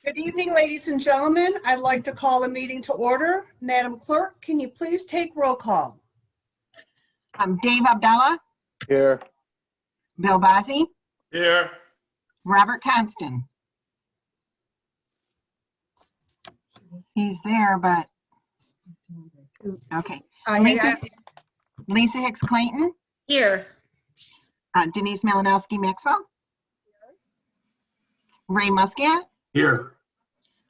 Good evening, ladies and gentlemen. I'd like to call the meeting to order. Madam Clerk, can you please take roll call? Dave Abdallah, Here. Bill Bazzi, Here. Robert Constant. He's there, but, okay. Lisa Hicks Clayton, Here. Denise Malinowski Maxwell, Ray Muscat, Here.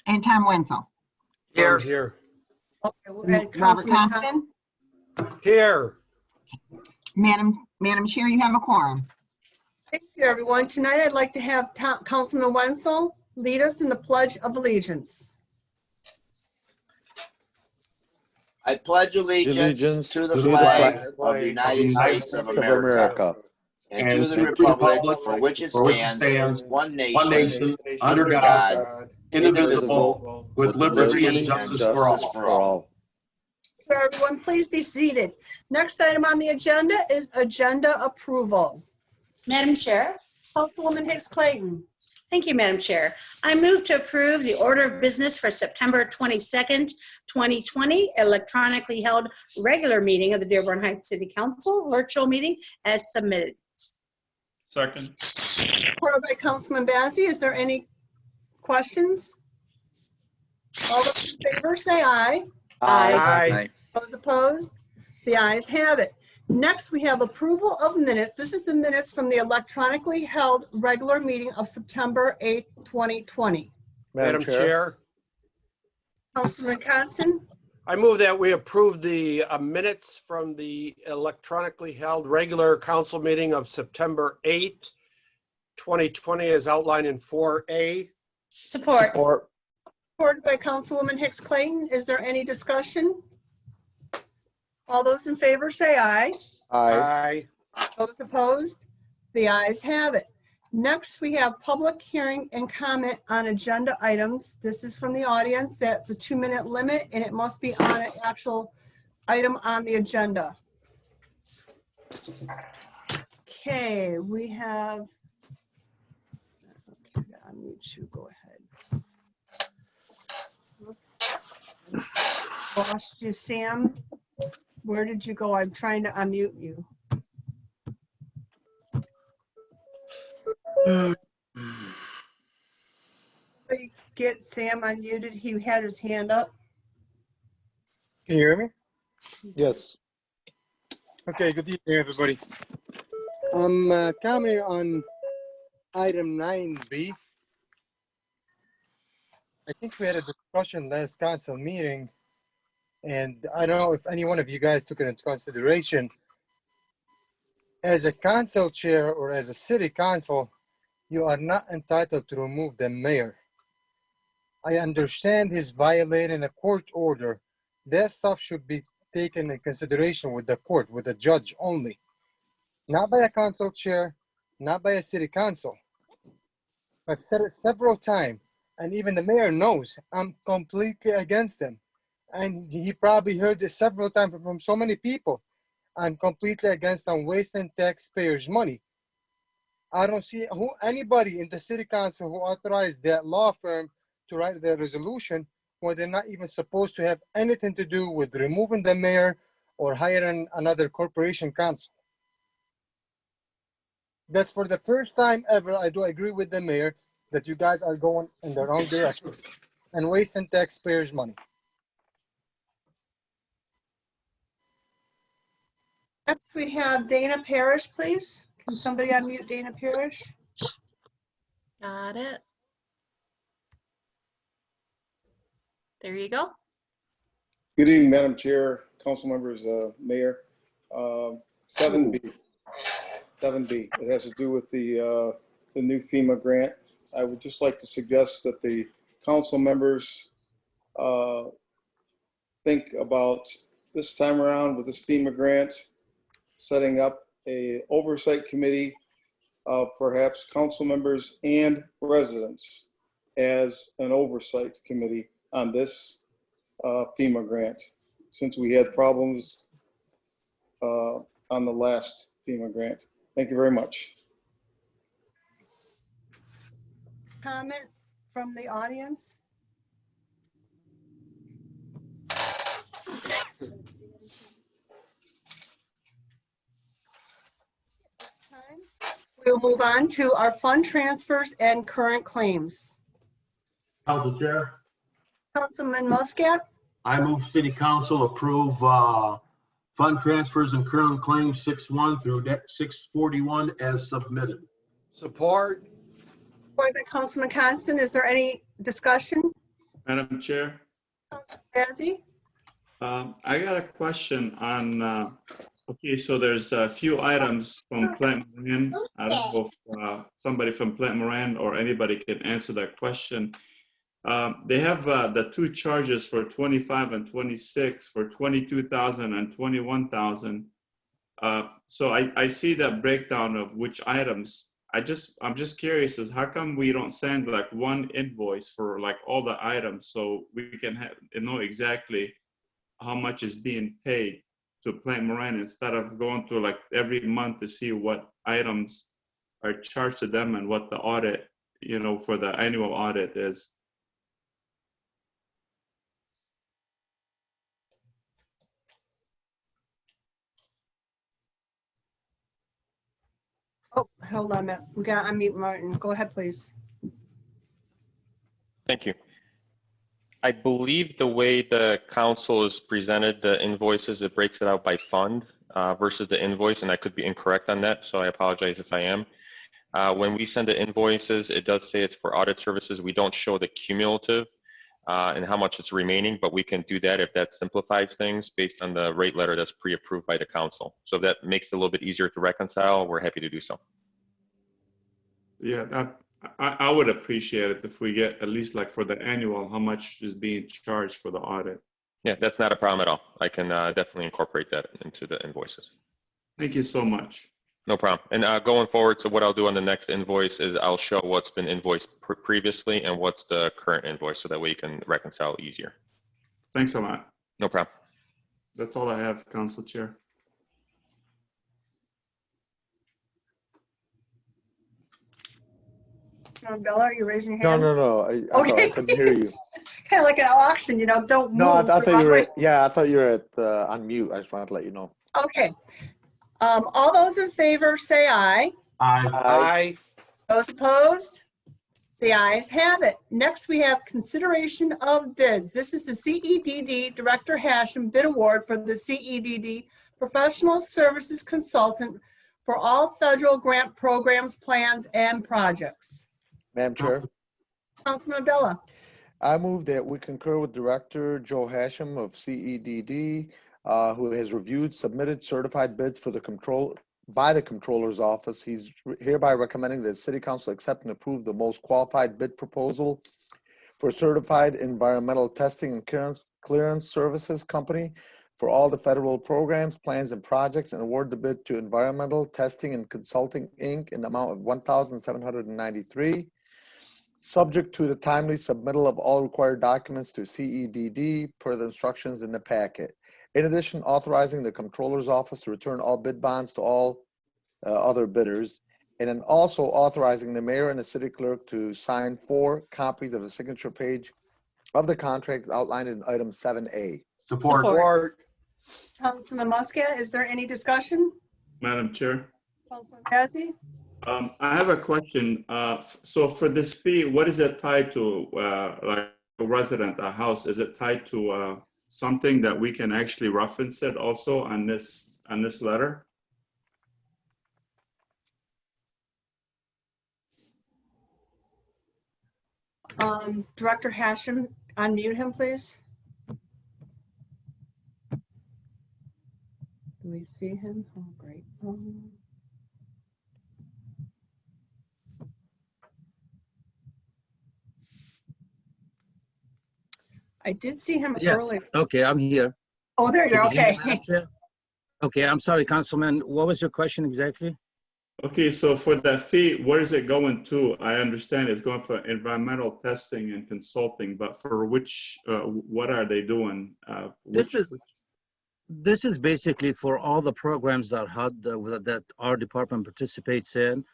and Tom Wenzel. Here. Here. Okay, we're at Robert Councilman Constant. Here. Madam Chair, you have a quorum. Thank you, everyone. Tonight, I'd like to have Councilman Wenzel lead us in the Pledge of Allegiance. I pledge allegiance to the flag of the United States of America and to the republic for which it stands, one nation, under God, indivisible, with liberty and justice for all. So everyone, please be seated. Next item on the agenda is agenda approval. Madam Chair. Councilwoman Hicks Clayton. Thank you, Madam Chair. I move to approve the order of business for September 22nd, 2020, electronically held regular meeting of the Dearborn Heights City Council, virtual meeting as submitted. Second. Supported by Councilman Bazzi. Is there any questions? All those in favor say aye. Aye. Those opposed? The ayes have it. Next, we have approval of minutes. This is the minutes from the electronically held regular meeting of September 8th, 2020. Madam Chair, Councilman Constant, I move that we approve the minutes from the electronically held regular council meeting of September 8th, 2020 as outlined in 4A. Support. supported by Councilwoman Hicks Clayton. Is there any discussion? All those in favor say aye. Aye. Those opposed? The ayes have it. Next, we have public hearing and comment on agenda items. This is from the audience. That's a 2-minute limit, and it must be on an actual item on the agenda. Okay, we have, okay, I'll unmute you, go ahead. Whoops. Lost you, Sam. Where did you go? I'm trying to unmute you. Get Sam unmuted. He had his hand up. Can you hear me? Yes. Okay, good evening, everybody. I'm commenting on item 9B. I think we had a discussion last council meeting, and I don't know if any one of you guys took it into consideration. As a council chair or as a city council, you are not entitled to remove the mayor. I understand he's violating a court order. That stuff should be taken in consideration with the court, with the judge only. Not by a council chair, not by a city council. I've said it several times, and even the mayor knows I'm completely against him. And he probably heard this several times from so many people. I'm completely against him wasting taxpayers' money. I don't see anybody in the city council who authorized that law firm to write the resolution when they're not even supposed to have anything to do with removing the mayor or hiring another corporation counsel. That's for the first time ever. I do agree with the mayor that you guys are going in the wrong direction and wasting taxpayers' money. Next, we have Dana Parrish, please. Can somebody unmute Dana Parrish? Got it. There you go. Good evening, Madam Chair, council members, Mayor. 7B. It has to do with the new FEMA grant. I would just like to suggest that the council members think about this time around with this FEMA grant, setting up a oversight committee of perhaps council members and residents as an oversight committee on this FEMA grant, since we had problems on the last FEMA grant. Thank you very much. Comment from the audience? We'll move on to our fund transfers and current claims. Council Chair, Councilman Muscat, I move City Council approve fund transfers and current claims 6/1 through 6/41 as submitted. Support. supported by Councilman Constant. Is there any discussion? Madam Chair, Councilman Bazey? I got a question on, okay, so there's a few items from Plant Moran. I don't know if somebody from Plant Moran or anybody can answer that question. They have the two charges for 25 and 26 for 22,000 and 21,000. So I see that breakdown of which items. I'm just curious as how come we don't send like one invoice for like all the items so we can know exactly how much is being paid to Plant Moran instead of going to like every month to see what items are charged to them and what the audit, you know, for the annual audit is. Oh, hold on a minute. We got to unmute Martin. Go ahead, please. Thank you. I believe the way the council has presented the invoices, it breaks it out by fund versus the invoice, and I could be incorrect on that, so I apologize if I am. When we send the invoices, it does say it's for audit services. We don't show the cumulative and how much it's remaining, but we can do that if that simplifies things based on the rate letter that's pre-approved by the council. So if that makes it a little bit easier to reconcile, we're happy to do so. Yeah, I would appreciate it if we get at least like for the annual, how much is being charged for the audit. Yeah, that's not a problem at all. I can definitely incorporate that into the invoices. Thank you so much. No problem. And going forward, so what I'll do on the next invoice is I'll show what's been invoiced previously and what's the current invoice, so that way you can reconcile easier. Thanks a lot. No problem. That's all I have, Council Chair. Bella, are you raising your hand? No. I thought I couldn't hear you. Kind of like an auction, you know, don't No, move. I thought you were. Yeah, I thought you were on mute. I just wanted to let you know. Okay. All those in favor say aye. Aye. Those opposed? The ayes have it. Next, we have consideration of bids. This is the CEDD Director Hashem bid award for the CEDD Professional Services Consultant for all federal grant programs, plans, and projects. Madam Chair, Councilman Abdullah. I move that we concur with Director Joe Hashem of CEDD, who has reviewed submitted certified bids for the by the Comptroller's Office. He's hereby recommending that the City Council accept and approve the most qualified bid proposal for certified environmental testing and clearance services company for all the federal programs, plans, and projects, and award the bid to Environmental Testing and Consulting, Inc. in the amount of $1,793, subject to the timely submittal of all required documents to CEDD per the instructions in the packet. In addition, authorizing the Comptroller's Office to return all bid bonds to all other bidders, and then also authorizing the mayor and the city clerk to sign 4 copies of the signature page of the contract outlined in item 7A. Support. Councilman Muscat, is there any discussion? Madam Chair. Councilman Bazey? I have a question. So for this fee, what is it tied to? Like a resident, a house, is it tied to something that we can actually reference it also on this letter? Director Hashem, unmute him, please. Do we see him? Oh, great. I did see him earlier. Okay, I'm here. Oh, there you're okay. Okay, I'm sorry, Councilman. What was your question exactly? Okay, so for that fee, where is it going to? I understand it's going for environmental testing and consulting, but for which, what are they doing? This is basically for all the programs that our department participates in.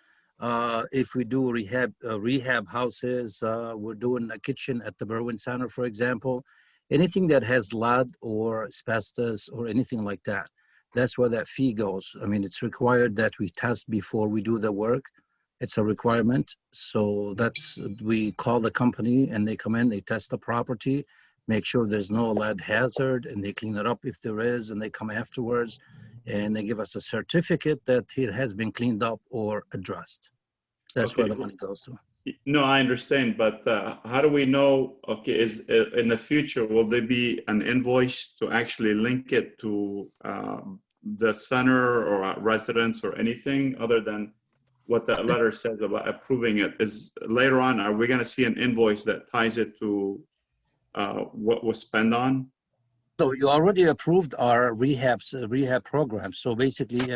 If we do rehab houses, we're doing a kitchen at the Berwyn Center, for example. Anything that has lead or asbestos or anything like that, that's where that fee goes. I mean, it's required that we test before we do the work. It's a requirement. So we call the company and they come in, they test the property, make sure there's no lead hazard, and they clean it up if there is, and they come afterwards and they give us a certificate that it has been cleaned up or addressed. That's where the money goes to. No, I understand, but how do we know, okay, in the future, will there be an invoice to actually link it to the center or residents or anything other than what that letter says about approving it? Is later on, are we going to see an invoice that ties it to what was spent on? So you already approved our rehab program. So basically,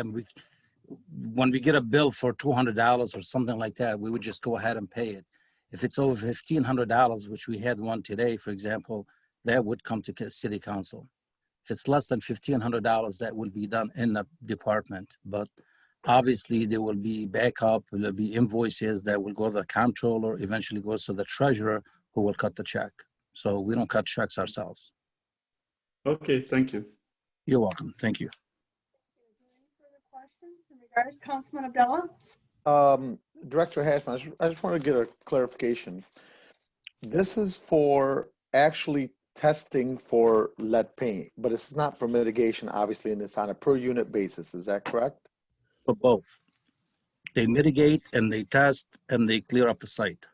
when we get a bill for $200 or something like that, we would just go ahead and pay it. If it's over $1,500, which we had one today, for example, that would come to City Council. If it's less than $1,500, that will be done in the department. But obviously, there will be backup, there will be invoices that will go to the comptroller, eventually goes to the treasurer, who will cut the check. So we don't cut checks ourselves. Okay, thank you. You're welcome. Thank you. Regards, Councilman Abdullah? Director Hashman, I just want to get a clarification. This is for actually testing for lead paint, but it's not for mitigation, obviously, and it's on a per unit basis. Is that correct? For both. They mitigate and they test and they clear up the site.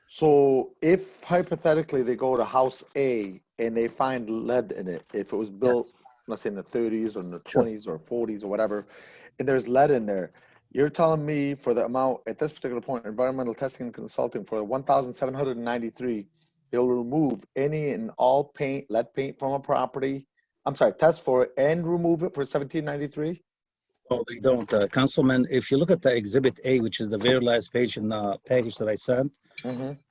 So if hypothetically they go to house A and they find lead in it, if it was built, let's say in the 30s or in the 20s or 40s or whatever, and there's lead in there, you're telling me for the amount at this particular point, environmental testing and consulting for 1,793, they'll remove any and all paint, lead paint from a property. I'm sorry, test for it and remove it for 1,793? Oh, they don't. Councilman, if you look at the Exhibit A, which is the very last page in the package that I sent,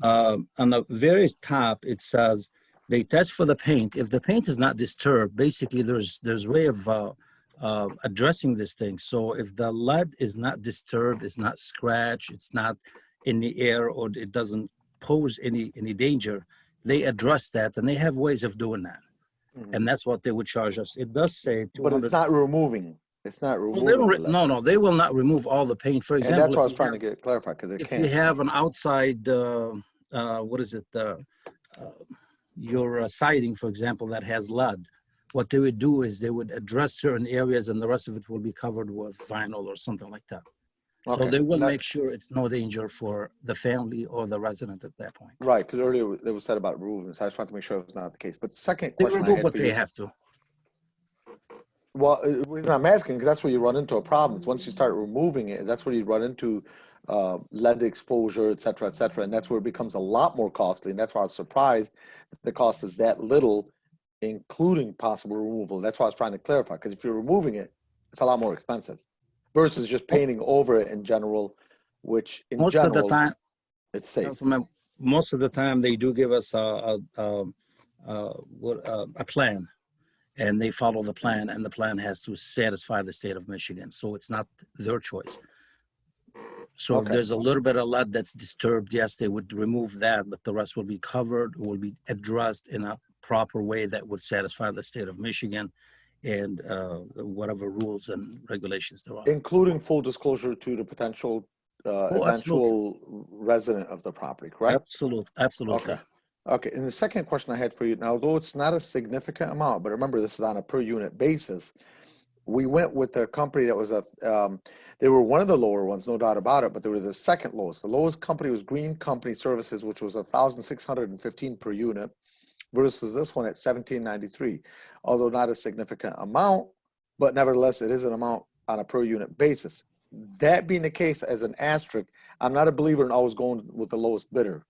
on the very top, it says they test for the paint. If the paint is not disturbed, basically there's way of addressing this thing. So if the lead is not disturbed, it's not scratched, it's not in the air, or it doesn't pose any danger, they address that, and they have ways of doing that. And that's what they would charge us. It does say 200. But it's not removing. It's not removing. No, they will not remove all the paint. For example, and that's what I was trying to get clarified, because it can't. If you have an outside, your siding, for example, that has lead, what they would do is they would address certain areas and the rest of it will be covered with vinyl or something like that. Okay. So they will make sure it's no danger for the family or the resident at that point. Right, because earlier it was said about removing, so I just wanted to make sure it was not the case. But the second they question remove what they have to. Well, the reason I'm asking, because that's where you run into a problem. Is once you start removing it, that's where you run into lead exposure, et cetera, and that's where it becomes a lot more costly. And that's why I was surprised that the cost is that little, including possible removal. And that's why I was trying to clarify, because if you're removing it, it's a lot more expensive versus just painting over it in general, which in most general, of the time, it's safe. Most of the time, they do give us a plan. And they follow the plan, and the plan has to satisfy the state of Michigan. So it's not their choice. So if there's a little bit of lead that's disturbed, yes, they would remove that, but the rest will be covered, will be addressed in a proper way that would satisfy the state of Michigan and whatever rules and regulations there are. Including full disclosure to the potential eventual resident of the property, correct? Absolutely. Okay, and the second question I had for you, now, although it's not a significant amount, but remember this is on a per unit basis, we went with a company that was they were one of the lower ones, no doubt about it, but they were the second lowest. The lowest company was Green Company Services, which was 1,615 per unit, versus this one at 1,793. Although not a significant amount, but nevertheless, it is an amount on a per unit basis. That being the case, as an asterisk, I'm not a believer in always going with the lowest bidder.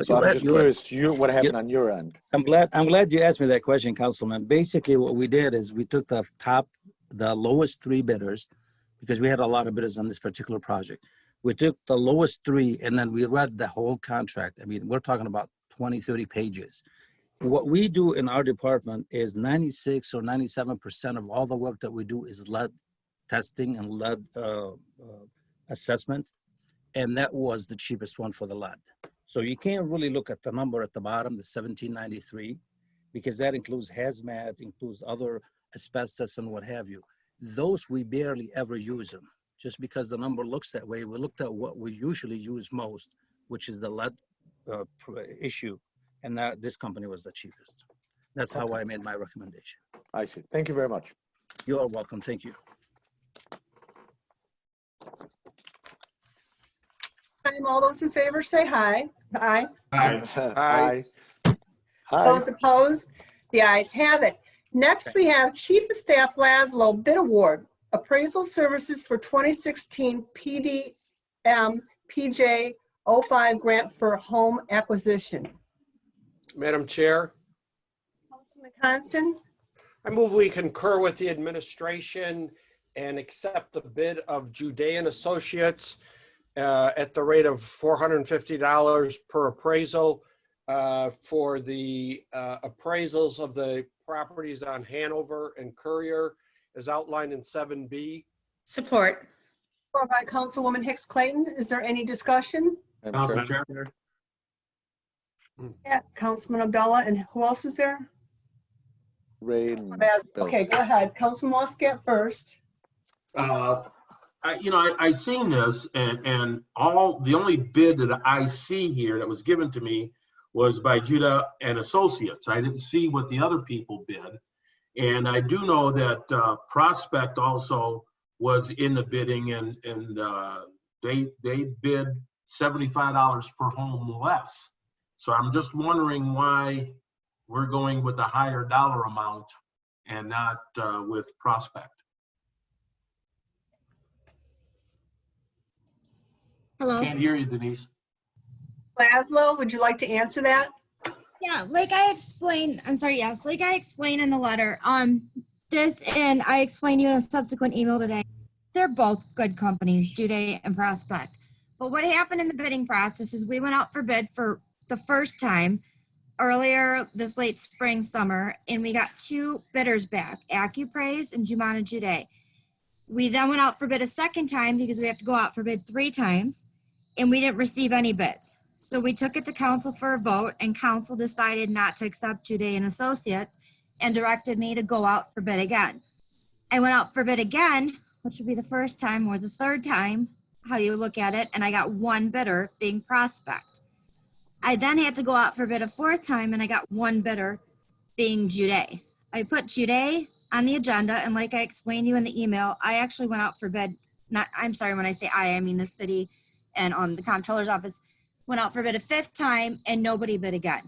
So I'm just curious, what happened on your end? I'm glad you asked me that question, Councilman. Basically, what we did is we took the lowest three bidders, because we had a lot of bidders on this particular project. We took the lowest three, and then we read the whole contract. I mean, we're talking about 20, 30 pages. What we do in our department is 96 or 97% of all the work that we do is lead testing and lead assessment. and that was the cheapest one for the lead. So you can't really look at the number at the bottom, the 1793, because that includes hazmat, includes other asbestos and what have you. Those we barely ever use them. Just because the number looks that way, we looked at what we usually use most, which is the lead issue, and that this company was the cheapest. That's how I made my recommendation. I see. Thank you very much. You are welcome. Thank you. All those in favor say aye. Aye. Aye. Those opposed? The ayes have it. Next, we have Chief of Staff Laszlo bid award, appraisal services for 2016 PDM PJ 05 grant for home acquisition. Madam Chair, Councilman Constant, I move we concur with the administration and accept the bid of Judean Associates at the rate of $450 per appraisal for the appraisals of the properties on Hanover and Courier as outlined in 7B. Support. or by Councilwoman Hicks Clayton. Is there any discussion? Councilman Chair. Yeah, Councilman Abdullah, and who else is there? Ray and Bill. Okay, go ahead. Councilman Muscat first. I seen this and the only bid that I see here that was given to me was by Judah and Associates. I didn't see what the other people bid. And I do know that Prospect also was in the bidding and they bid $75 per home less. So I'm just wondering why we're going with a higher dollar amount and not with Prospect. Hello. Can't hear you, Denise. Laszlo, would you like to answer that? Yeah, like I explained, I'm sorry, yes, like I explained in the letter, this and I explained to you in a subsequent email today, they're both good companies, Jude and Prospect. But what happened in the bidding process is we went out for bid for the first time earlier this late spring, summer, and we got two bidders back, AccuPraise and Jumana Jude. We then went out for bid a second time because we have to go out for bid 3 times, and we didn't receive any bids. So we took it to council for a vote, and council decided not to accept Jude and Associates and directed me to go out for bid again. I went out for bid again, which would be the first time or the third time, how you look at it, and I got one bidder, being Prospect. I then had to go out for bid a 4th time, and I got one bidder, being Jude. I put Jude on the agenda, and like I explained to you in the email, I actually went out for bid, I'm sorry, when I say I mean the city and the comptroller's office, went out for bid a 5th time, and nobody bid again.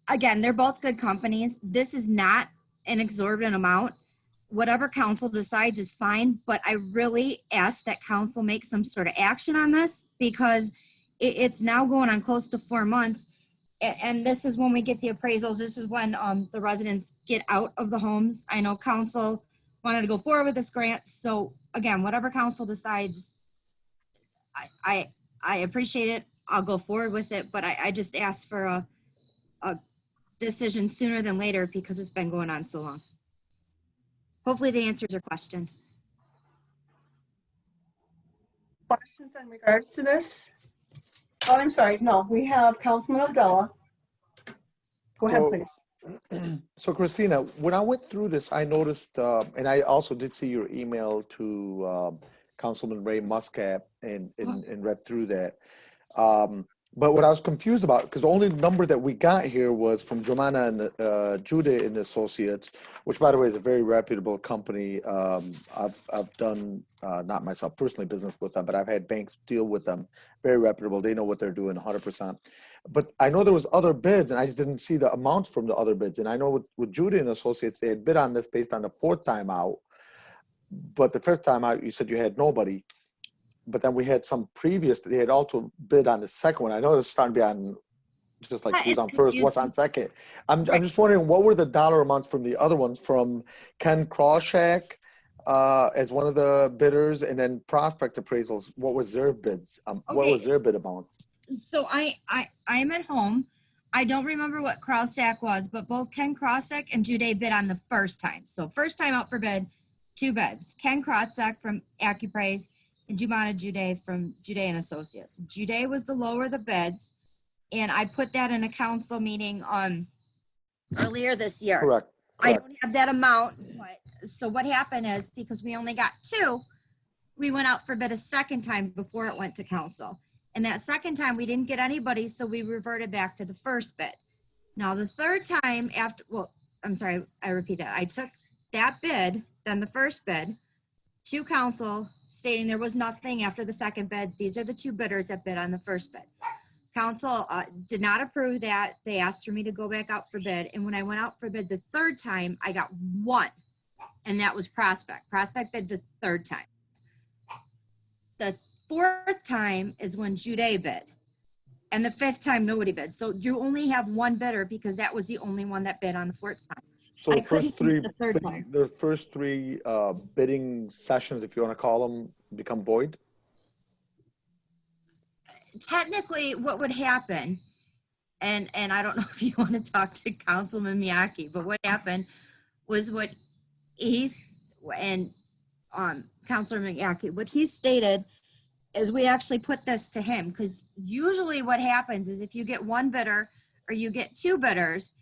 Again, they're both good companies. This is not an exorbitant amount. Whatever council decides is fine, but I really ask that council make some sort of action on this, because it's now going on close to 4 months. And this is when we get the appraisals. This is when the residents get out of the homes. I know council wanted to go forward with this grant. So again, whatever council decides, I appreciate it. I'll go forward with it, but I just asked for a decision sooner than later because it's been going on so long. Hopefully that answers your question. Questions in regards to this? Oh, I'm sorry. No, we have Councilman Abdullah. Go ahead, please. So Christina, when I went through this, I noticed, and I also did see your email to Councilman Ray Muscat and read through that. But what I was confused about, because the only number that we got here was from Jumana and Jude and Associates, which by the way is a very reputable company. I've done, not myself personally, business with them, but I've had banks deal with them. Very reputable. They know what they're doing 100%. But I know there was other bids, and I just didn't see the amounts from the other bids. And I know with Jude and Associates, they had bid on this based on the 4th time out. But the 1st time out, you said you had nobody. But then we had some previous, they had also bid on the second one. I know it's starting to be on, just like who's on first, what's on second. I'm just wondering, what were the dollar amounts from the other ones, from Ken Krawczak as one of the bidders, and then Prospect Appraisals, what was their bids? What was their bid amount? So I'm at home. I don't remember what Krawczak was, but both Ken Krawczak and Jude bid on the 1st time. So 1st time out for bid, 2 bids. Ken Krawczak from AccuPraise Jumana Jude from Jude and Associates. Jude was the lower of the bids, and I put that in a council meeting earlier this year. Correct. I don't have that amount, but so what happened is because we only got 2, we went out for bid a second time before it went to council. And that second time we didn't get anybody, so we reverted back to the first bid. Now the third time after, well, I'm sorry, I repeat that. I took that bid, then the first bid, to council stating there was nothing after the second bid. These are the 2 bidders that bid on the first bid. Council did not approve that. They asked for me to go back out for bid. And when I went out for bid the third time, I got 1, and that was Prospect. Prospect bid the third time. The 4th time is when Jude bid. And the 5th time, nobody bid. So you only have 1 bidder because that was the only one that bid on the 4th time. So I the couldn't first see 3, the third time. the first 3 bidding sessions, if you want to call them, become void? Technically, what would happen, and I don't know if you want to talk to Councilman Miyake, but what happened was what he's, and Councilor Miyake, what he stated is we actually put this to him, because usually what happens is if you get 1 bidder or you get 2 bidders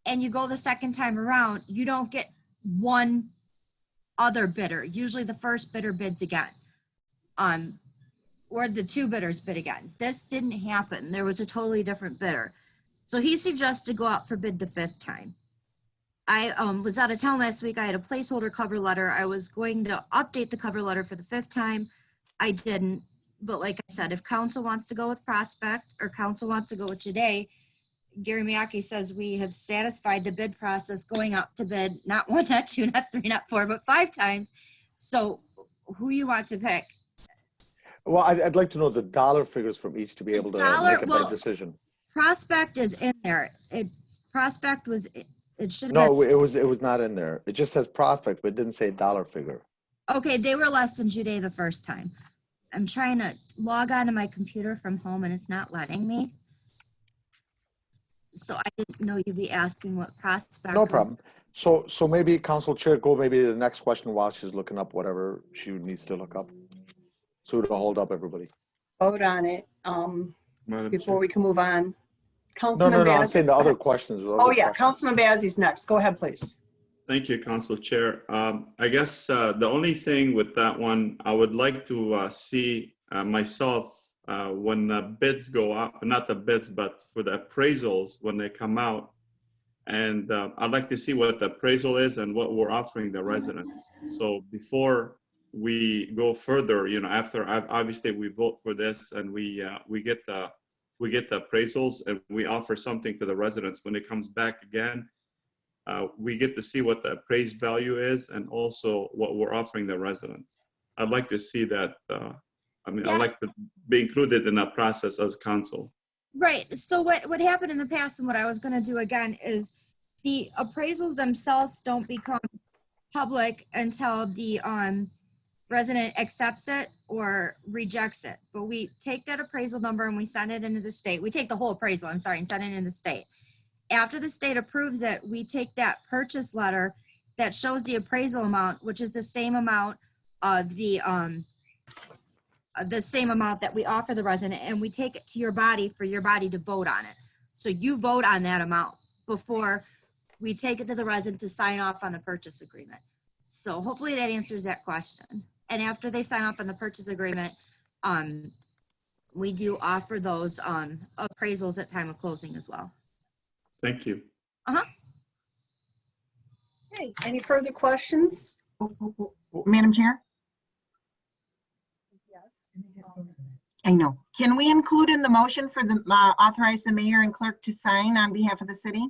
and you go the second time around, you don't get 1 other bidder. Usually the first bidder bids again. Or the 2 bidders bid again. This didn't happen. There was a totally different bidder. So he suggested go out for bid the 5th time. I was out of town last week. I had a placeholder cover letter. I was going to update the cover letter for the 5th time. I didn't. But like I said, if council wants to go with Prospect or council wants to go with today, Gary Miyake says we have satisfied the bid process going out to bid, not 1, not 2, not 3, not 4, but 5 times. So who you want to pick? Well, I'd like to know the dollar figures from each to be able to make a better decision. Prospect is in there. Prospect was, it should have No, been. it was not in there. It just says Prospect, but it didn't say dollar figure. Okay, they were less than Jude the first time. I'm trying to log on to my computer from home and it's not letting me. So I didn't know you'd be asking what Prospect. No problem. So maybe Council Chair, go maybe to the next question while she's looking up whatever she needs to look up. So to hold up everybody. Vote on it before we can move on. No, Councilman I'm Bazey. saying the other questions. Oh, yeah, Councilman Bazey's next. Go ahead, please. Thank you, Council Chair. I guess the only thing with that one, I would like to see myself when bids go up, not the bids, but for the appraisals when they come out. And I'd like to see what the appraisal is and what we're offering the residents. So before we go further, you know, after obviously we vote for this and we get the appraisals and we offer something to the residents when it comes back again. We get to see what the appraised value is and also what we're offering the residents. I'd like to see that. I'd like to be included in that process as council. Right. So what happened in the past and what I was going to do again is the appraisals themselves don't become public until the resident accepts it or rejects it. But we take that appraisal number and we send it into the state. We take the whole appraisal, and send it into the state. After the state approves it, we take that purchase letter that shows the appraisal amount, which is the same amount of the same amount that we offer the resident, and we take it to your body for your body to vote on it. So you vote on that amount before we take it to the resident to sign off on the purchase agreement. So hopefully that answers that question. And after they sign off on the purchase agreement, we do offer those appraisals at time of closing as well. Thank you. Okay, any further questions? Madam Chair? I know. Can we include in the motion for the authorize the mayor and clerk to sign on behalf of the city?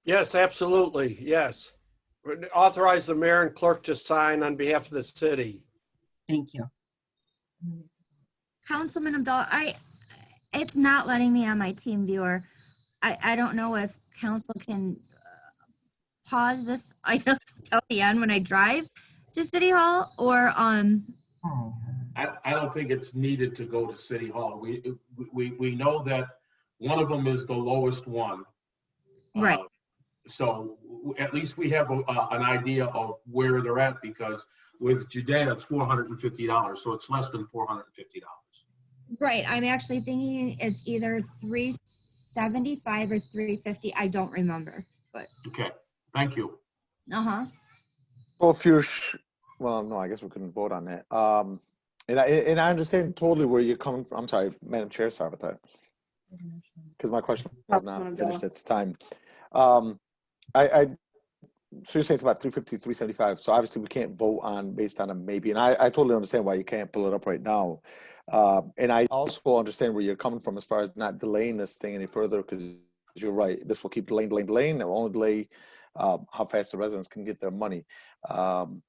Yes, absolutely. Yes. Authorize the mayor and clerk to sign on behalf of the city. Thank you. Councilman Abdullah, it's not letting me on my team viewer. I don't know if council can pause this item till the end when I drive to City Hall or I don't think it's needed to go to City Hall. We know that one of them is the lowest one. Right. So at least we have an idea of where they're at, because With Judea, it's $450, so it's less than $450. Right, I'm actually thinking it's either 375 or 350. I don't remember, but Okay, thank you. Well, if you're, well, no, I guess we couldn't vote on that. And I understand totally where you're coming from. I'm sorry, Madam Chair, sorry about that. Because my question was not finished at the time. So you're saying it's about 350, 375. So obviously we can't vote on based on a maybe. And I totally understand why you can't pull it up right now. And I also understand where you're coming from as far as not delaying this thing any further, because you're right. This will keep delaying. It will only delay how fast the residents can get their money. I'm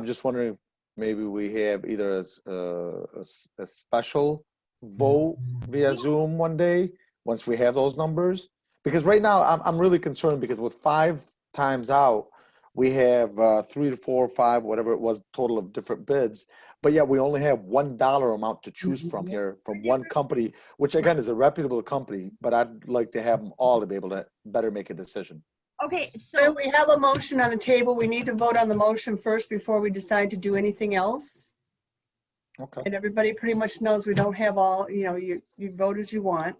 just wondering if maybe we have either a special vote via Zoom one day once we have those numbers. Because right now I'm really concerned because with 5 times out, we have 3 to 4 or 5, whatever it was, total of different bids. But yet we only have $1 amount to choose from here from one company, which again is a reputable company. But I'd like to have them all to be able to better make a decision. okay, So so we have a motion on the table. We need to vote on the motion first before we decide to do anything else. Okay. And everybody pretty much knows we don't have all, you vote as you want.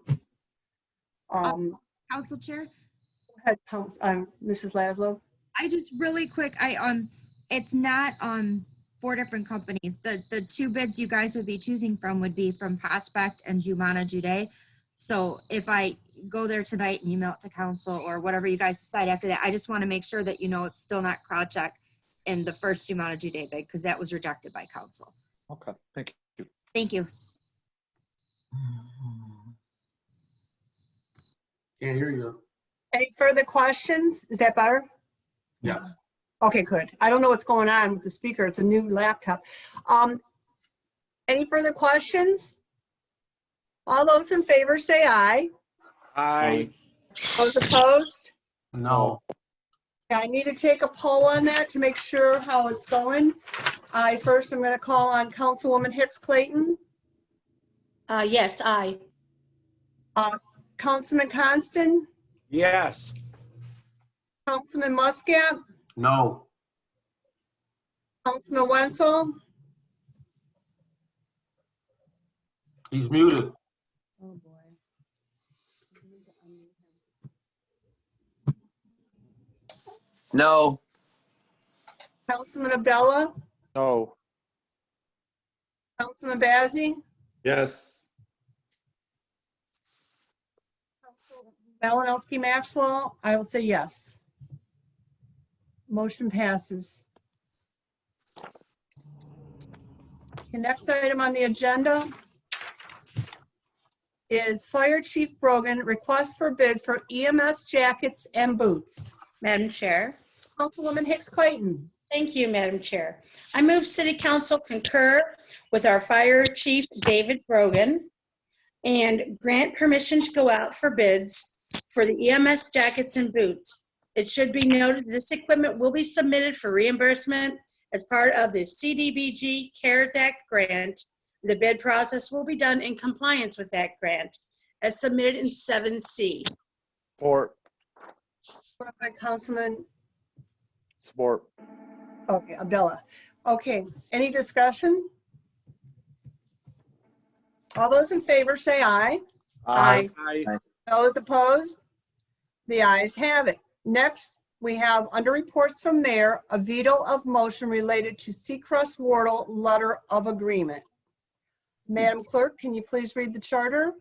Council Chair, Go ahead, Mrs. Laszlo. I just really quick, it's not 4 different companies. The 2 bids you guys would be choosing from would be from Prospect and Jumana Jude. So if I go there tonight and email it to council or whatever you guys decide after that, I just want to make sure that it's still not CrowdCheck in the first Jumana Jude bid, because that was rejected by council. Okay, thank you. Thank you. Can't hear you. Any further questions? Is that better? Yes. Okay, good. I don't know what's going on with the speaker. It's a new laptop. Any further questions? All those in favor say aye. Aye. Those opposed? No. I need to take a poll on that to make sure how it's going. First, I'm going to call on Councilwoman Hicks Clayton. Yes, aye. Councilman Constant, Yes. Councilman Muscat, No. Councilman Wenzel, He's muted. oh boy, No. Councilman Abdullah, No. Councilman Bazey, Yes. Malinowski Maxwell, I will say yes. Motion passes. The next item on the agenda is Fire Chief Brogan, request for bids for EMS jackets and boots. Madam Chair. Councilwoman Hicks Clayton. Thank you, Madam Chair. I move City Council concur with our Fire Chief, David Brogan, and grant permission to go out for bids for the EMS jackets and boots. It should be noted this equipment will be submitted for reimbursement as part of the CDBG CARES Act grant. The bid process will be done in compliance with that grant as submitted in 7C. Support. Support by Councilman. Support. Okay, Abdullah. Okay, any discussion? All those in favor say aye. Aye. Aye. Those opposed? The ayes have it. Next, we have under reports from mayor, a veto of motion related to Seacrest Wardle letter of agreement. Madam Clerk, can you please read the charter?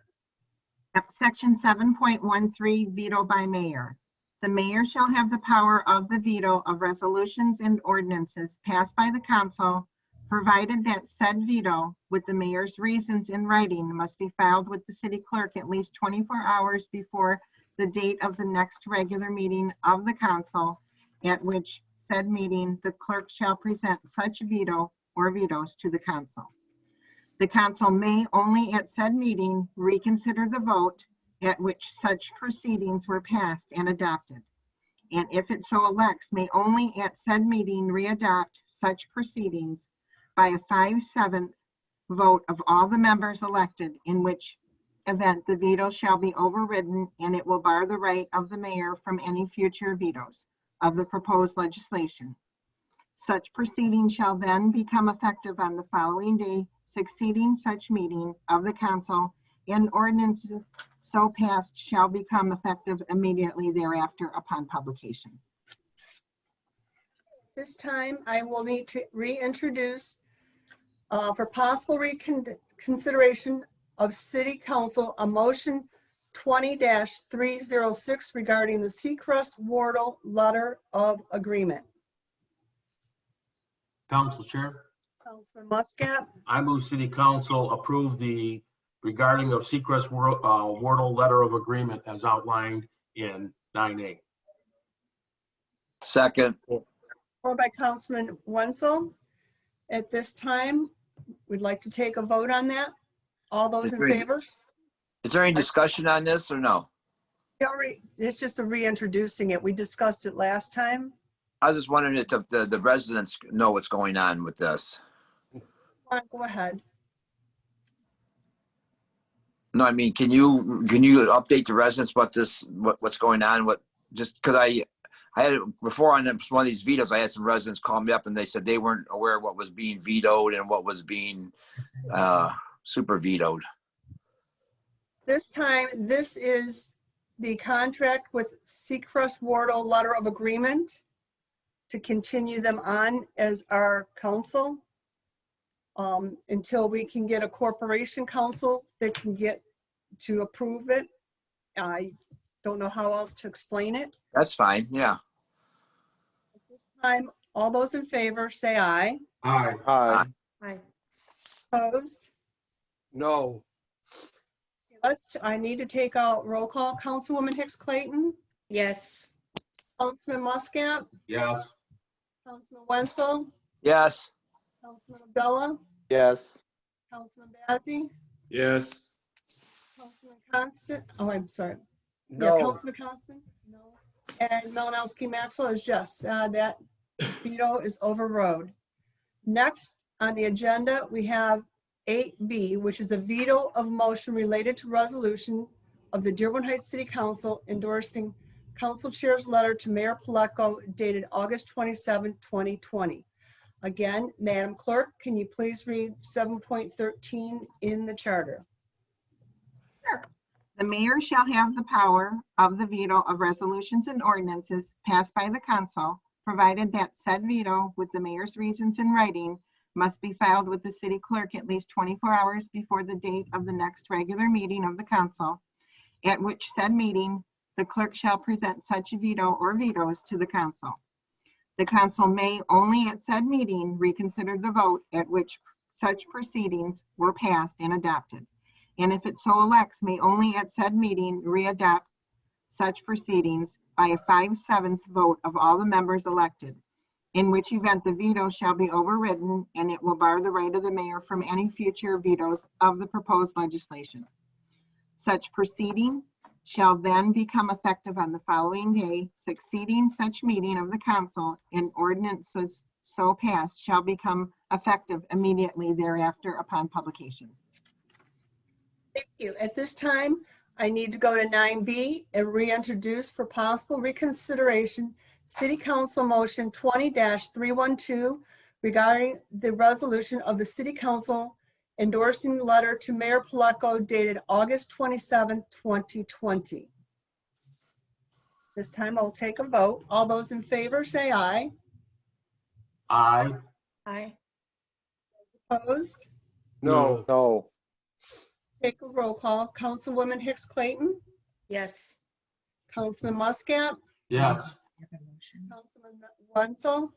Yep, Section 7.13, veto by mayor. The mayor shall have the power of the veto of resolutions and ordinances passed by the council, provided that said veto, with the mayor's reasons in writing, must be filed with the city clerk at least 24 hours before the date of the next regular meeting of the council, at which said meeting the clerk shall present such veto or vetoes to the council. The council may only at said meeting reconsider the vote at which such proceedings were passed and adopted, and if it so elects, may only at said meeting readopt such proceedings by a 5/7 vote of all the members elected, in which event the veto shall be overridden, and it will bar the right of the mayor from any future vetoes of the proposed legislation. Such proceedings shall then become effective on the following day succeeding such meeting of the council, and ordinances so passed shall become effective immediately thereafter upon publication. This time, I will need to reintroduce for possible reconsideration of City Council, a motion 20-306 regarding the Seacrest Wardle Letter of Agreement. Council Chair, Councilman Muscat, I move City Council approve the regarding of Seacrest Wardle Letter of Agreement as outlined in 9A. Second. or by Councilman Wenzel. At this time, we'd like to take a vote on that. All those in favor? Is there any discussion on this or no? It's just a reintroducing it. We discussed it last time. I was just wondering if the residents know what's going on with this. Go ahead. No, I mean, can you update the residents what's going on? Just because I had before on one of these vetoes, I had some residents call me up and they said they weren't aware of what was being vetoed and what was being super vetoed. This time, this is the contract with Seacrest Wardle Letter of Agreement to continue them on as our council until we can get a corporation council that can get to approve it. I don't know how else to explain it. That's fine, yeah. At this time, all those in favor say aye. Aye. Aye. Aye. Opposed? No. I need to take out roll call. Councilwoman Hicks Clayton, Yes. Councilman Muscat, Yes. Councilman Wenzel, Yes. Councilman Abdullah, Yes. Councilman Bazey, Yes. Councilman Constant. Oh, I'm sorry. No. Yeah, Councilman Constant. No. And Malinowski Maxwell is yes. That veto is overrode. Next on the agenda, we have 8B, which is a veto of motion related to resolution of the Dearborn Heights City Council endorsing Council Chair's letter to Mayor Pleco dated August 27, 2020. Again, Madam Clerk, can you please read 7.13 in the charter? Sure. The mayor shall have the power of the veto of resolutions and ordinances passed by the council, provided that said veto with the mayor's reasons in writing must be filed with the city clerk at least 24 hours before the date of the next regular meeting of the council, at which said meeting the clerk shall present such a veto or vetoes to the council. The council may only at said meeting reconsider the vote at which such proceedings were passed and adopted, and if it so elects, may only at said meeting readopt such proceedings by a 5/7 vote of all the members elected, in which event the veto shall be overridden and it will bar the right of the mayor from any future vetoes of the proposed legislation. Such proceeding shall then become effective on the following day succeeding such meeting of the council, and ordinances so passed shall become effective immediately thereafter upon publication. Thank you. At this time, I need to go to 9B and reintroduce for possible reconsideration City Council Motion 20-312 regarding the resolution of the City Council endorsing the letter to Mayor Pleco dated August 27, 2020. This time I'll take a vote. All those in favor say aye. Aye. Aye. Opposed? No. No. Take a roll call. Councilwoman Hicks Clayton, Yes. Councilman Muscat, Yes. Councilman Wenzel,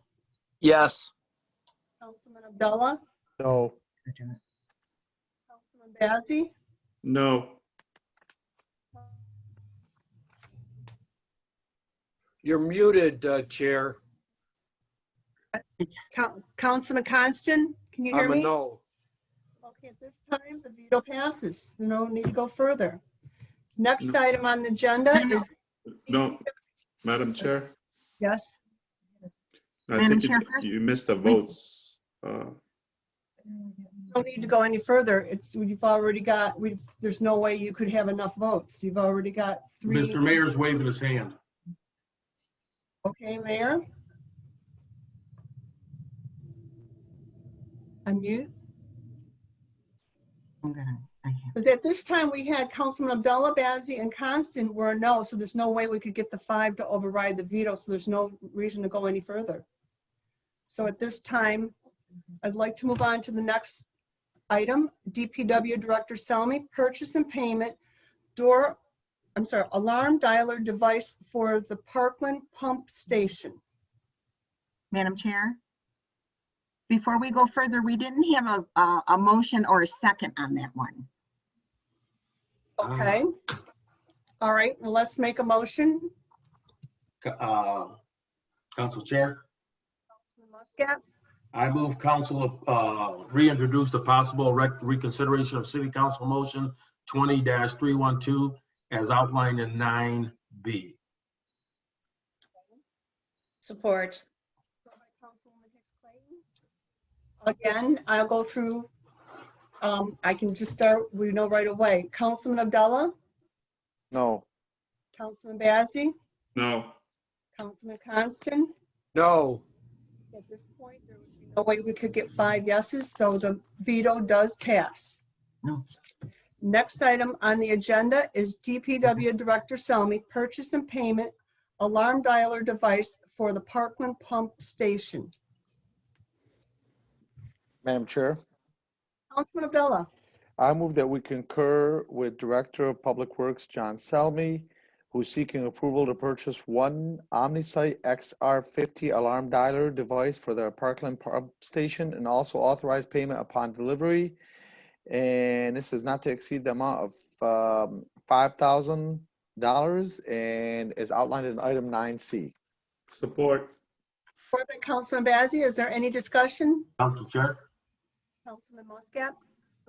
Yes. Councilman Abdullah, No. Councilman Bazey, No. You're muted, Chair. Councilman Constant, can you hear I'm a me? no. Okay, at this time, the veto passes. No need to go further. Next item on the agenda is, No. Madam Chair, yes, I Madam think Chair, first- you missed the votes. no need to go any further. You've already got, there's no way you could have enough votes. You've already got 3. Mr. Mayor's waving his hand. Okay, Mayor? Unmute. I'm gonna, I have. Because at this time, we had Councilman Abdullah, Bazey, and Constant were a no, so there's no way we could get the 5 to override the veto, so there's no reason to go any further. So at this time, I'd like to move on to the next item, DPW Director Selmy, purchase and payment, alarm dialer device for the Parkland Pump Station. Madam Chair, before we go further, we didn't have a motion or a second on that one. Okay. All right, well, let's make a motion. Council Chair, Councilman Muscat, I move council reintroduce the possible reconsideration of City Council Motion 20-312 as outlined in 9B. Support. again, I'll go through, I can just start, we know right away. Councilman Abdullah, No. Councilman Bazey, No. Councilman Constant. No. At this point, there would be no way we could get 5 yeses, so the veto does pass. No. Next item on the agenda is DPW Director Selmy, purchase and payment alarm dialer device for the Parkland Pump Station. Madam Chair, Councilman Abdullah, I move that we concur with Director of Public Works, John Selmy, who's seeking approval to purchase one OmniSite XR50 alarm dialer device for the Parkland Pump Station and also authorize payment upon delivery. And this is not to exceed the amount of $5,000 and is outlined in item 9C. Support. Support by Councilman Bazey. Is there any discussion? Council Chair. Councilman Muscat.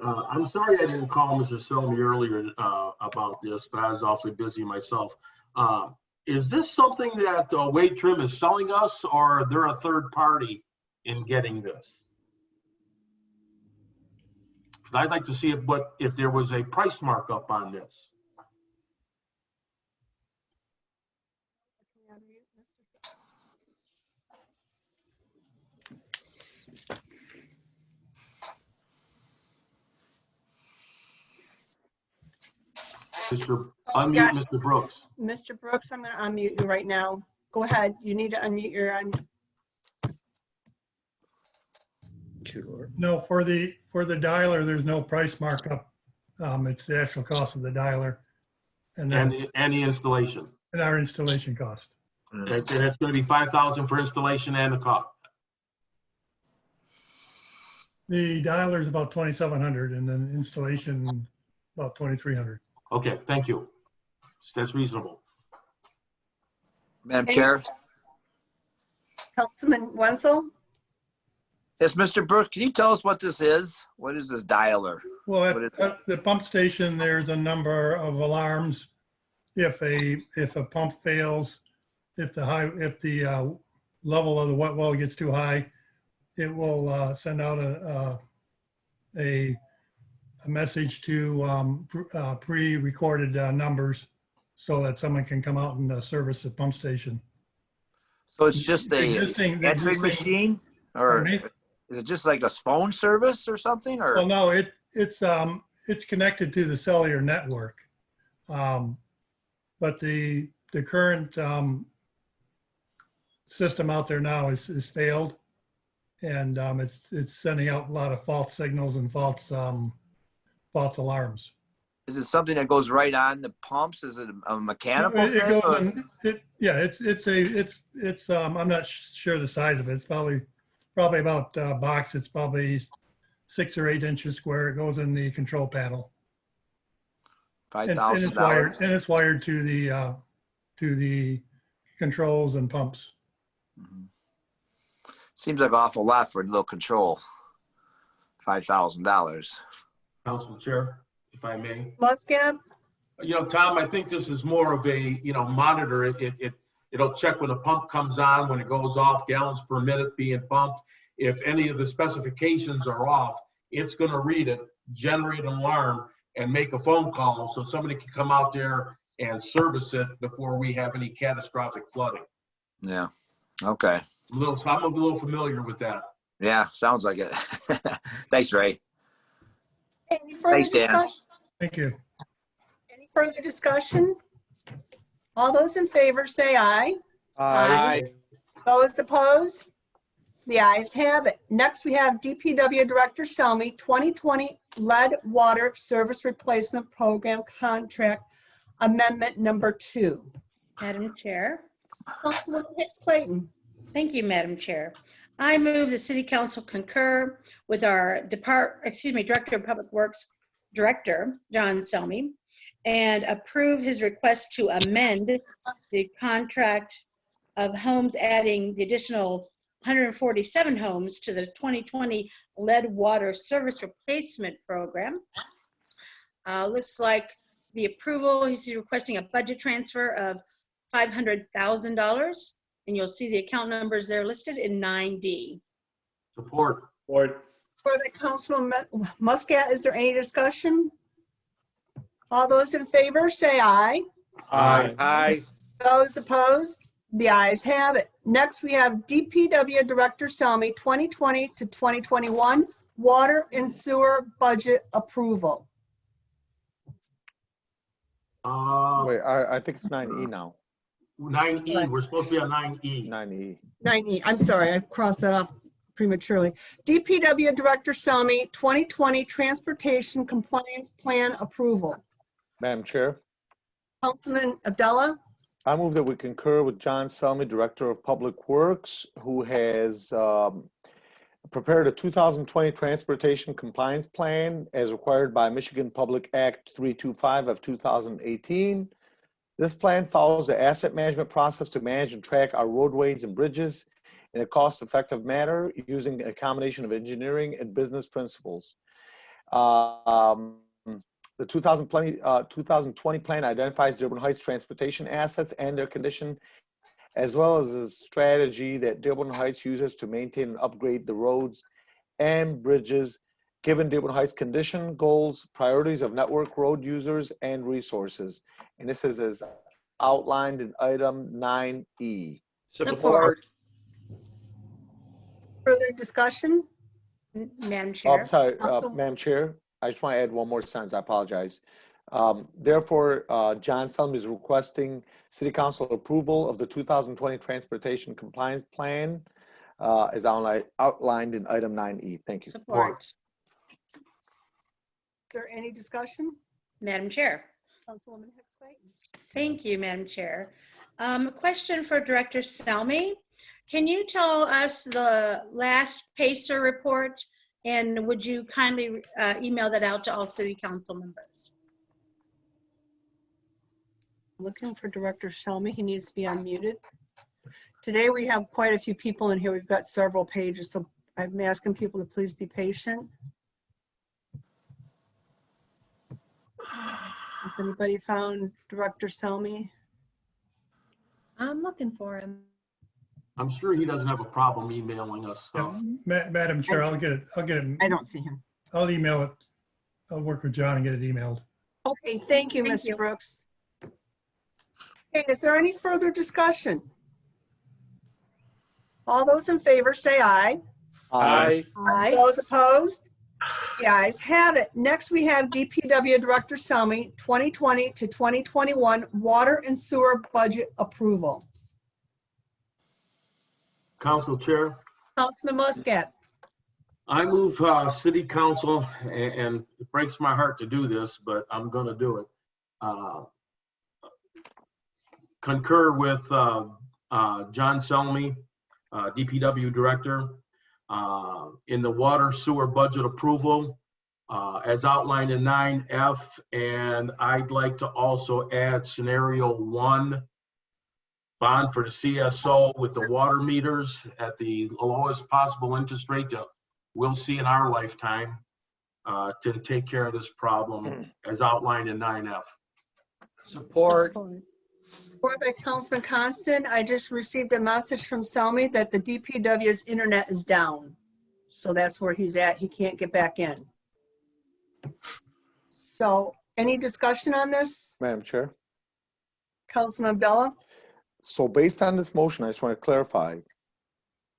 I'm sorry I didn't call Mr. Selmy earlier about this, but I was awfully busy myself. Is this something that Wade Trim is selling us, or they're a third party in getting this? Because I'd like to see if there was a price markup on this. Unmute Mr. Brooks. Mr. Brooks, I'm going to unmute you right now. Go ahead. You need to unmute your. No, for the dialer, there's no price markup. It's the actual cost of the dialer, and then the installation. And our installation cost. And it's going to be $5,000 for installation and the cost. The dialer is about $2,700, and then installation about $2,300. Okay, thank you. That's reasonable. Madam Chair. Councilman Wenzel. Yes, Mr. Burke, can you tell us what this is? What is this dialer? Well, at the pump station, there's a number of alarms. If a pump fails, if the level of the wet well gets too high, it will send out a message to pre-recorded numbers so that someone can come out and service the pump station. So it's just a answering machine, or is it just like a phone service or something? Or well, no, it's connected to the cellular network, but the current system out there now is failed, and it's sending out a lot of false signals and false alarms. Is it something that goes right on the pumps? Is it a mechanical thing? It's I'm not sure the size of it. It's probably about box. It's probably 6 or 8 inches square. It goes in the control panel. $5,000. And it's wired to the controls and pumps. Mm-hmm. Seems like an awful lot for a little control. $5,000. Council Chair, if I may. Muscat. Tom, I think this is more of a, monitor. It'll check when the pump comes on, when it goes off, gallons per minute being pumped. If any of the specifications are off, it's going to read it, generate an alarm, and make a phone call so somebody can come out there and service it before we have any catastrophic flooding. Yeah. Okay. I'm a little familiar with that. Yeah, sounds like it. Thanks, Ray. Any further Thanks, Dan. discussion? Thank you. Any further discussion? All those in favor say aye. Aye. Those opposed? The ayes have it. Next, we have DPW Director Selmy, 2020 Lead Water Service Replacement Program Contract Amendment Number 2. Madam Chair. Councilwoman Hicks Clayton. Thank you, Madam Chair. I move the City Council concur with our Director of Public Works Director, John Selmy, and approve his request to amend the contract of homes, adding the additional 147 homes to the 2020 Lead Water Service Replacement Program. Looks like the approval, he's requesting a budget transfer of $500,000, and you'll see the account numbers there listed in 9D. Support. Support. For the Councilman Muscat, is there any discussion? All those in favor say aye. Aye. Aye. Those opposed? The ayes have it. Next, we have DPW Director Selmy, 2020 to 2021 Water and Sewer Budget Approval. Wait, I think it's 9E now. 9E, we're supposed to be on 9E. 9E. 9E, I'm sorry, I crossed that off prematurely. DPW Director Selmy, 2020 Transportation Compliance Plan Approval. Madam Chair, Councilman Abdullah? I move that we concur with John Selmy, Director of Public Works, who has prepared a 2020 Transportation Compliance Plan as required by Michigan Public Act 325 of 2018. This plan follows the asset management process to manage and track our roadways and bridges in a cost-effective manner using a combination of engineering and business principles. The 2020 plan identifies Dearborn Heights transportation assets and their condition, as well as a strategy that Dearborn Heights uses to maintain and upgrade the roads and bridges, given Dearborn Heights condition, goals, priorities of network road users, and resources. And this is as outlined in item 9E. Support. Further discussion? Madam Oh, Chair. I'm sorry, Council- Madam Chair. I just want to add one more sentence. I apologize. Therefore, John Selmy is requesting City Council approval of the 2020 Transportation Compliance Plan as outlined in item 9E. Thank you. Support. Is there any discussion? Madam Chair. Councilwoman Hicks Clayton. Thank you, Madam Chair. Question for Director Selmy. Can you tell us the last PACER report, and would you kindly email that out to all City Council members? Looking for Director Selmy. He needs to be unmuted. Today we have quite a few people in here. We've got several pages, so I'm asking people to please be patient. Has anybody found Director Selmy? I'm looking for him. I'm sure he doesn't have a problem emailing us stuff. Madam Chair, I'll get it. I don't see him. I'll email it. I'll work with John and get it emailed. Okay, thank you, Mr. Brooks. Okay, is there any further discussion? All those in favor say aye. Aye. Aye. Those opposed? The ayes have it. Next, we have DPW Director Selmy, 2020 to 2021 Water and Sewer Budget Approval. Council Chair, Councilman Muscat. I move City Council, and it breaks my heart to do this, but I'm going to do it. Concur with John Selmy, DPW Director, in the water sewer budget approval as outlined in 9F, and I'd like to also add scenario 1, bond for the CSO with the water meters at the lowest possible interest rate that we'll see in our lifetime to take care of this problem as outlined in 9F. Support. Support by Councilman Constant. I just received a message from Selmy that the DPW's internet is down. So that's where he's at. He can't get back in. So any discussion on this? Madam Chair. Councilman Abdullah? So based on this motion, I just want to clarify,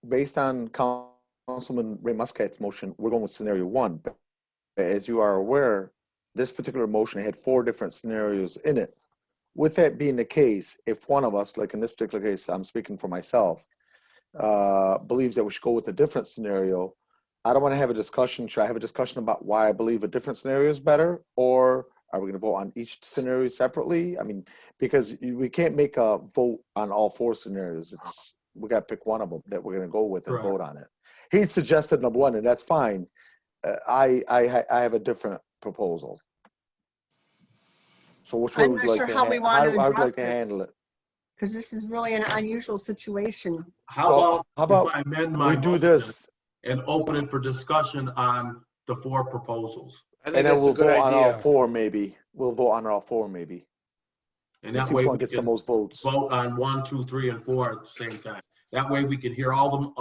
based on Councilman Councilman Ray Muscat's motion, we're going with scenario 1. But as you are aware, this particular motion had 4 different scenarios in it. With that being the case, if one of us, like in this particular case, I'm speaking for myself, believes that we should go with a different scenario, I don't want to have a discussion. Should I have a discussion about why I believe a different scenario is better? Or are we going to vote on each scenario separately? I mean, because we can't make a vote on all 4 scenarios. We got to pick one of them that we're going to go with and Correct. vote on it. He suggested number 1, and that's fine. I have a different proposal. So which way I'm would not you like sure to how we want to I would address like to handle it? because this is really an unusual situation. How How about about if I amend my we do motion this, and open it for discussion on the 4 proposals? I and think then that's a we'll good vote on all idea. 4 maybe. We'll vote on all 4 maybe. And And that see way which one we gets the can most votes. vote on 1, 2, 3, and 4 at the same time. That way we can hear all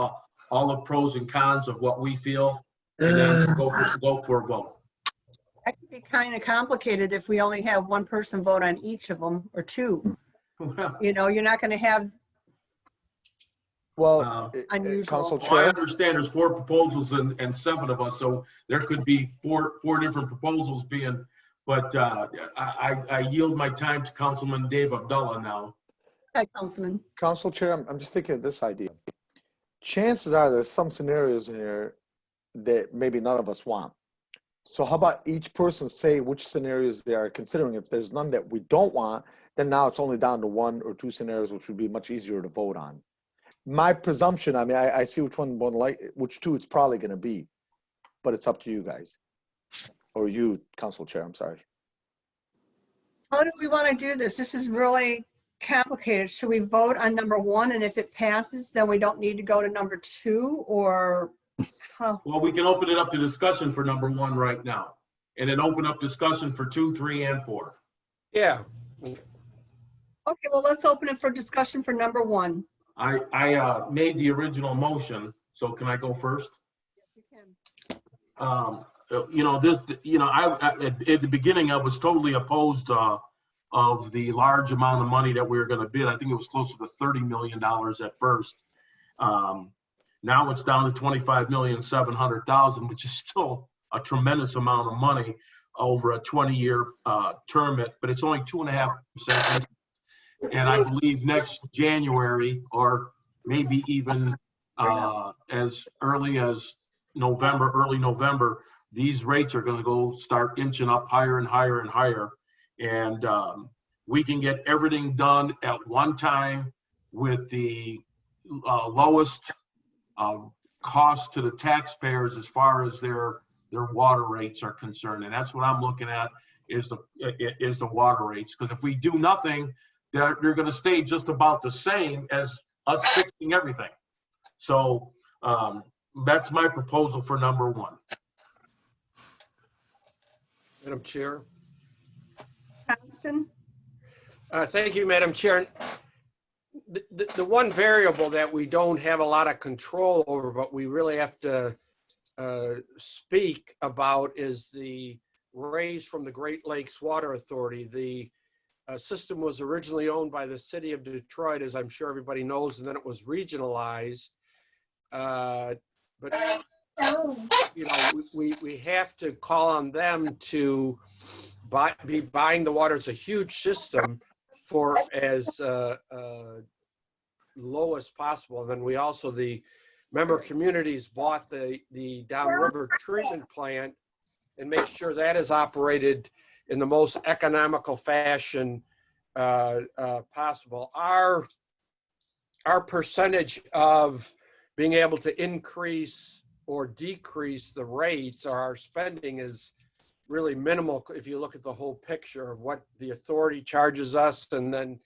the pros and cons of what we feel, and then go for a vote. That could be kind of complicated if we only have one person vote on each of them or 2. You know, you're not going to have Well, unusual. Council Well, I Chair, understand there's 4 proposals and 7 of us, so there could be four different proposals being, but I yield my time to Councilman Dave Abdullah now. Hi, Councilman. Council Chair, I'm just thinking of this idea. Chances are there's some scenarios in here that maybe none of us want. So how about each person say which scenarios they are considering? If there's none that we don't want, then now it's only down to 1 or 2 scenarios, which would be much easier to vote on. My presumption, I mean, I see which 2 it's probably going to be, but it's up to you guys. Or you, Council Chair, I'm sorry. How do we want to do this? This is really complicated. Should we vote on number 1, and if it passes, then we don't need to go to number 2, or how? Well, we can open it up to discussion for number 1 right now, and then open up discussion for 2, 3, and 4. Yeah. Okay, well, let's open it for discussion for number 1. I made the original motion, so can I go first? Yes, you can. You know, at the beginning, I was totally opposed of the large amount of money that we were going to bid. I think it was closer to $30 million at first. Now it's down to $25,700,000, which is still a tremendous amount of money over a 20-year term, but it's only 2.5%. And I believe next January, or maybe even as early as early November, these rates are going to start inching up higher and higher and higher. And we can get everything done at one time with the lowest cost to the taxpayers as far as their water rates are concerned. And that's what I'm looking at is the water rates. Because if we do nothing, they're going to stay just about the same as us fixing everything. So that's my proposal for number 1. Madam Chair. Constant? Thank you, Madam Chair. The one variable that we don't have a lot of control over, but we really have to speak about is the raise from the Great Lakes Water Authority. The system was originally owned by the city of Detroit, as I'm sure everybody knows, and then it was regionalized. But you know, we have to call on them to be buying the water. It's a huge system for as low as possible. And then we also, the member communities bought the downriver treatment plant and make sure that is operated in the most economical fashion possible. Our percentage of being able to increase or decrease the rates or our spending is really minimal if you look at the whole picture of what the authority charges us and then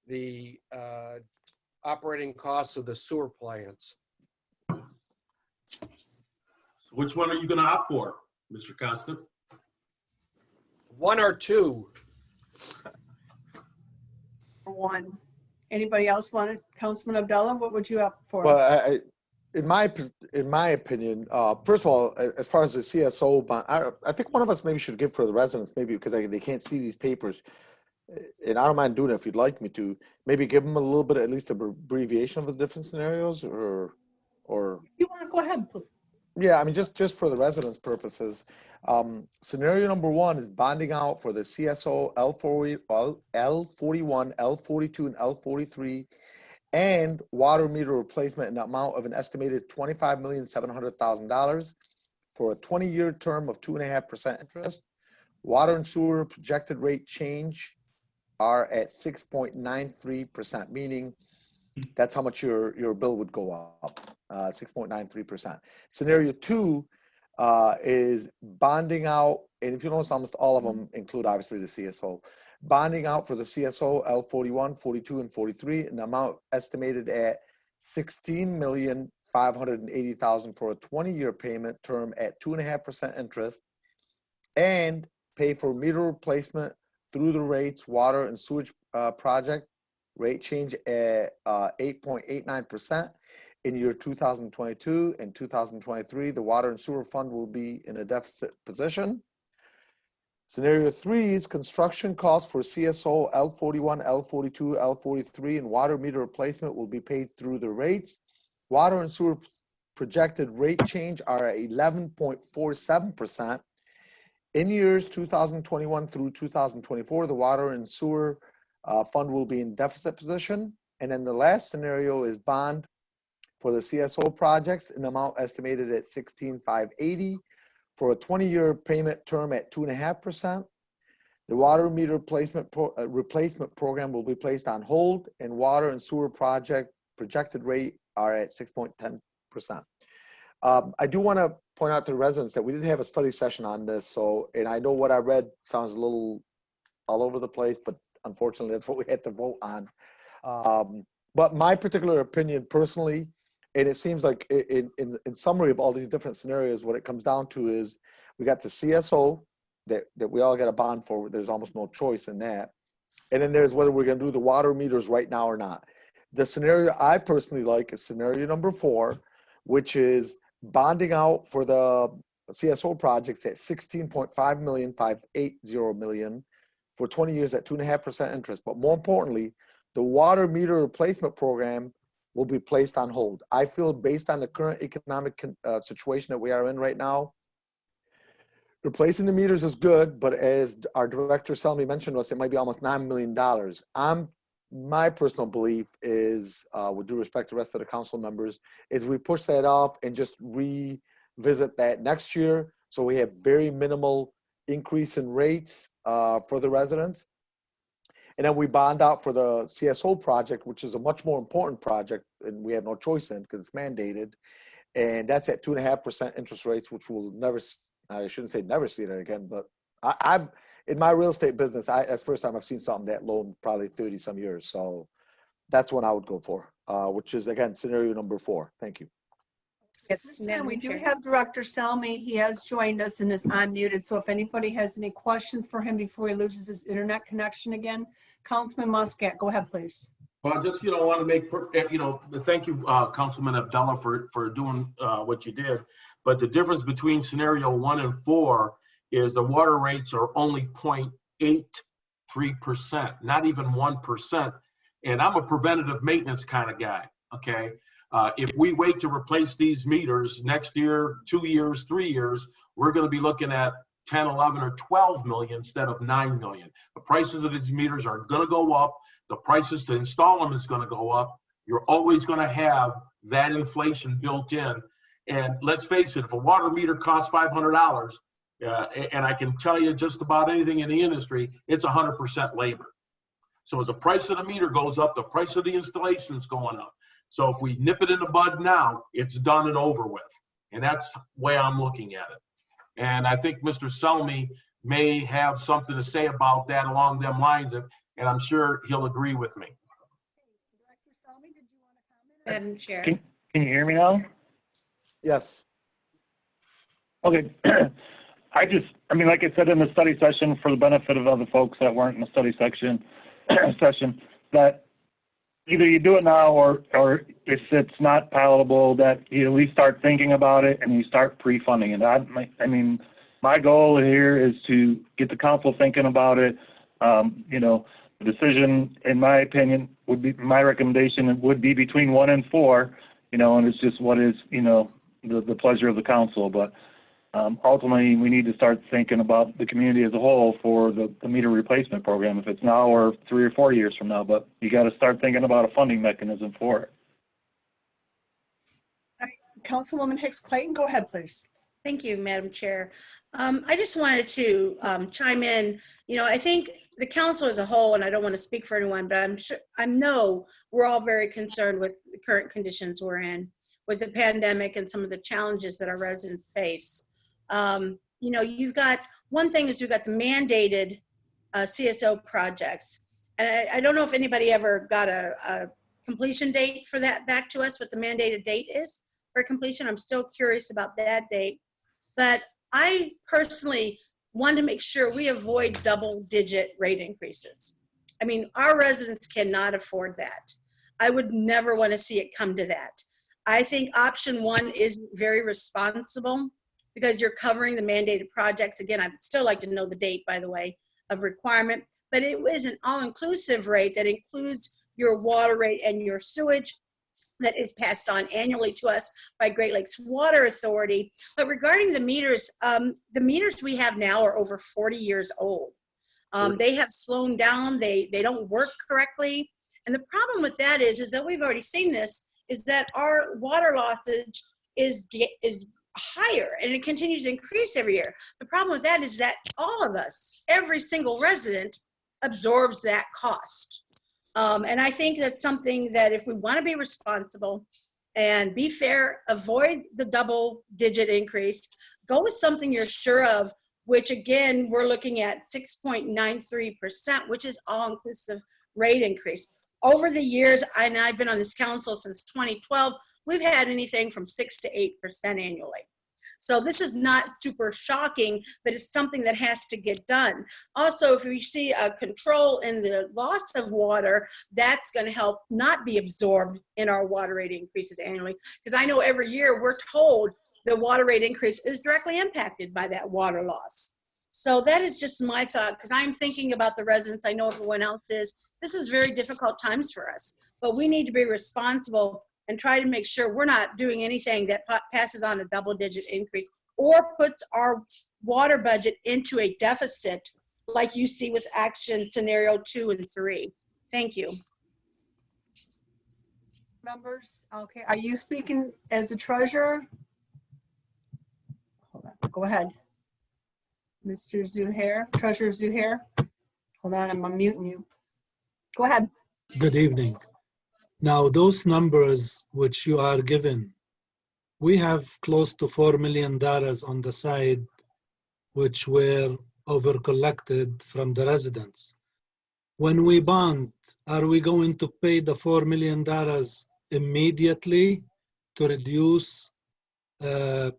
the operating costs of the sewer plants. Which one are you going to opt for, Mr. Constant? 1 or 2? 1. Anybody else want it? Councilman Abdullah, what would you opt for? Well, in my opinion, first of all, as far as the CSO bond, I think one of us maybe should give for the residents, maybe because they can't see these papers, and I don't mind doing it if you'd like me to. Maybe give them a little bit, at least an abbreviation of the different scenarios, or. You want to go ahead, Yeah, I mean, just for the residents' purposes, scenario number one is bonding out for the CSO L41, L42, and L43, and water meter replacement in the amount of an estimated $25,700,000 for a 20-year term of 2.5% interest. Water and sewer projected rate change are at 6.93%, meaning that's how much your bill would go up, 6.93%. Scenario two is bonding out, and if you notice, almost all of them include obviously the CSO. Bonding out for the CSO L41, 42, and 43, an amount estimated at $16,580,000 for a 20-year payment term at 2.5% interest, and pay for meter replacement through the rates, water and sewage project rate change at 8.89% in year 2022 and 2023. The water and sewer fund will be in a deficit position. Scenario three is construction costs for CSO L41, L42, L43, and water meter replacement will be paid through the rates. Water and sewer projected rate change are at 11.47%. In years 2021 through 2024, the water and sewer fund will be in deficit position. And then the last scenario is bond for the CSO projects, an amount estimated at $16,580 for a 20-year payment term at 2.5%. The water meter replacement program will be placed on hold, and water and sewer project projected rate are at 6.10%. I do want to point out to the residents that we did have a study session on this. So, and I know what I read sounds a little all over the place, but unfortunately that's what we had to vote on. But my particular opinion personally, and it seems like in summary of all these different scenarios, what it comes down to is we got the CSO that we all got a bond for. There's almost no choice in that. And then there's whether we're going to do the water meters right now or not. The scenario I personally like is scenario number 4, which is bonding out for the CSO projects at $16.5 million, $580 million for 20 years at 2.5% interest. But more importantly, the water meter replacement program will be placed on hold. I feel based on the current economic situation that we are in right now, replacing the meters is good, but as our director Selmy mentioned to us, it might be almost $9 million. My personal belief is, with due respect to the rest of the council members, is we push that off and just revisit that next year so we have very minimal increase in rates for the residents. And then we bond out for the CSO project, which is a much more important project, and we have no choice in because it's mandated. And that's at 2.5% interest rates, which we'll never, I shouldn't say never see that again, but I've in my real estate business, that's the first time I've seen something that low in probably 30 some years. So that's what I would go for, which is again, scenario number 4. Thank you. Yes, and we do have Director Selmy. He has joined us and is unmuted. So if anybody has any questions for him before he loses his internet connection again, Councilman Muscat, go ahead, please. Well, I just, want to make, thank you, Councilman Abdullah, for doing what you did. But the difference between scenario 1 and 4 is the water rates are only 0.83%, not even 1%. And I'm a preventative maintenance kind of guy, okay? If we wait to replace these meters next year, 2 years, 3 years, we're going to be looking at 10, 11, or 12 million instead of 9 million. The prices of these meters are going to go up. The prices to install them is going to go up. You're always going to have that inflation built in. And let's face it, if a water meter costs $500, and I can tell you just about anything in the industry, it's 100% labor. So as the price of the meter goes up, the price of the installation is going up. So if we nip it in the bud now, it's done and over with. And that's the way I'm looking at it. And I think Mr. Selmy may have something to say about that along them lines, and I'm sure he'll agree with me. Director Selmy, did you want to comment? Madam Chair. Can you hear me now? Yes. Okay. Like I said in the study session, for the benefit of other folks that weren't in the study session, that either you do it now or if it's not palatable, that you at least start thinking about it and you start pre-funding it. My goal here is to get the council thinking about it. The decision, in my opinion, would be, my recommendation would be between 1 and 4, and it's just what is, the pleasure of the council, but ultimately we need to start thinking about the community as a whole for the meter replacement program, if it's now or 3 or 4 years from now, but you got to start thinking about a funding mechanism for it. Councilwoman Hicks Clayton, go ahead, please. Thank you, Madam Chair. I just wanted to chime in. You know, I think the council as a whole, and I don't want to speak for anyone, but I know we're all very concerned with the current conditions we're in with the pandemic and some of the challenges that our residents face. You know, you've got, one thing is we've got the mandated CSO projects. And I don't know if anybody ever got a completion date for that back to us, what the mandated date is for completion. I'm still curious about that date. But I personally want to make sure we avoid double-digit rate increases. I mean, our residents cannot afford that. I would never want to see it come to that. I think option one is very responsible because you're covering the mandated projects. Again, I'd still like to know the date, by the way, of requirement, but it was an all-inclusive rate that includes your water rate and your sewage that is passed on annually to us by Great Lakes Water Authority. But regarding the meters we have now are over 40 years old. They have slowed down, they don't work correctly. And the problem with that is that we've already seen this, is that our water lossage is higher and it continues to increase every year. The problem with that is that all of us, every single resident, absorbs that cost. And I think that's something that if we want to be responsible and be fair, avoid the double-digit increase, go with something you're sure of, which again, we're looking at 6.93%, which is all-inclusive rate increase. Over the years, and I've been on this council since 2012, we've had anything from 6 to 8% annually. So this is not super shocking, but it's something that has to get done. Also, if we see a control in the loss of water, that's going to help not be absorbed in our water rate increases annually. Because I know every year we're told the water rate increase is directly impacted by that water loss. So that is just my thought, because I'm thinking about the residents. I know everyone else is. This is very difficult times for us, but we need to be responsible and try to make sure we're not doing anything that passes on a double-digit increase or puts our water budget into a deficit like you see with action scenario 2 and 3. Thank you. Members, okay, are you speaking as a treasurer? Hold on, go ahead. Mr. Zuhair, Treasurer Zuhair. Hold on, I'm unmuting you. Go ahead. Good evening. Now, those numbers which you are given, we have close to $4 million on the side, which were over-collected from the residents. When we bond, are we going to pay the $4 million immediately to reduce, the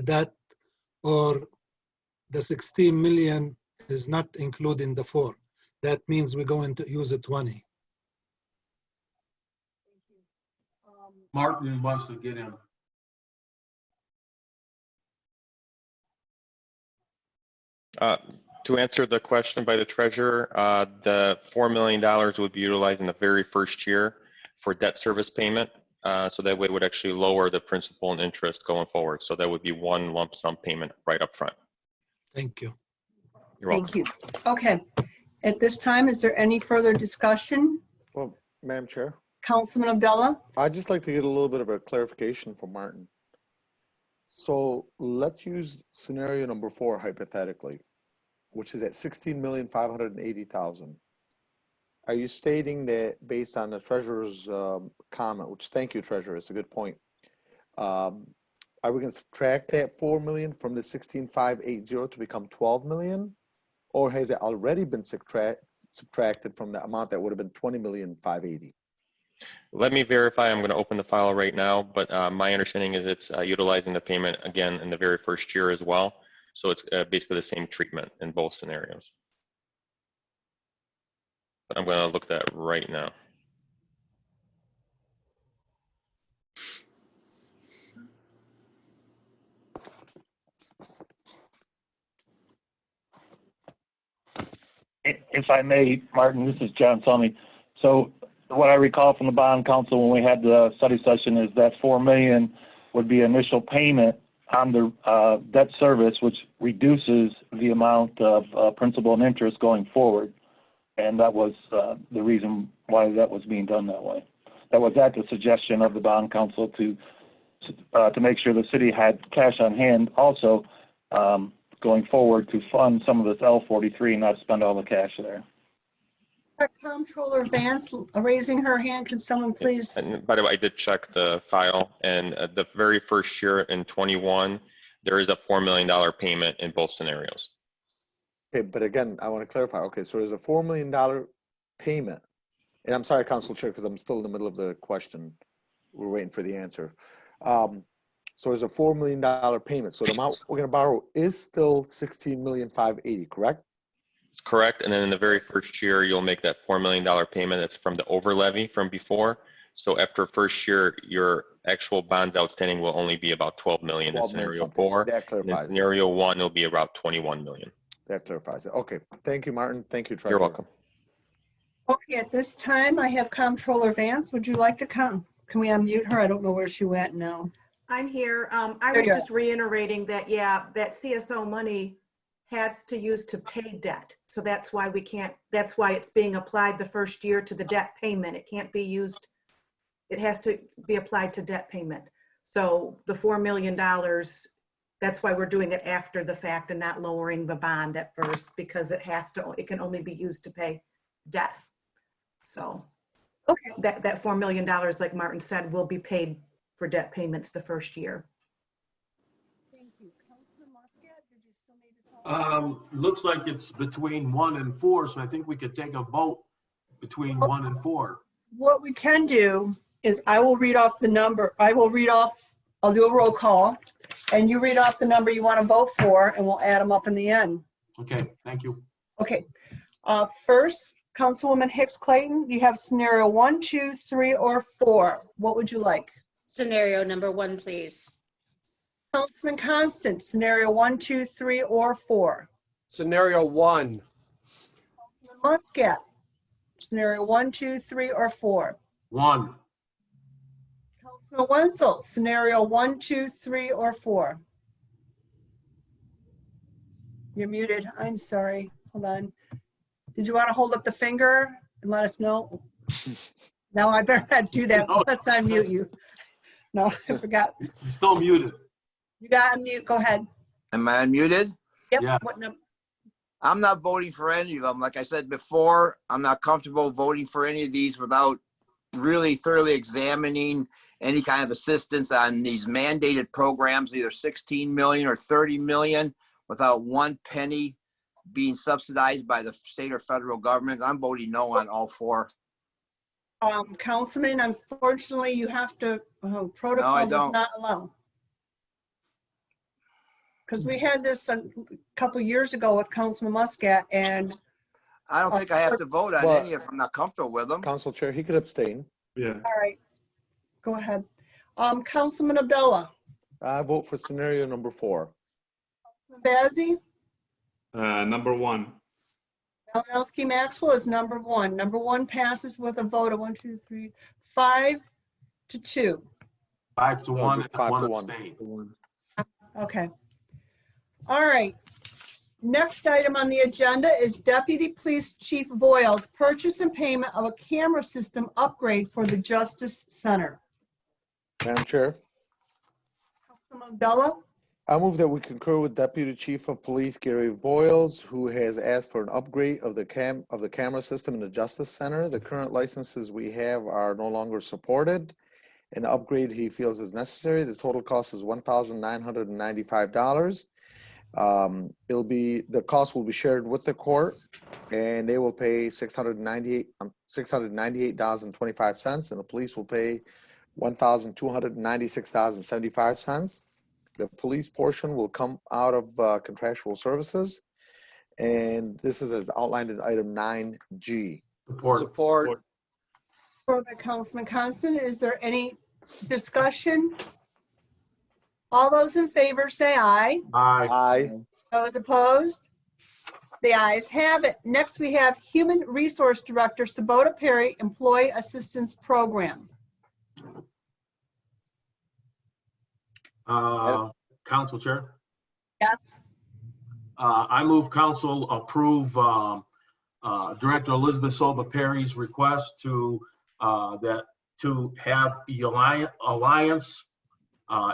debt, or the 16 million is not including the 4? That means we're going to use it 20. Martin wants to get in. To answer the question by the treasurer, the $4 million would be utilized in the very first year for debt service payment. So that way it would actually lower the principal and interest going forward. So that would be one lump sum payment right up front. Thank you. You're welcome. Thank you. Okay. At this time, is there any further discussion? Well, Madam Chair. Councilman Abdullah? I'd just like to get a little bit of a clarification from Martin. So let's use scenario number 4 hypothetically, which is at 16,580,000. Are you stating that based on the treasurer's comment, which thank you, treasurer, it's a good point. Are we going to subtract that 4 million from the 16,580 to become 12 million? Or has it already been subtracted from the amount that would have been 20,580,000? Let me verify. I'm going to open the file right now, but my understanding is it's utilizing the payment again in the very first year as well. So it's basically the same treatment in both scenarios. But I'm going to look at that right now. If I may, Martin, this is John Summy. So what I recall from the bond council when we had the study session is that 4 million would be initial payment on the debt service, which reduces the amount of principal and interest going forward. And that was the reason why that was being done that way. That was at the suggestion of the bond council to make sure the city had cash on hand also going forward to fund some of this L43 and not spend all the cash there. Comptroller Vance raising her hand. Can someone please? And by the way, I did check the file, and the very first year in 21, there is a $4 million payment in both scenarios. Okay, but again, I want to clarify. Okay, so there's a $4 million payment. And I'm sorry, Council Chair, because I'm still in the middle of the question. We're waiting for the answer. So there's a $4 million payment. So the amount we're going to borrow is still $16,580,000, correct? Correct. And then in the very first year, you'll make that $4 million payment. That's from the over levy from before. So after first year, your actual bonds outstanding will only be about 12 million in scenario 4. That clarifies. And in scenario 1, it'll be about 21 million. That clarifies it. Okay. Thank you, Martin. Thank you, Treasurer. You're welcome. Okay, at this time, I have Comptroller Vance. Would you like to come? Can we unmute her? I don't know where she went now. I'm here. I There was you just reiterating that, yeah, that CSO money has to use to pay debt. So that's why we can't, that's why it's being applied the first year to the debt payment. It can't be used, it has to be applied to debt payment. So the $4 million, that's why we're doing it after the fact and not lowering the bond at first, because it has to, it can only be used to pay debt. So okay, that $4 million, like Martin said, will be paid for debt payments the first year. Thank you. Councilman Muscat, did you still need to talk? Looks like it's between 1 and 4, so I think we could take a vote between 1 and 4. What we can do is I will read off the number. I'll do a roll call, and you read off the number you want to vote for, and we'll add them up in the end. Okay, thank you. Okay. First, Councilwoman Hicks Clayton, you have scenario 1, 2, 3, or 4. What would you like? Scenario number 1, please. Councilman Constant, scenario 1, 2, 3, or 4. Scenario 1. Councilman Muscat, scenario 1, 2, 3, or 4. 1. Councilman Wenzel, scenario 1, 2, 3, or 4. You're muted. I'm sorry. Hold on. Did you want to hold up the finger and let us know? No, I better not do that. Let's unmute you. No, I forgot. You're still muted. You got unmute. Go ahead. Am I unmuted? Yep. Yes. What number? I'm not voting for any of them. Like I said before, I'm not comfortable voting for any of these without really thoroughly examining any kind of assistance on these mandated programs, either 16 million or 30 million, without one penny being subsidized by the state or federal government. I'm voting no on all 4. Councilman, unfortunately, you have to, protocol does not allow. Because we had this a couple years ago with Councilman Muscat, and I don't think I have to vote on any if I'm not comfortable with them. Council Chair, he could abstain. Yeah. all right, go ahead. Councilman Abdullah, I vote for scenario number 4. Bazey, Number 1. Malinowski Maxwell is number 1. Number 1 passes with a vote of 1, 2, 3, 5 to 2. 5 to 1 and 5 1 to 1. abstain. Okay. All right. Next item on the agenda is Deputy Police Chief Voiles purchase and payment of a camera system upgrade for the Justice Center. Madam Chair, Councilman Abdullah, I move that we concur with Deputy Chief of Police Gary Voiles, who has asked for an upgrade of the camera system in the Justice Center. The current licenses we have are no longer supported. An upgrade he feels is necessary. The total cost is $1,995. The cost will be shared with the court, and they will pay $698.25, and the police will pay $1,296.75. The police portion will come out of contractual services, and this is as outlined in item 9G. Support. for the Councilman Constant, is there any discussion? All those in favor say aye. Aye. Aye. Those opposed? The ayes have it. Next, we have Human Resource Director Sabota Perry, Employee Assistance Program. Council Chair, Yes. I move council approve Director Elizabeth Soba Perry's request to have Alliance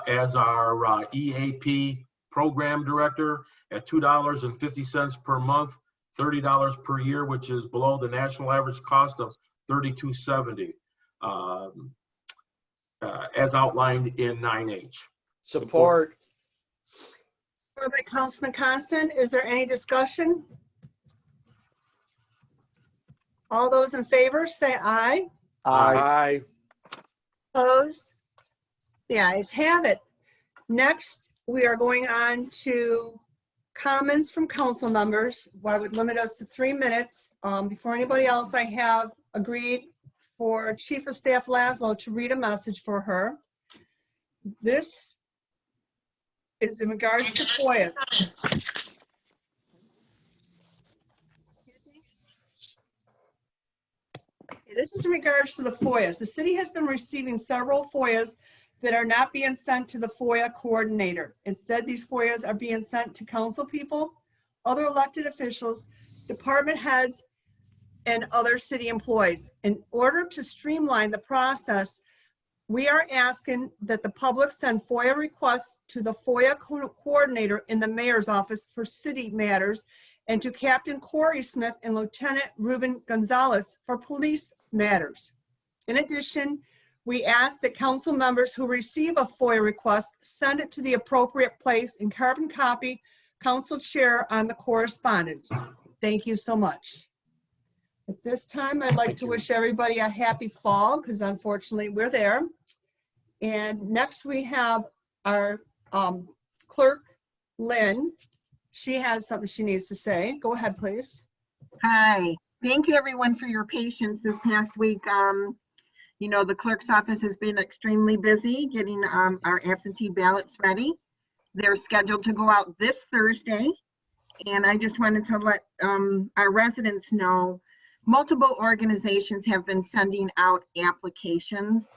as our EAP program director at $2.50 per month, $30 per year, which is below the national average cost of $32.70, as outlined in 9H. Support. Support by Councilman Constant. Is there any discussion? All those in favor say aye. Aye. Opposed? The ayes have it. Next, we are going on to comments from council members. I would limit us to 3 minutes. Before anybody else, I have agreed for Chief of Staff Laszlo to read a message for her. This is in regards to FOIA. This is in regards to the FOIAs. The city has been receiving several FOIAs that are not being sent to the FOIA coordinator. Instead, these FOIAs are being sent to council people, other elected officials, department heads, and other city employees. In order to streamline the process, we are asking that the public send FOIA requests to the FOIA coordinator in the mayor's office for city matters, and to Captain Corey Smith and Lieutenant Ruben Gonzalez for police matters. In addition, we ask that council members who receive a FOIA request send it to the appropriate place and carbon copy council chair on the correspondence. Thank you so much. At this time, I'd like to wish everybody a happy fall, because unfortunately we're there. And next we have our clerk, Lynn. She has something she needs to say. Go ahead, please. Hi, thank you everyone for your patience this past week. You know, the clerk's office has been extremely busy getting our absentee ballots ready. They're scheduled to go out this Thursday. And I just wanted to let our residents know, multiple organizations have been sending out applications.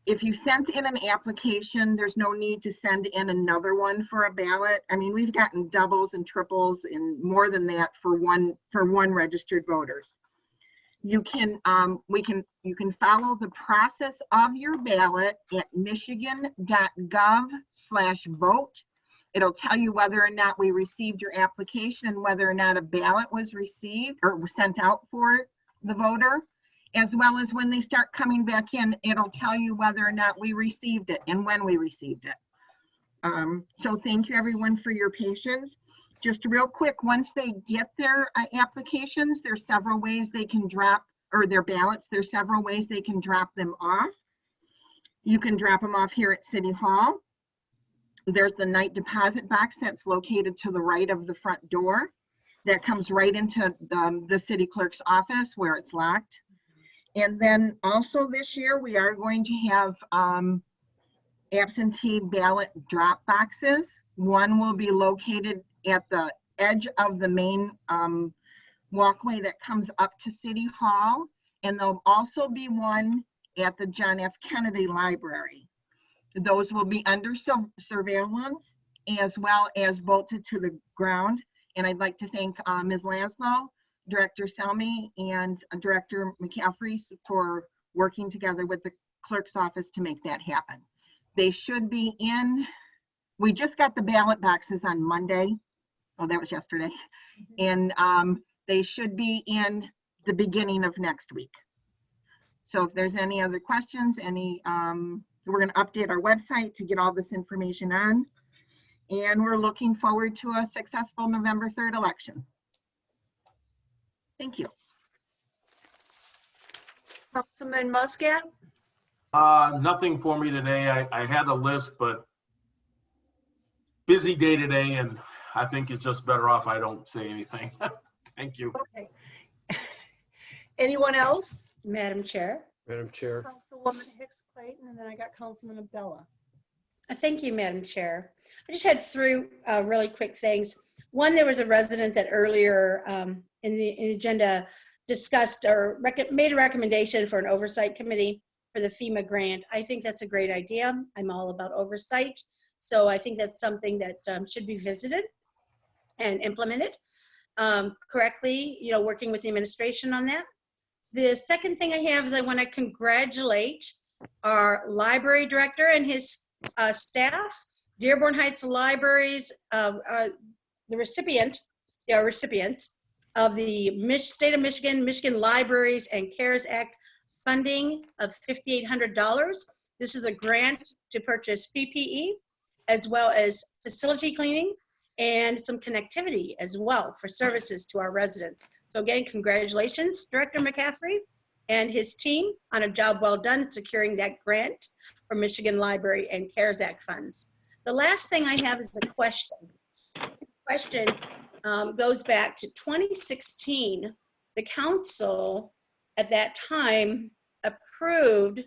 If you sent in an application, there's no need to send in another one for a ballot. I mean, we've gotten doubles and triples and more than that for one registered voters. You can you can follow the process of your ballot at michigan.gov/vote. It'll tell you whether or not we received your application and whether or not a ballot was received or was sent out for the voter, as well as when they start coming back in, it'll tell you whether or not we received it and when we received it. So thank you everyone for your patience. Just real quick, once they get their applications, there's several ways they can drop, or their ballots, there's several ways they can drop them off. You can drop them off here at City Hall. There's the night deposit box that's located to the right of the front door. That comes right into the city clerk's office where it's locked. And then also this year, we are going to have absentee ballot drop boxes. One will be located at the edge of the main walkway that comes up to City Hall. And there'll also be one at the John F. Kennedy Library. Those will be under surveillance as well as bolted to the ground. And I'd like to thank Ms. Laszlo, Director Selmy, and Director McCaffrey for working together with the clerk's office to make that happen. They should be in, we just got the ballot boxes on Monday. Oh, that was yesterday. And they should be in the beginning of next week. So if there's any other questions, we're going to update our website to get all this information on. And we're looking forward to a successful November 3rd election. Thank you. Councilman Muscat? Nothing for me today. I had a list, but busy day today, and I think it's just better off I don't say anything. Thank you. Okay. Anyone else? Madam Chair. Madam Chair. Councilwoman Hicks Clayton, and then I got Councilman Abdullah. Thank you, Madam Chair. I just had three really quick things. One, there was a resident that earlier in the agenda discussed or made a recommendation for an oversight committee. for the FEMA grant. I think that's a great idea. I'm all about oversight. So I think that's something that should be visited and implemented correctly, you know, working with the administration on that. The second thing I have is I want to congratulate our library director and his staff. Dearborn Heights Libraries, the recipients of the State of Michigan, Michigan Libraries and CARES Act funding of $5,800. This is a grant to purchase PPE as well as facility cleaning and some connectivity as well for services to our residents. So again, congratulations, Director McCaffrey and his team on a job well done securing that grant for Michigan Library and CARES Act funds. The last thing I have is a question. The question goes back to 2016. The council at that time approved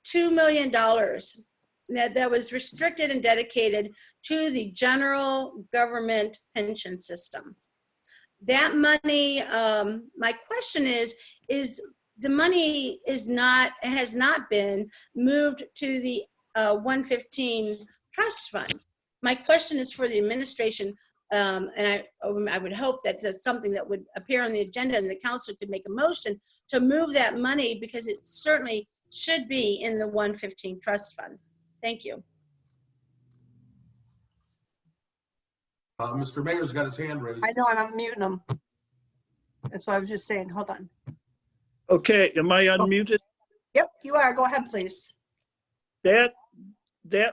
$2 million that was restricted and dedicated to the general government pension system. That money, my question is the money has not been moved to the 115 trust fund. My question is for the administration, and I would hope that that's something that would appear on the agenda and the council could make a motion to move that money because it certainly should be in the 115 trust fund. Thank you. Mr. Mayor's got his hand raised. I know, I'm unmuting him. That's what I was just saying. Hold on. Okay, am I unmuted? Yep, you are. Go ahead, please. That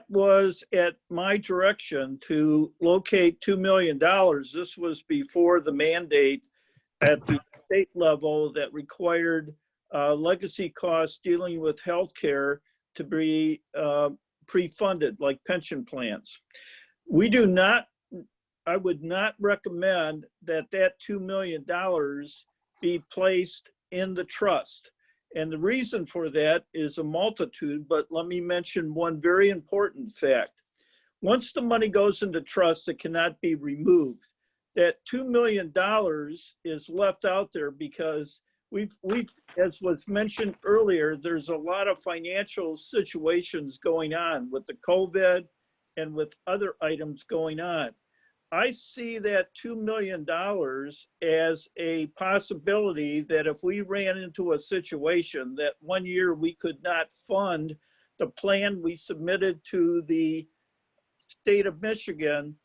was at my direction to locate $2 million. This was before the mandate at the state level that required legacy costs dealing with healthcare to be pre-funded, like pension plans. I would not recommend that $2 million be placed in the trust. And the reason for that is a multitude, but let me mention one very important fact. Once the money goes into trust, it cannot be removed. That $2 million is left out there because we've, as was mentioned earlier, there's a lot of financial situations going on with the COVID and with other items going on. I see that $2 million as a possibility that if we ran into a situation that one year we could not fund the plan we submitted to the state of Michigan,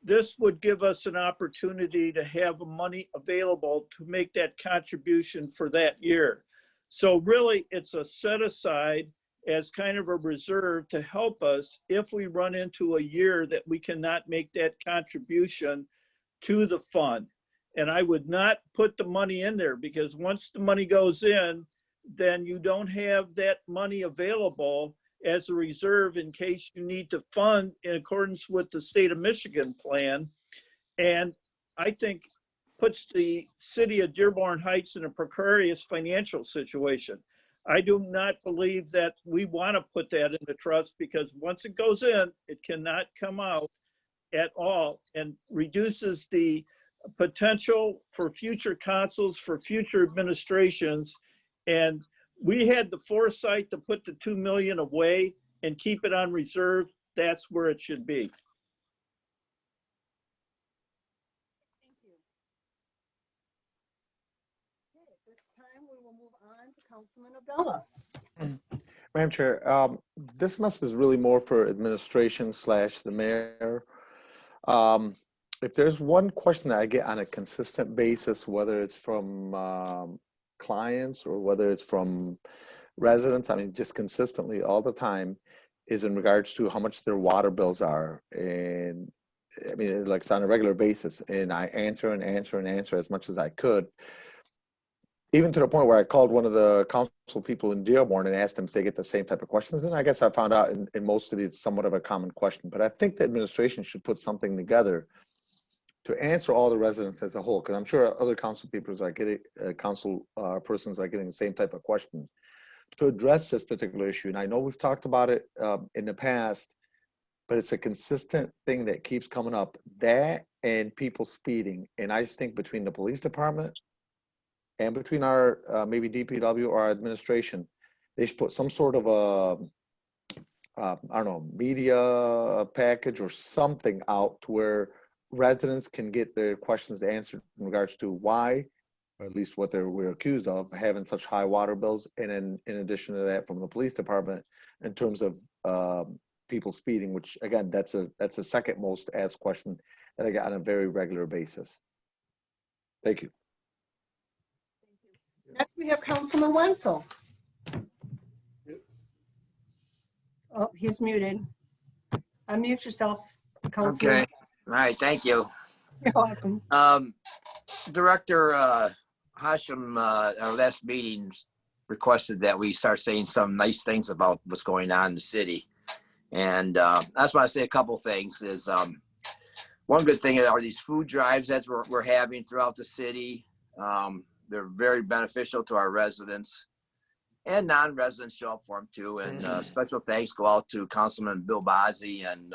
this would give us an opportunity to have money available to make that contribution for that year. So really it's a set aside as kind of a reserve to help us if we run into a year that we cannot make that contribution to the fund. And I would not put the money in there because once the money goes in, then you don't have that money available as a reserve in case you need to fund in accordance with the state of Michigan plan. And I think puts the city of Dearborn Heights in a precarious financial situation. I do not believe that we want to put that in the trust because once it goes in, it cannot come out at all and reduces the potential for future councils, for future administrations. And we had the foresight to put the $2 million away and keep it on reserve. That's where it should be. Councilman Abdullah. Madam Chair, this message is really more for administration / the mayor. If there's one question that I get on a consistent basis, whether it's from clients or whether it's from residents, I mean, just consistently all the time, is in regards to how much their water bills are. And I mean, like it's on a regular basis. And I answer and answer and answer as much as I could. Even to the point where I called one of the council people in Dearborn and asked them if they get the same type of questions. And I guess I found out in most of these, it's somewhat of a common question. But I think the administration should put something together to answer all the residents as a whole, because I'm sure other council people are getting, persons are getting the same type of question to address this particular issue. And I know we've talked about it in the past, but it's a consistent thing that keeps coming up, that and people speeding. And I just think between the police department and between our maybe DPW or our administration, they should put some sort of a, I don't know, media package or something out to where residents can get their questions answered in regards to why, or at least what we're accused of having such high water bills. And then in addition to that, from the police department, in terms of people speeding, which again, that's the second most asked question that I get on a very regular basis. Thank you. Next, we have Councilman Wenzel. Oh, he's muted. Unmute yourself, Councilman. Okay. All right. Thank you. You're welcome. Director Hashem, our last meeting requested that we start saying some nice things about what's going on in the city. And I just want to say a couple things. Is one good thing are these food drives that we're having throughout the city. They're very beneficial to our residents, and non-residents show up for them too. And special thanks go out to Councilman Bill Bazzi and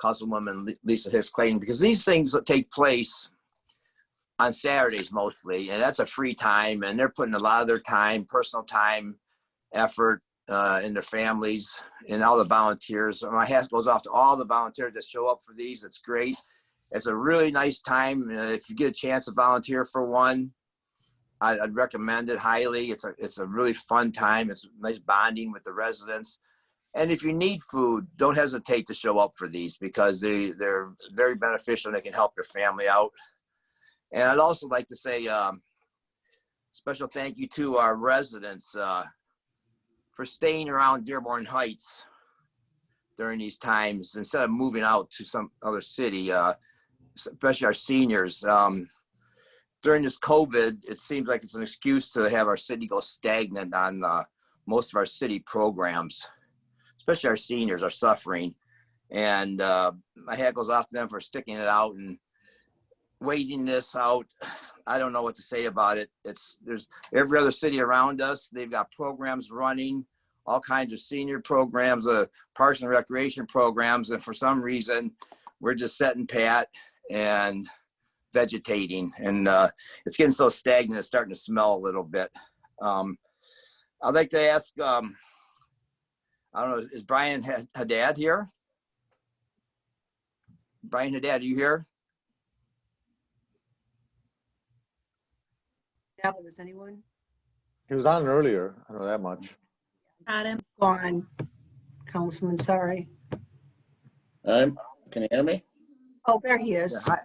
Councilwoman Lisa Hicks Clayton, because these things take place on Saturdays mostly, and that's a free time, and they're putting a lot of their time, personal time, effort in their families, and all the volunteers. My hat goes off to all the volunteers that show up for these. It's great. It's a really nice time. If you get a chance to volunteer for one, I'd recommend it highly. It's a really fun time. It's nice bonding with the residents. And if you need food, don't hesitate to show up for these, because they're very beneficial and they can help your family out. And I'd also like to say special thank you to our residents for staying around Dearborn Heights during these times instead of moving out to some other city, especially our seniors. During this COVID, it seems like it's an excuse to have our city go stagnant on most of our city programs, especially our seniors are suffering. And my hat goes off to them for sticking it out and waiting this out. I don't know what to say about it. There's every other city around us. They've got programs running, all kinds of senior programs, parks and recreation programs. And for some reason, we're just sitting pat and vegetating, and it's getting so stagnant, it's starting to smell a little bit. I'd like to ask, I don't know, is Brian Haddad here? Brian Haddad, are you here? Yeah, was anyone? He was on earlier. I know that much. Adam. Gone. Councilman, sorry. Can you hear me? Oh, there he is. Yeah,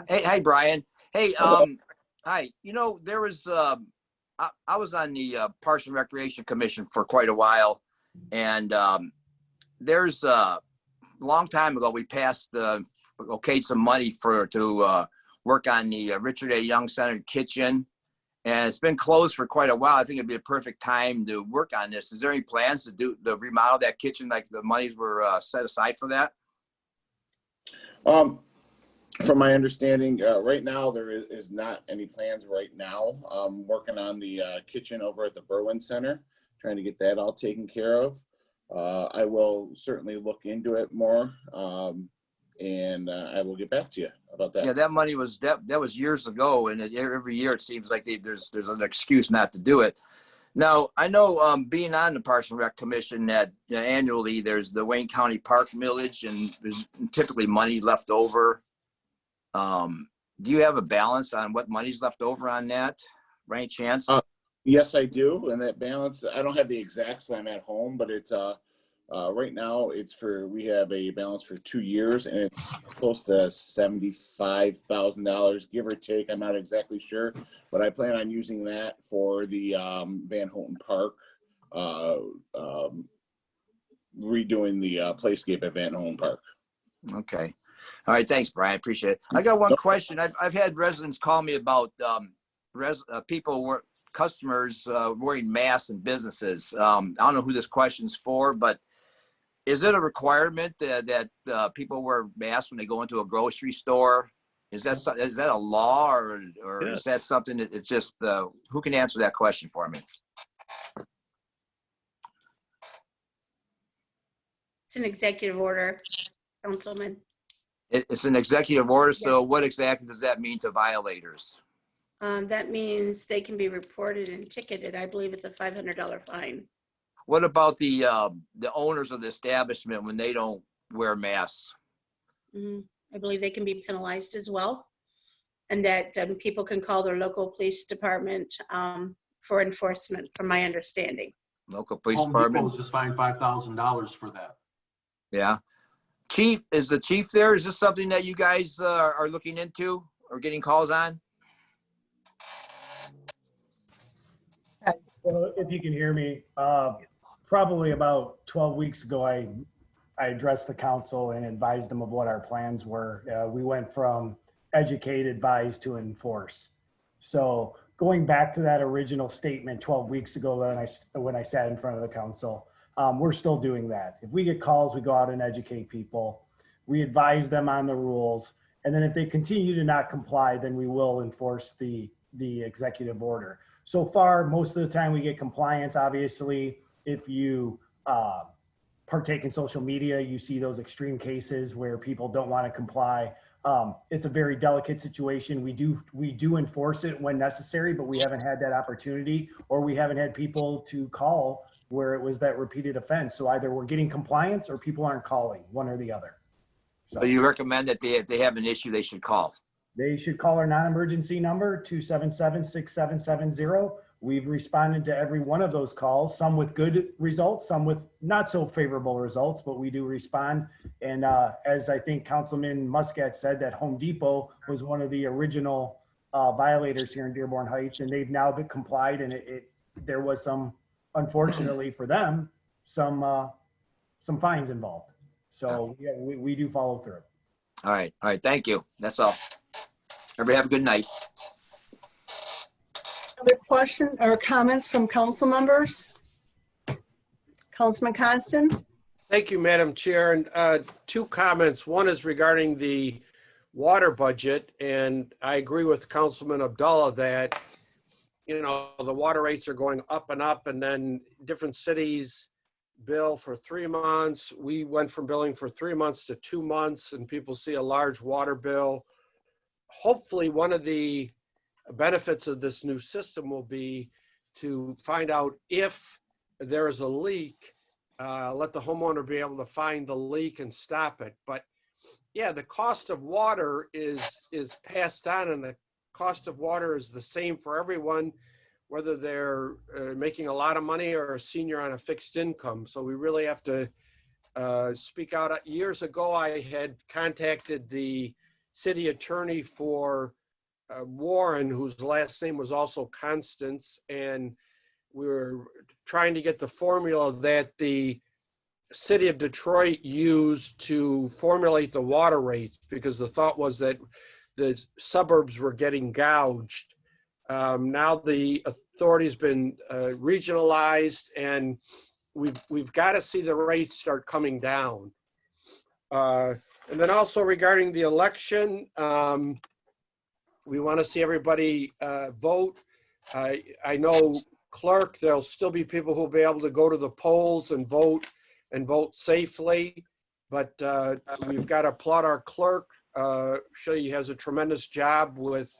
Hey, Brian. Hey, hi. You know, there was, I was on the Parks and Recreation Commission for quite a while. And there's a long time ago, we passed, okayed some money to work on the Richard A. Young Center kitchen. And it's been closed for quite a while. I think it'd be a perfect time to work on this. Is there any plans to remodel that kitchen, like the monies were set aside for that? From my understanding, right now, there is not any plans right now. I'm working on the kitchen over at the Berwyn Center, trying to get that all taken care of. I will certainly look into it more, and I will get back to you about that. Yeah, that money was, that was years ago, and every year it seems like there's an excuse not to do it. Now, I know being on the Parks and Rec Commission that annually there's the Wayne County Park millage, and there's typically money left over. Do you have a balance on what money's left over on that, by any chance? Yes, I do. And that balance, I don't have the exacts. I'm at home, but it's right now we have a balance for 2 years, and it's close to $75,000, give or take. I'm not exactly sure, but I plan on using that for the Van Houten Park, redoing the playscape at Van Houten Park. Okay. All right. Thanks, Brian. Appreciate it. I got one question. I've had residents call me about customers wearing masks in businesses. I don't know who this question's for, but is it a requirement that people wear masks when they go into a grocery store? Is that a law, or is that something that it's just who can answer that question for me? It's an executive order, Councilman. It's an executive order. So what exactly does that mean to violators? That means they can be reported and ticketed. I believe it's a $500 fine. What about the owners of the establishment when they don't wear masks? I believe they can be penalized as well. And that people can call their local police department for enforcement, from my understanding. Local police Home department? Depot was just fined $5,000 for that. Yeah. Chief, is the chief there? Is this something that you guys are looking into or getting calls on? Well, if you can hear me, probably about 12 weeks ago, I addressed the council and advised them of what our plans were. We went from educate, advise to enforce. So going back to that original statement 12 weeks ago when I sat in front of the council, we're still doing that. If we get calls, we go out and educate people. We advise them on the rules. And then if they continue to not comply, then we will enforce the executive order. So far, most of the time we get compliance. Obviously, if you partake in social media, you see those extreme cases where people don't want to comply. It's a very delicate situation. We do enforce it when necessary, but we haven't had that opportunity, or we haven't had people to call where it was that repeated offense. So either we're getting compliance or people aren't calling, one or the other. So you recommend that if they have an issue, they should call? They should call our non-emergency number, 277-6770. We've responded to every one of those calls, some with good results, some with not so favorable results, but we do respond. And as I think Councilman Muscat said, that Home Depot was one of the original violators here in Dearborn Heights, and they've now been complied, and there was some, unfortunately for them, some fines involved. So yeah, we do follow through. All right. Thank you. That's all. Everybody have a good night. Other questions or comments from council members? Councilman Constant? Thank you, Madam Chair. And two comments. One is regarding the water budget. And I agree with Councilman Abdullah that, you know, the water rates are going up, and then different cities bill for 3 months. We went from billing for 3 months to 2 months, and people see a large water bill. Hopefully, one of the benefits of this new system will be to find out if there is a leak, let the homeowner be able to find the leak and stop it. But yeah, the cost of water is passed on, and the cost of water is the same for everyone, whether they're making a lot of money or a senior on a fixed income. So we really have to speak out. Years ago, I had contacted the city attorney for Warren, whose last name was also Constance, and we were trying to get the formula that the city of Detroit used to formulate the water rates, because the thought was that the suburbs were getting gouged. Now the authority's been regionalized, and we've got to see the rates start coming down. And then also regarding the election, we want to see everybody vote. I know clerk, there'll still be people who'll be able to go to the polls and vote safely, but we've got to applaud our clerk. She has a tremendous job with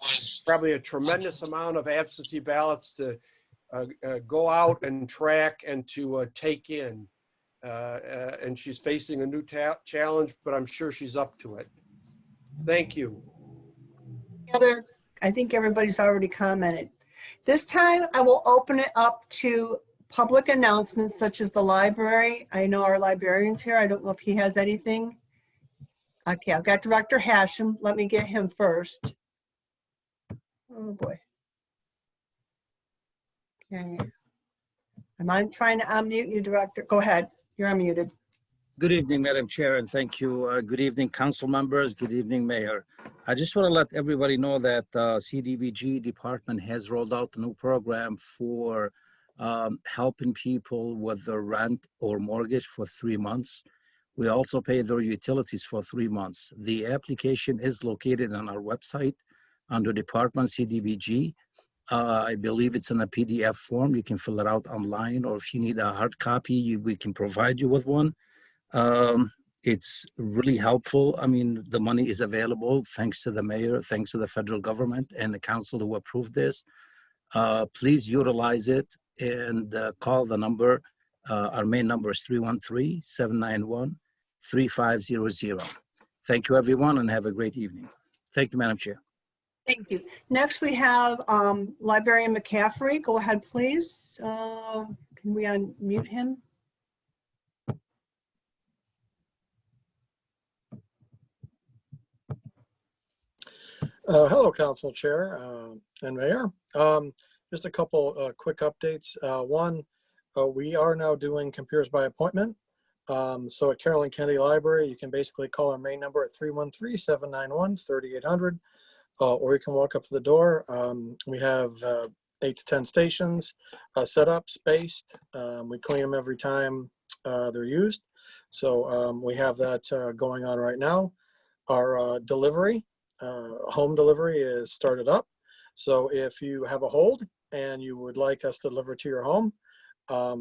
probably a tremendous amount of absentee ballots to go out and track and to take in. And she's facing a new challenge, but I'm sure she's up to it. Thank you. I think everybody's already commented. This time I will open it up to public announcements such as the library. I know our librarian's here. I don't know if he has anything. Okay, I've got Director Hashem. Let me get him first. Oh boy. Okay. I'm trying to unmute you, Director. Go ahead. You're unmuted. Good evening, Madam Chair, and thank you. Good evening, council members. Good evening, Mayor. I just want to let everybody know that CDBG department has rolled out a new program for helping people with their rent or mortgage for 3 months. We also pay their utilities for 3 months. The application is located on our website under Department CDBG. I believe it's in a PDF form. You can fill it out online, or if you need a hard copy, we can provide you with one. It's really helpful. I mean, the money is available thanks to the mayor, thanks to the federal government and the council who approved this. Please utilize it and call the number Our main number is 313-791-3500. Thank you, everyone, and have a great evening. Thank you, Madam Chair. Thank you. Next, we have Librarian McCaffrey. Go ahead, please. Can we unmute him? Hello, Council Chair and Mayor. Just a couple quick updates. One, we are now doing computers by appointment. So at Carrollton Kennedy Library, you can basically call our main number at 313-791-3800, or you can walk up to the door. We have 8 to 10 stations set up, spaced. We clean them every time they're used. So we have that going on right now. Our delivery, home delivery is started up. So if you have a hold and you would like us to deliver to your home,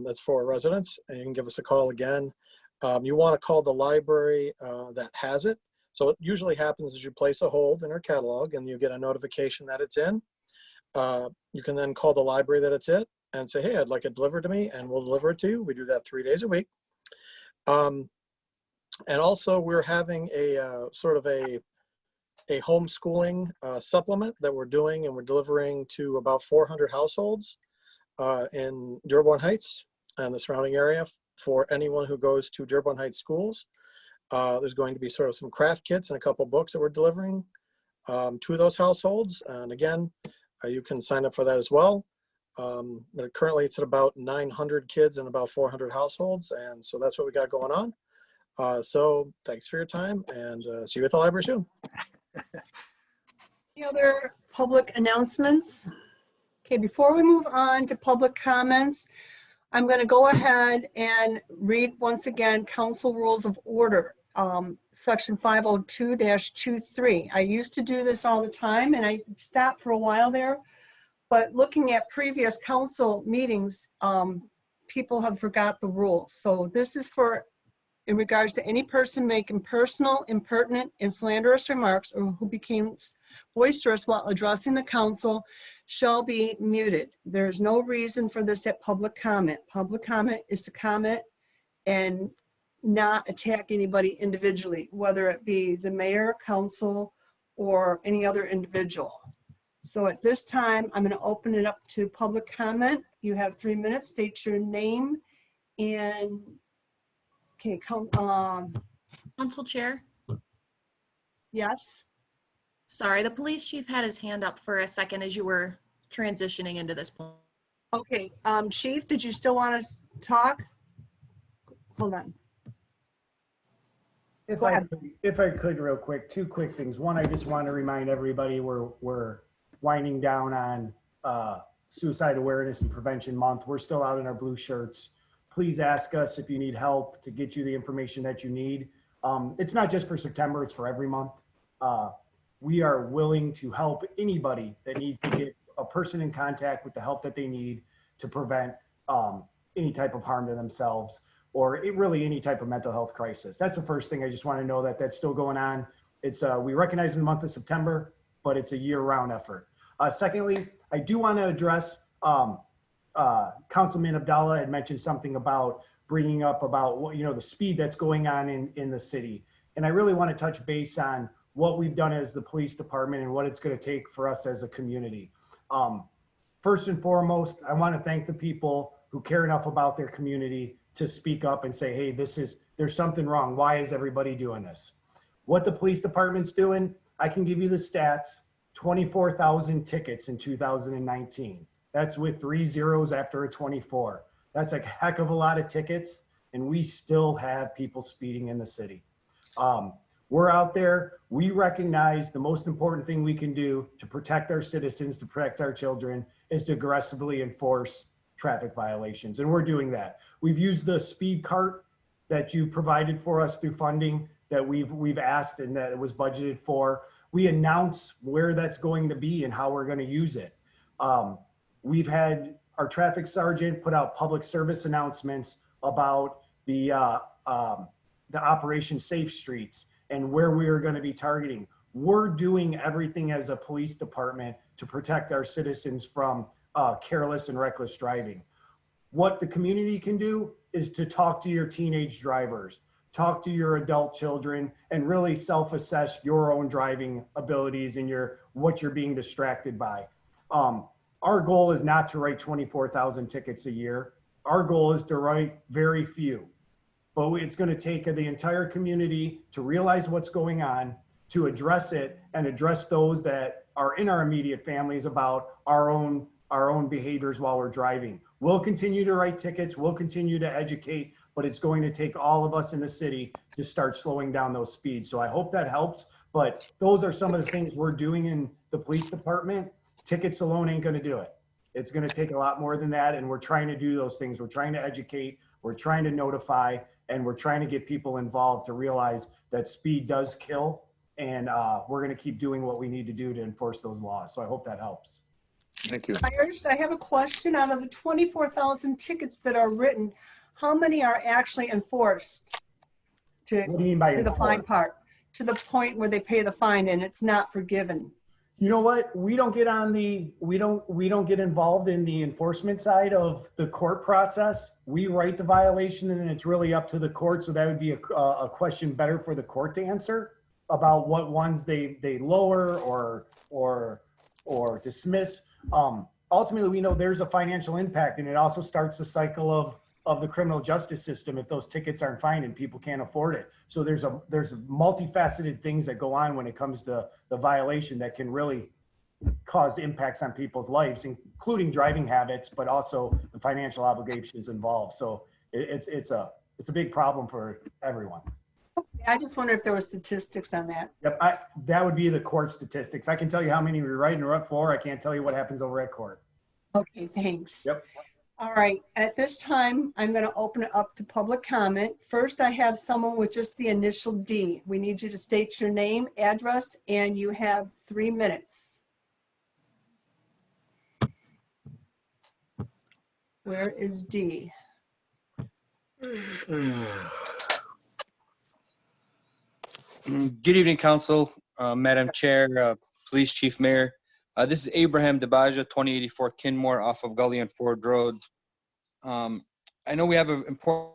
that's for residents, and you can give us a call again. You want to call the library that has it. So it usually happens as you place a hold in our catalog and you get a notification that it's in. You can then call the library that it's it and say, hey, I'd like it delivered to me, and we'll deliver it to you. We do that 3 days a week. And also we're having a sort of a homeschooling supplement that we're doing, and we're delivering to about 400 households in Dearborn Heights and the surrounding area for anyone who goes to Dearborn Heights schools. There's going to be sort of some craft kits and a couple books that we're delivering to those households. And again, you can sign up for that as well. But currently it's at about 900 kids and about 400 households. And so that's what we got going on. So thanks for your time, and see you at the library soon. Any other public announcements? Okay, before we move on to public comments, I'm going to go ahead and read once again Council Rules of Order, Section 502-23. I used to do this all the time, and I stopped for a while there. But looking at previous council meetings, people have forgot the rules. So this is for in regards to any person making personal, impertinent, and slanderous remarks, or who becomes boisterous while addressing the council, shall be muted. There's no reason for this at public comment. Public comment is to comment and not attack anybody individually, whether it be the mayor, council, or any other individual. So at this time, I'm going to open it up to public comment. You have 3 minutes. State your name and okay, Council Chair. Yes. Sorry, the police chief had his hand up for a second as you were transitioning into this point. Okay, Chief, did you still want to talk? Hold on. If I could real quick, 2 quick things. One, I just want to remind everybody we're winding down on Suicide Awareness and Prevention Month. We're still out in our blue shirts. Please ask us if you need help to get you the information that you need. It's not just for September, it's for every month. We are willing to help anybody that needs to get a person in contact with the help that they need to prevent any type of harm to themselves or really any type of mental health crisis. That's the first thing. I just want to know that that's still going on. It's we recognize in the month of September, but it's a year-round effort. Secondly, I do want to address Councilman Abdallah had mentioned something about bringing up about what, the speed that's going on in the city. And I really want to touch base on what we've done as the police department and what it's going to take for us as a community. First and foremost, I want to thank the people who care enough about their community to speak up and say, hey, there's something wrong. Why is everybody doing this? What the police department's doing, I can give you the stats, 24,000 tickets in 2019. That's with 3 zeros after a 24. That's a heck of a lot of tickets, and we still have people speeding in the city. We're out there. We recognize the most important thing we can do to protect our citizens, to protect our children, is to aggressively enforce traffic violations, and we're doing that. We've used the speed cart that you provided for us through funding that we've asked and that it was budgeted for. We announce where that's going to be and how we're going to use it. We've had our traffic sergeant put out public service announcements about the Operation Safe Streets and where we are going to be targeting. We're doing everything as a police department to protect our citizens from careless and reckless driving. what the community can do is to talk to your teenage drivers, talk to your adult children, and really self-assess your own driving abilities and what you're being distracted by. Our goal is not to write 24,000 tickets a year. Our goal is to write very few. But it's going to take the entire community to realize what's going on, to address it, and address those that are in our immediate families about our own behaviors while we're driving. We'll continue to write tickets, we'll continue to educate, but it's going to take all of us in the city to start slowing down those speeds. So I hope that helps, but those are some of the things we're doing in the police department. Tickets alone ain't going to do it. It's going to take a lot more than that, and we're trying to do those things. We're trying to educate, we're trying to notify, and we're trying to get people involved to realize that speed does kill, and we're going to keep doing what we need to do to enforce those laws. So I hope that helps. Thank you. I have a question. Out of the 24,000 tickets that are written, how many are actually enforced What do you mean by to the fine enforced? part, to the point where they pay the fine and it's not forgiven? You know what? We don't get involved in the enforcement side of the court process. We write the violation and then it's really up to the court. So that would be a question better for the court to answer about what ones they lower or dismiss. Ultimately, we know there's a financial impact, and it also starts the cycle of the criminal justice system if those tickets aren't fined and people can't afford it. So there's multifaceted things that go on when it comes to the violation that can really cause impacts on people's lives, including driving habits, but also the financial obligations involved. So it's a big problem for everyone. I just wonder if there were statistics on that. Yep, that would be the court statistics. I can tell you how many we write and what for. I can't tell you what happens over at court. Okay, thanks. Yep. All right, at this time, I'm going to open it up to public comment. First, I have someone with just the initial D. We need you to state your name, address, and you have 3 minutes. Where is D? Good evening, Council, Madam Chair, Police Chief, Mayor. This is Abraham DeBaja, 2084 Kinmore off of Gully and Ford Road. I know we have an important.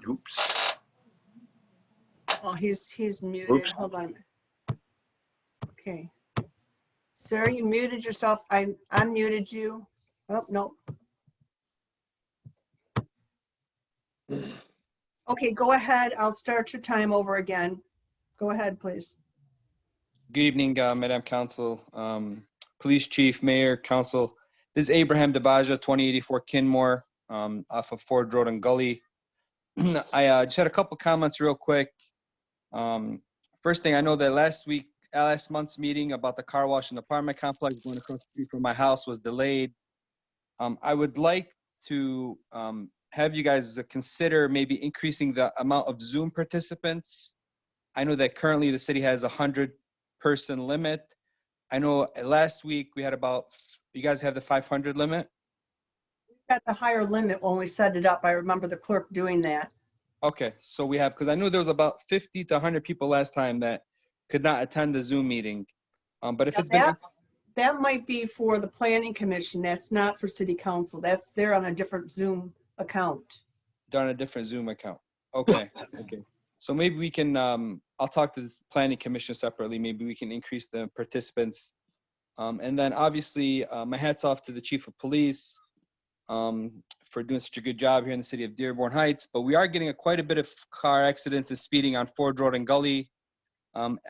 Oops. Oh, he's muted. Oops. Hold on a minute. Okay. Sir, you muted yourself. I unmuted you. Oh, no. Okay, go ahead. I'll start your time over again. Go ahead, please. Good evening, Madam Council, Police Chief, Mayor, Council. This is Abraham DeBaja, 2084 Kinmore, off of Ford Road and Gully. I just had a couple comments real quick. First thing, I know that last month's meeting about the car wash and apartment complex going across the street from my house was delayed. I would like to have you guys consider maybe increasing the amount of Zoom participants. I know that currently the city has a 100-person limit. I know last week we had you guys have the 500 limit? We got the higher limit when we set it up. I remember the clerk doing that. Okay, so we have, because I knew there was about 50 to 100 people last time that could not attend the Zoom meeting. But if that might be for the planning commission. That's not for city council. They're on a different Zoom account. They're on a different Zoom account. Okay, okay. So maybe we can, I'll talk to the planning commission separately. Maybe we can increase the participants. And then obviously, my hat's off to the chief of police for doing such a good job here in the city of Dearborn Heights. But we are getting quite a bit of car accidents and speeding on Ford Road and Gully.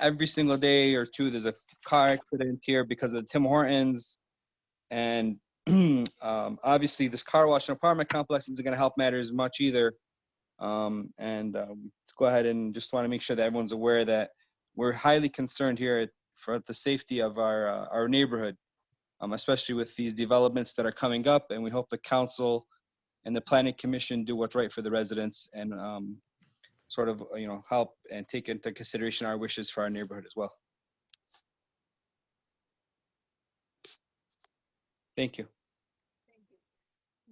Every single day or two, there's a car accident here because of the Tim Hortons. And obviously, this car wash and apartment complex isn't going to help matters much either. Let's go ahead and just want to make sure that everyone's aware that we're highly concerned here for the safety of our neighborhood, especially with these developments that are coming up. And we hope the council and the planning commission do what's right for the residents and sort of, help and take into consideration our wishes for our neighborhood as well. Thank you.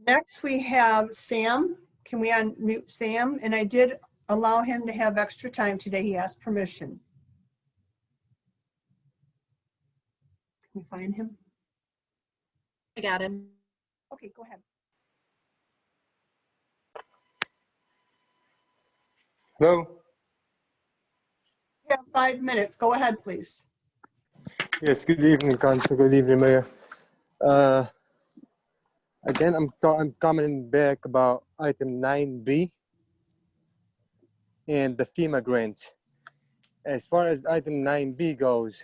Next, we have Sam. Can we unmute Sam? And I did allow him to have extra time today. He asked permission. Can we find him? I got him. Okay, go ahead. Hello. You have 5 minutes. Go ahead, please. Yes. Good evening, Council. Good evening, Mayor. Again, I'm coming back about item 9B and the FEMA grant. As far as item 9B goes,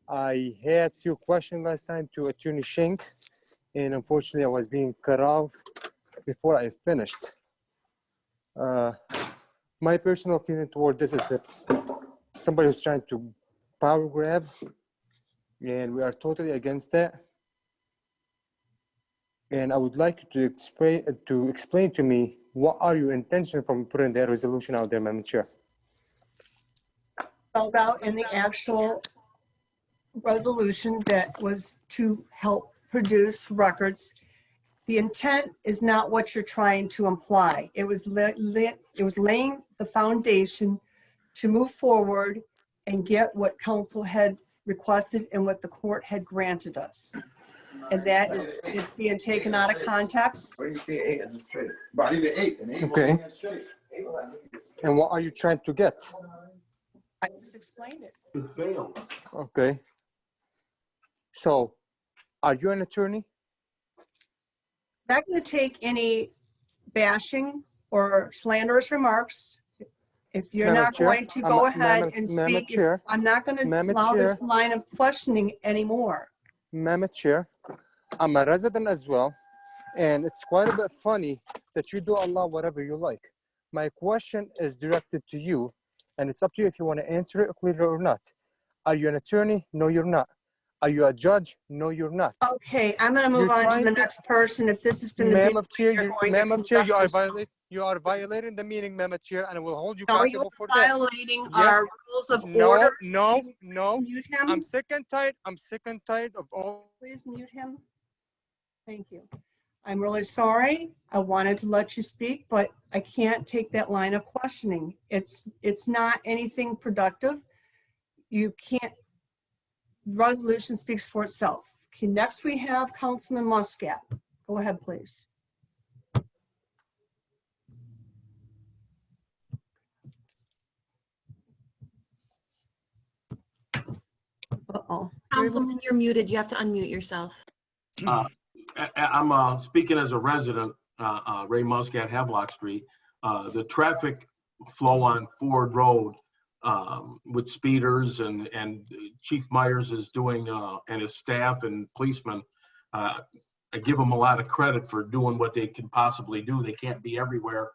I had few questions last time to Attorney Schenk, and unfortunately I was being cut off before I finished. My personal feeling toward this is that somebody was trying to power grab, and we are totally against that. And I would like you to explain to me what are your intentions from putting that resolution out there, Madam Chair. Spelled out in the actual resolution that was to help produce records. The intent is not what you're trying to imply. It was laying the foundation to move forward and get what council had requested and what the court had granted us. And that is being taken out of context. Okay. And what are you trying to get? I just explained it. It failed. Okay. So, are you an attorney? Not going to take any bashing or slanderous remarks. If you're Madam not Chair, going to go ahead and Madam speak, Chair, I'm not going to Madam allow Chair. this line of questioning anymore. Madam Chair, I'm a resident as well, and it's quite a bit funny that you do allow whatever you like. My question is directed to you, and it's up to you if you want to answer it clearly or not. Are you an attorney? No, you're not. Are you a judge? No, you're not. Okay, I'm going to move on to the next person. If this is going to be, Madam Chair, Madam Chair, you are violating. you are violating the meeting, Madam Chair, and I will hold you No, accountable you're for that. violating Yes. our rules of No, order. no, Can you no. Mute him. I'm sick and tired. I'm sick and tired of all. Please mute him. Thank you. I'm really sorry. I wanted to let you speak, but I can't take that line of questioning. It's not anything productive. You can't. The resolution speaks for itself. Okay, next we have Councilman Muscat. Go ahead, please. Uh-oh. Councilman, you're muted. You have to unmute yourself. I'm speaking as a resident, Ray Muscat, Havelock Street. The traffic flow on Ford Road with speeders and Chief Myers is doing, and his staff and policemen, I give them a lot of credit for doing what they can possibly do. They can't be everywhere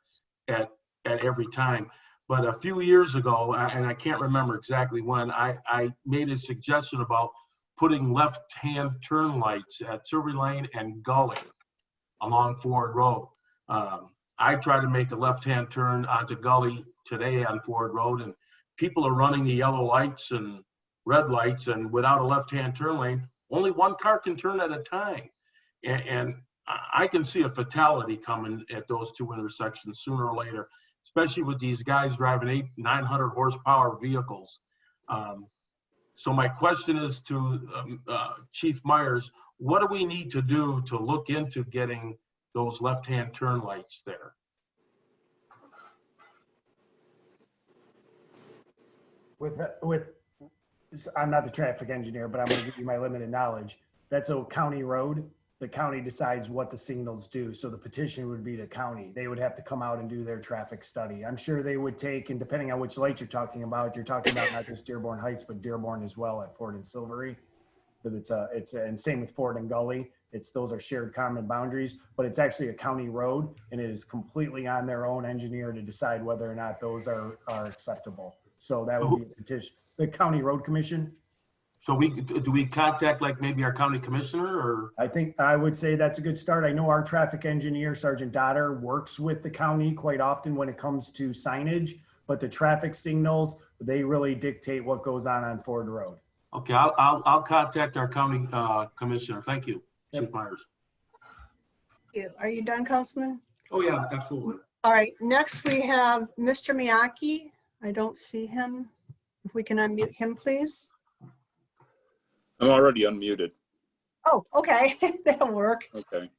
at every time. But a few years ago, and I can't remember exactly when, I made a suggestion about putting left-hand turn lights at Silver Lane and Gully along Ford Road. I tried to make a left-hand turn onto Gully today on Ford Road, and people are running the yellow lights and red lights, and without a left-hand turn lane, only one car can turn at a time. And I can see a fatality coming at those two intersections sooner or later, especially with these guys driving 900 horsepower vehicles. So my question is to Chief Myers, what do we need to do to look into getting those left-hand turn lights there? I'm not the traffic engineer, but I'm going to give you my limited knowledge. That's a county road. The county decides what the signals do. So the petition would be to county. They would have to come out and do their traffic study. I'm sure they would take, and depending on which light you're talking about not just Dearborn Heights, but Dearborn as well at Ford and Silvery. Because and same with Ford and Gully. Those are shared common boundaries, but it's actually a county road, and it is completely on their own engineer to decide whether or not those are acceptable. So that would be a petition. The County Road Commission. So do we contact like maybe our county commissioner, or? I think I would say that's a good start. I know our traffic engineer, Sergeant Dotter, works with the county quite often when it comes to signage, but the traffic signals, they really dictate what goes on Ford Road. Okay, I'll contact our county commissioner. Thank you, Chief Myers. Are you done, Councilman? Oh yeah, absolutely. All right, next we have Mr. Miyake. I don't see him. If we can unmute him, please. I'm already unmuted. Oh, okay, that'll work. Okay.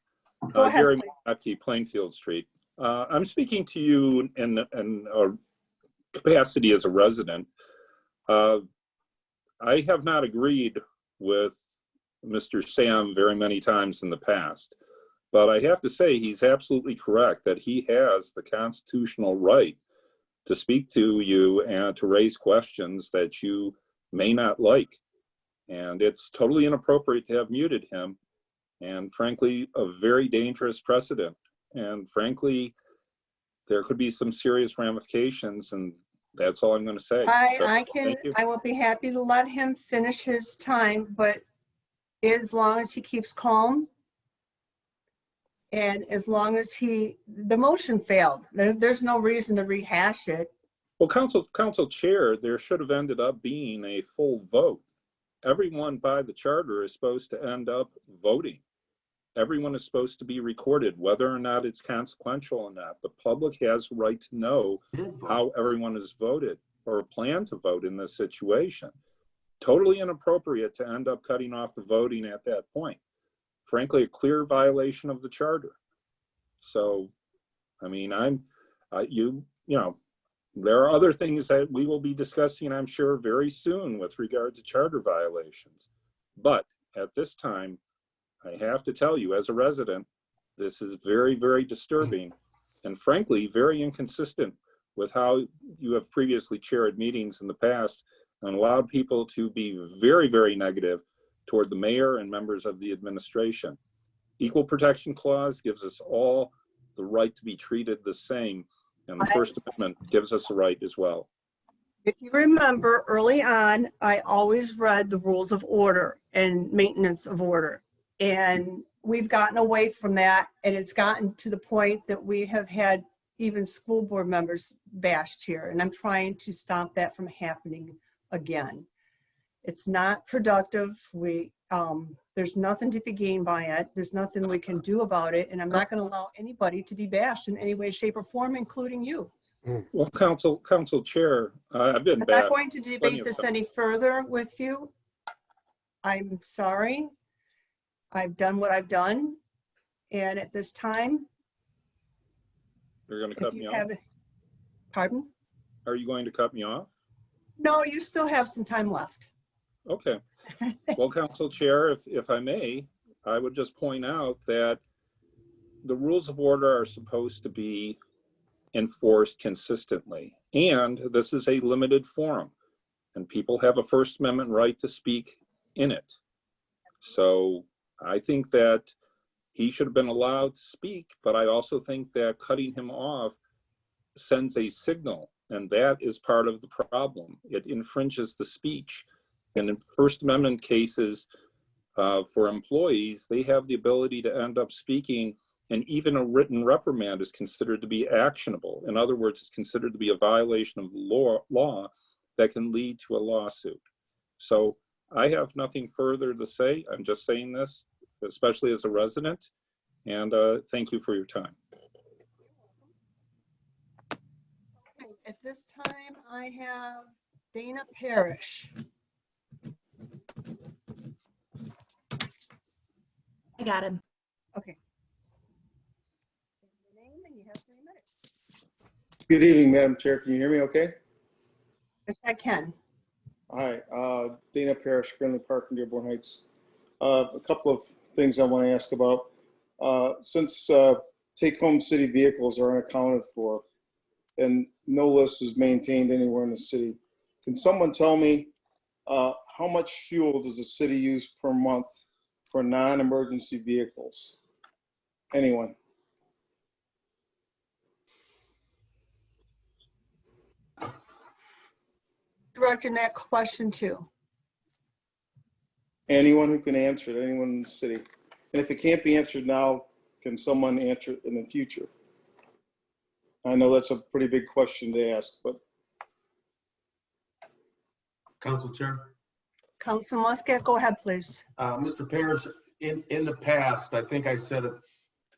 Go ahead, Gary please. McCaffrey, Plainfield Street. I'm speaking to you in a capacity as a resident. I have not agreed with Mr. Sam very many times in the past, but I have to say he's absolutely correct that he has the constitutional right to speak to you and to raise questions that you may not like. And it's totally inappropriate to have muted him, and frankly, a very dangerous precedent. And frankly, there could be some serious ramifications, and that's all I'm going to say. So, thank you. I will be happy to let him finish his time, but as long as he keeps calm and as long as the motion failed, there's no reason to rehash it. Well, Council Chair, there should have ended up being a full vote. Everyone by the charter is supposed to end up voting. Everyone is supposed to be recorded, whether or not it's consequential or not. The public has a right to know how everyone has voted or plan to vote in this situation. Totally inappropriate to end up cutting off the voting at that point. Frankly, a clear violation of the charter. So, I mean, you know, there are other things that we will be discussing, I'm sure, very soon with regard to charter violations. But at this time, I have to tell you, as a resident, this is very, very disturbing and frankly, very inconsistent with how you have previously chaired meetings in the past and allowed people to be very, very negative toward the mayor and members of the administration. Equal Protection Clause gives us all the right to be treated the same, and the First Amendment gives us a right as well. If you remember early on, I always read the rules of order and maintenance of order. And we've gotten away from that, and it's gotten to the point that we have had even school board members bashed here, and I'm trying to stop that from happening again. It's not productive. There's nothing to be gained by it. There's nothing we can do about it, and I'm not going to allow anybody to be bashed in any way, shape, or form, including you. Well, Council Chair, I've been I'm bashed. not going to debate this any further with you. I'm sorry. I've done what I've done, and at this time, You're going to cut me off? Pardon? Are you going to cut me off? No, you still have some time left. Okay. Well, Council Chair, if I may, I would just point out that the rules of order are supposed to be enforced consistently, and this is a limited forum, and people have a First Amendment right to speak in it. So I think that he should have been allowed to speak, but I also think that cutting him off sends a signal, and that is part of the problem. It infringes the speech. And in First Amendment cases for employees, they have the ability to end up speaking, and even a written reprimand is considered to be actionable. In other words, it's considered to be a violation of the law that can lead to a lawsuit. So I have nothing further to say. I'm just saying this, especially as a resident, and thank you for your time. Okay, at this time, I have Dana Parrish. I got him. Okay. Your name and you have 3 minutes. Good evening, Madam Chair. Can you hear me okay? Yes, I can. Hi, Dana Parrish, Friendly Park in Dearborn Heights. A couple of things I want to ask about. Since take-home city vehicles are unaccounted for and no list is maintained anywhere in the city, can someone tell me how much fuel does the city use per month for non-emergency vehicles? Anyone? Directing that question to. Anyone who can answer it, anyone in the city. And if it can't be answered now, can someone answer it in the future? I know that's a pretty big question to ask, but. Council Chair. Councilman Muscat, go ahead, please. Mr. Parrish, in the past, I think I said it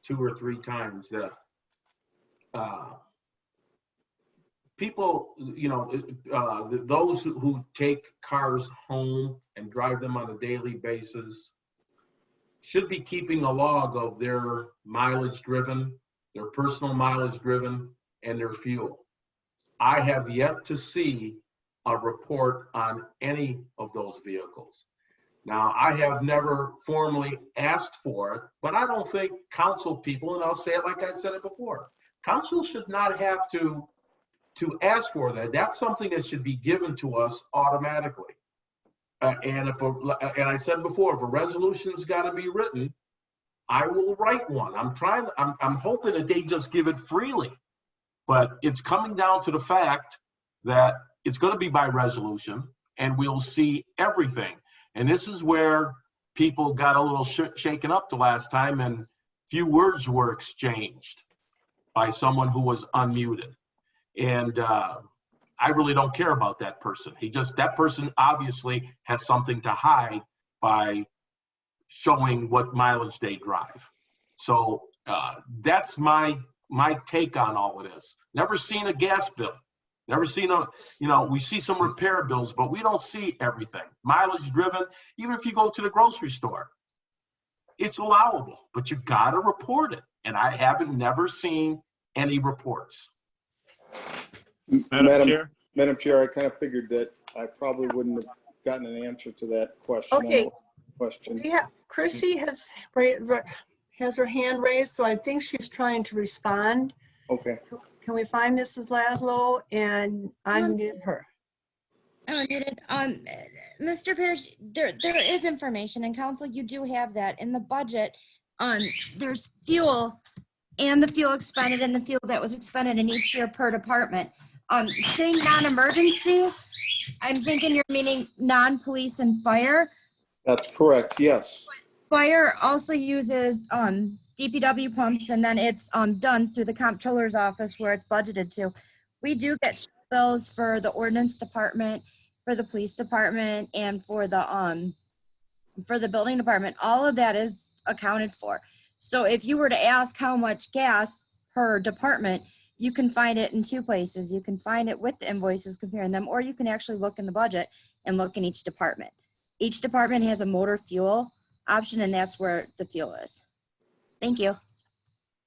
2 or 3 times that people, you know, those who take cars home and drive them on a daily basis should be keeping a log of their mileage driven, their personal mileage driven, and their fuel. I have yet to see a report on any of those vehicles. Now, I have never formally asked for it, but I don't think council people, and I'll say it like I said it before, council should not have to ask for that. That's something that should be given to us automatically. And I said before, if a resolution's got to be written, I will write one. I'm hoping that they just give it freely, but it's coming down to the fact that it's going to be by resolution, and we'll see everything. And this is where people got a little shaken up the last time, and few words were exchanged by someone who was unmuted. And I really don't care about that person. That person obviously has something to hide by showing what mileage they drive. So that's my take on all of this. Never seen a gas bill. Never seen we see some repair bills, but we don't see everything. Mileage driven, even if you go to the grocery store, it's allowable, but you gotta report it. And I haven't never seen any reports. Madam Chair, I kind of figured that I probably wouldn't have gotten an answer to that question. Okay. Chrissy has her hand raised, so I think she's trying to respond. Okay. Can we find Mrs. Laszlo and unmute her? Mr. Pierce, there is information, and council, you do have that in the budget. There's fuel and the fuel expended and the fuel that was expended in each year per department. Saying non-emergency, I'm thinking you're meaning non-police and fire. That's correct, yes. Fire also uses DPW pumps, and then it's done through the comptroller's office where it's budgeted to. We do get bills for the ordinance department, for the police department, and for the building department. All of that is accounted for. So if you were to ask how much gas per department, you can find it in two places. You can find it with the invoices, comparing them, or you can actually look in the budget and look in each department. Each department has a motor fuel option, and that's where the fuel is. Thank you.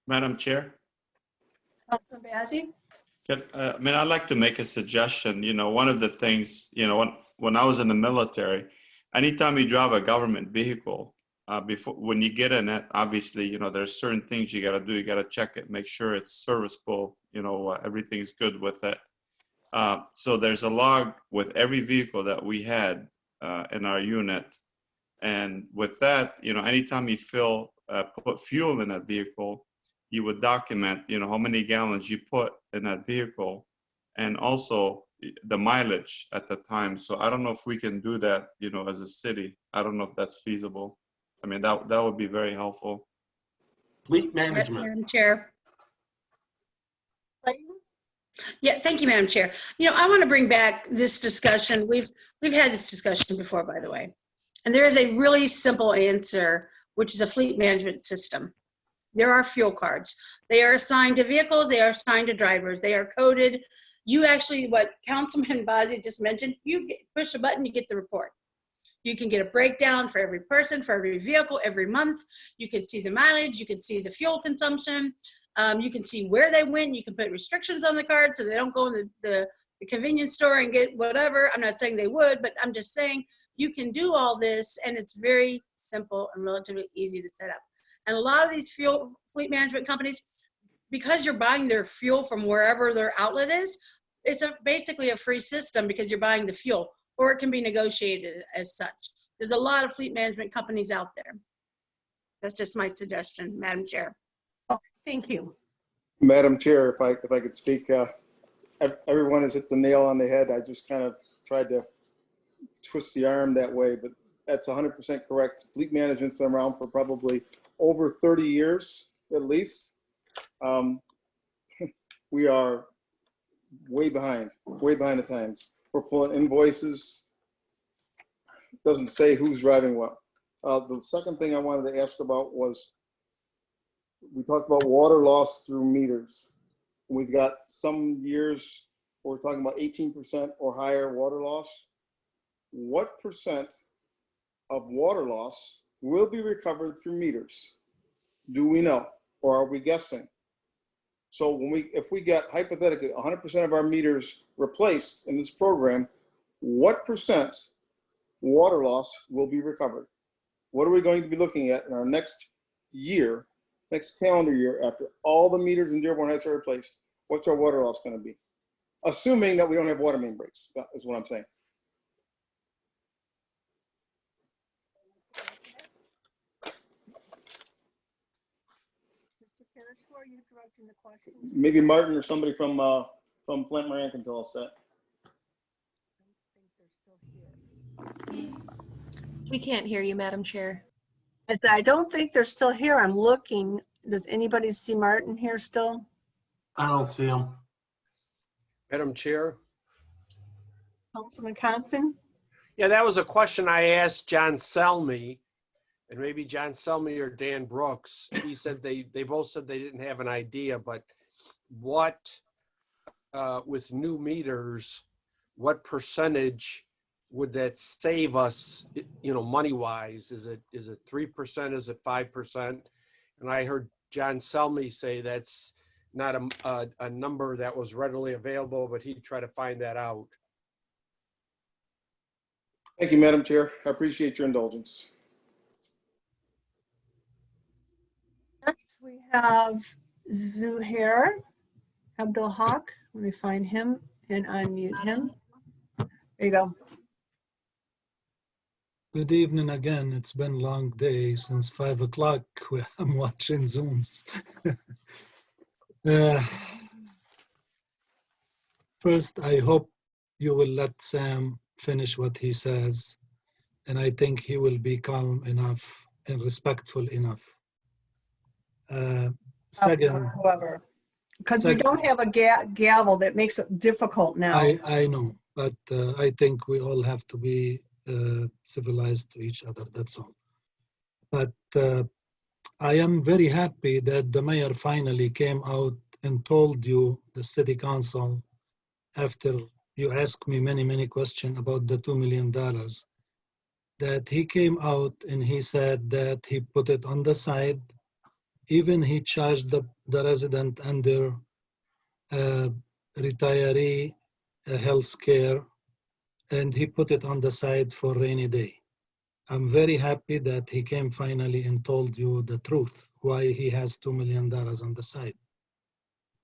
Madam Chair. Councilor Bazey? I'd like to make a suggestion. One of the things, when I was in the military, anytime you drive a government vehicle, when you get in it, obviously, there's certain things you got to do. You got to check it, make sure it's serviceable, everything's good with it. So there's a log with every vehicle that we had in our unit. And with that, anytime you put fuel in that vehicle, you would document, how many gallons you put in that vehicle, and also the mileage at the time. So I don't know if we can do that, as a city. I don't know if that's feasible. I mean, that would be very helpful. Fleet management. Madam Chair. Yeah, thank you, Madam Chair. I want to bring back this discussion. We've had this discussion before, by the way. And there is a really simple answer, which is a fleet management system. There are fuel cards. They are assigned to vehicles. They are assigned to drivers. They are coded. You actually, what Councilman Bazey just mentioned, you push a button, you get the report. You can get a breakdown for every person, for every vehicle, every month. You can see the mileage. You can see the fuel consumption. You can see where they went. You can put restrictions on the card so they don't go in the convenience store and get whatever. I'm not saying they would, but I'm just saying you can do all this, and it's very simple and relatively easy to set up. And a lot of these fleet management companies, because you're buying their fuel from wherever their outlet is, it's basically a free system because you're buying the fuel, or it can be negotiated as such. There's a lot of fleet management companies out there. That's just my suggestion, Madam Chair. Thank you. Madam Chair, if I could speak, everyone has hit the nail on the head. I just kind of tried to twist the arm that way, but that's 100% correct. Fleet management's been around for probably over 30 years, at least. We are way behind the times. We're pulling invoices. Doesn't say who's driving what. The second thing I wanted to ask about was, we talked about water loss through meters. We've got some years where we're talking about 18% or higher water loss. What percent of water loss will be recovered through meters? Do we know, or are we guessing? So if we get hypothetically 100% of our meters replaced in this program, what percent water loss will be recovered? What are we going to be looking at in our next year, next calendar year, after all the meters in Dearborn Heights are replaced? What's our water loss going to be? Assuming that we don't have water main breaks, that is what I'm saying. Maybe Martin or somebody from Plant Moran can tell us that. We can't hear you, Madam Chair. I said, I don't think they're still here. I'm looking. Does anybody see Martin here still? I don't see him. Madam Chair? Councilman Constant? Yeah, that was a question I asked John Selmy, and maybe John Selmy or Dan Brooks. He said they both said they didn't have an idea, but what, with new meters, what percentage would that save us, money-wise? Is it 3%? Is it 5%? And I heard John Selmy say that's not a number that was readily available, but he'd try to find that out. Thank you, Madam Chair. I appreciate your indulgence. Next, we have Zuhair Abdul Haq. Let me find him and unmute him. There you go. Good evening again. It's been a long day since 5 o'clock. I'm watching Zooms. First, I hope you will let Sam finish what he says, and I think he will be calm enough and respectful enough. Second, however, because we don't have a gavel, that makes it difficult now. I know, but I think we all have to be civilized to each other, that's all. But I am very happy that the mayor finally came out and told you, the city council, after you asked me many questions about the $2 million, that he came out and he said that he put it on the side. Even he charged the resident under retiree health care, and he put it on the side for rainy day. I'm very happy that he came finally and told you the truth, why he has $2 million on the side.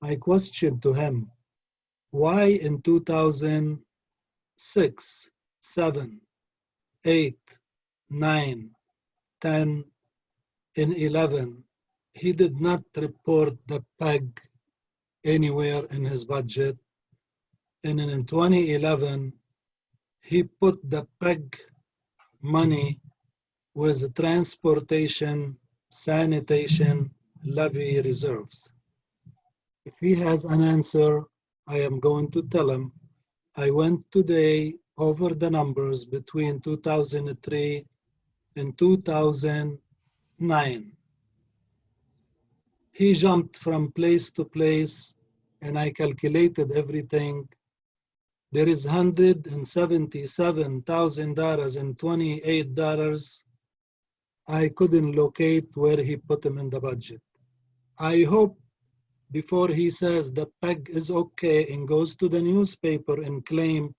My question to him, why in 2006, 7, 8, 9, 10, and 11, he did not report the PEG anywhere in his budget, and in 2011, he put the PEG money with transportation, sanitation, levy reserves. If he has an answer, I am going to tell him. I went today over the numbers between 2003 and 2009. He jumped from place to place, and I calculated everything. There is $177,000 and $28. I couldn't locate where he put them in the budget. I hope before he says the PEG is okay and goes to the newspaper and claim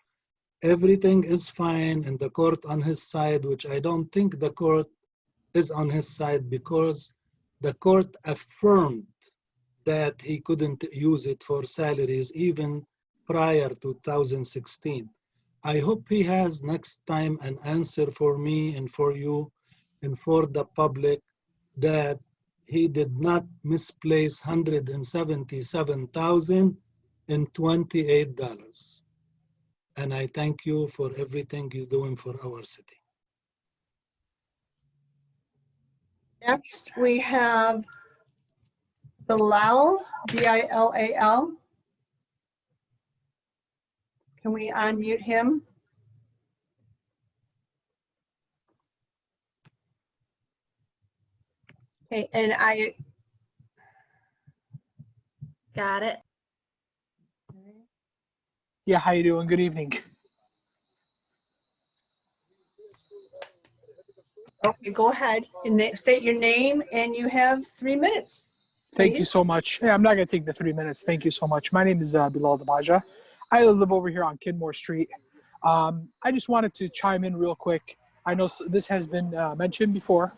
everything is fine and the court on his side, which I don't think the court is on his side, because the court affirmed that he couldn't use it for salaries even prior to 2016. I hope he has next time an answer for me and for you and for the public that he did not misplace $177,028. And I thank you for everything you're doing for our city. Next, we have Bilal, B-I-L-A-L. Can we unmute him? Okay, and I got it. Yeah, how you doing? Good evening. Okay, go ahead and state your name, and you have 3 minutes. Thank you please. so much. Yeah, I'm not going to take the 3 minutes. Thank you so much. My name is Bilal Dabaja. I live over here on Kinmore Street. I just wanted to chime in real quick. I know this has been mentioned before,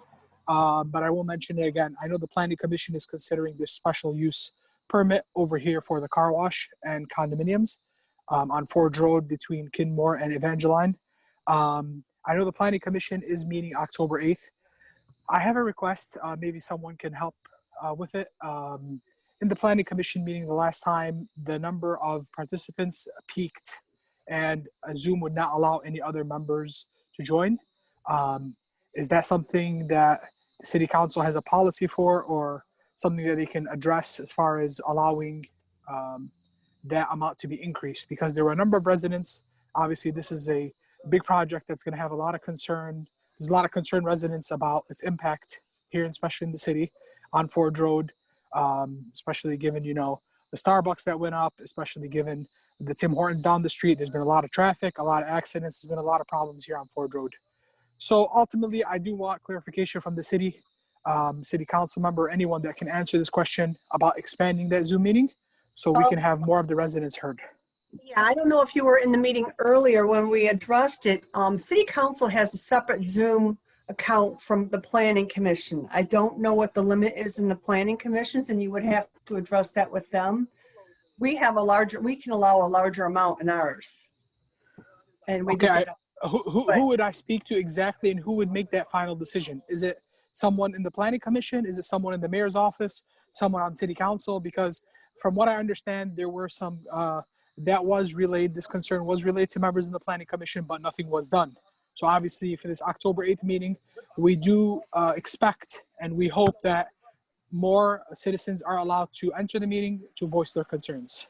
but I will mention it again. I know the Planning Commission is considering this special use permit over here for the car wash and condominiums on Ford Road between Kinmore and Evangeline. I know the Planning Commission is meeting October 8th. I have a request. Maybe someone can help with it. In the Planning Commission meeting the last time, the number of participants peaked and Zoom would not allow any other members to join. Is that something that the City Council has a policy for, or something that they can address as far as allowing that amount to be increased? Because there were a number of residents. Obviously, this is a big project that's going to have a lot of concern. There's a lot of concerned residents about its impact here, especially in the city on Ford Road, especially given, the Starbucks that went up, especially given the Tim Hortons down the street. There's been a lot of traffic, a lot of accidents. There's been a lot of problems here on Ford Road. So ultimately, I do want clarification from the city council member, anyone that can answer this question about expanding that Zoom meeting so we can have more of the residents heard. Yeah, I don't know if you were in the meeting earlier when we addressed it. City Council has a separate Zoom account from the Planning Commission. I don't know what the limit is in the Planning Commissions, and you would have to address that with them. We can allow a larger amount in ours. And we Okay, who would I speak to exactly, and who would make that final decision? Is it someone in the Planning Commission? Is it someone in the mayor's office? Someone on City Council? Because from what I understand, there were some this concern was relayed to members in the Planning Commission, but nothing was done. So obviously for this October 8th meeting, we do expect and we hope that more citizens are allowed to enter the meeting to voice their concerns.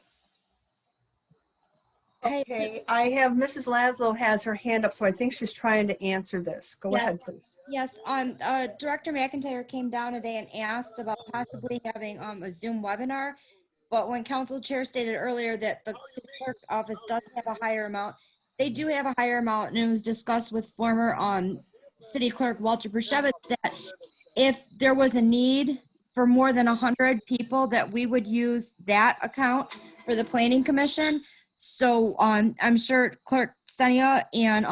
Okay, I have Mrs. Laszlo has her hand up, so I think she's trying to answer this. Go ahead, please. Yes, Director McIntyre came down today and asked about possibly having a Zoom webinar. But when Council Chair stated earlier that the City Clerk office does have a higher amount, they do have a higher amount, and it was discussed with former City Clerk Walter Brushevitz that if there was a need for more than 100 people, that we would use that account for the Planning Commission. So I'm sure Clerk Stenia and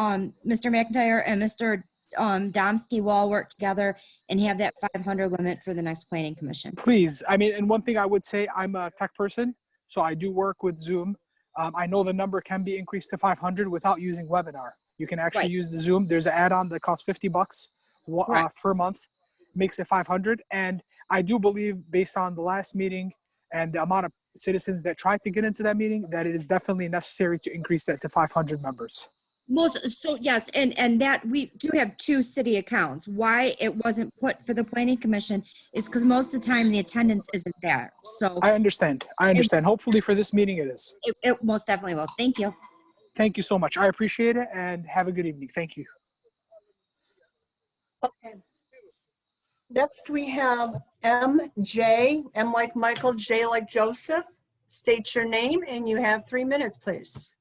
Mr. McIntyre and Mr. Domsky will all work together and have that 500 limit for the next Planning Commission. Please, and one thing I would say, I'm a tech person, so I do work with Zoom. I know the number can be increased to 500 without using webinar. You can actually use the Zoom. There's an add-on that costs $50 per month, makes it 500. And I do believe, based on the last meeting and the amount of citizens that tried to get into that meeting, that it is definitely necessary to increase that to 500 members. So yes, and that we do have 2 city accounts. Why it wasn't put for the Planning Commission is because most of the time the attendance isn't there. So I understand. Hopefully for this meeting it is. It most definitely will. Thank you. Thank you so much. I appreciate it, and have a good evening. Thank you. Okay. Next we have MJ, M like Michael, J like Joseph. State your name and you have 3 minutes, please.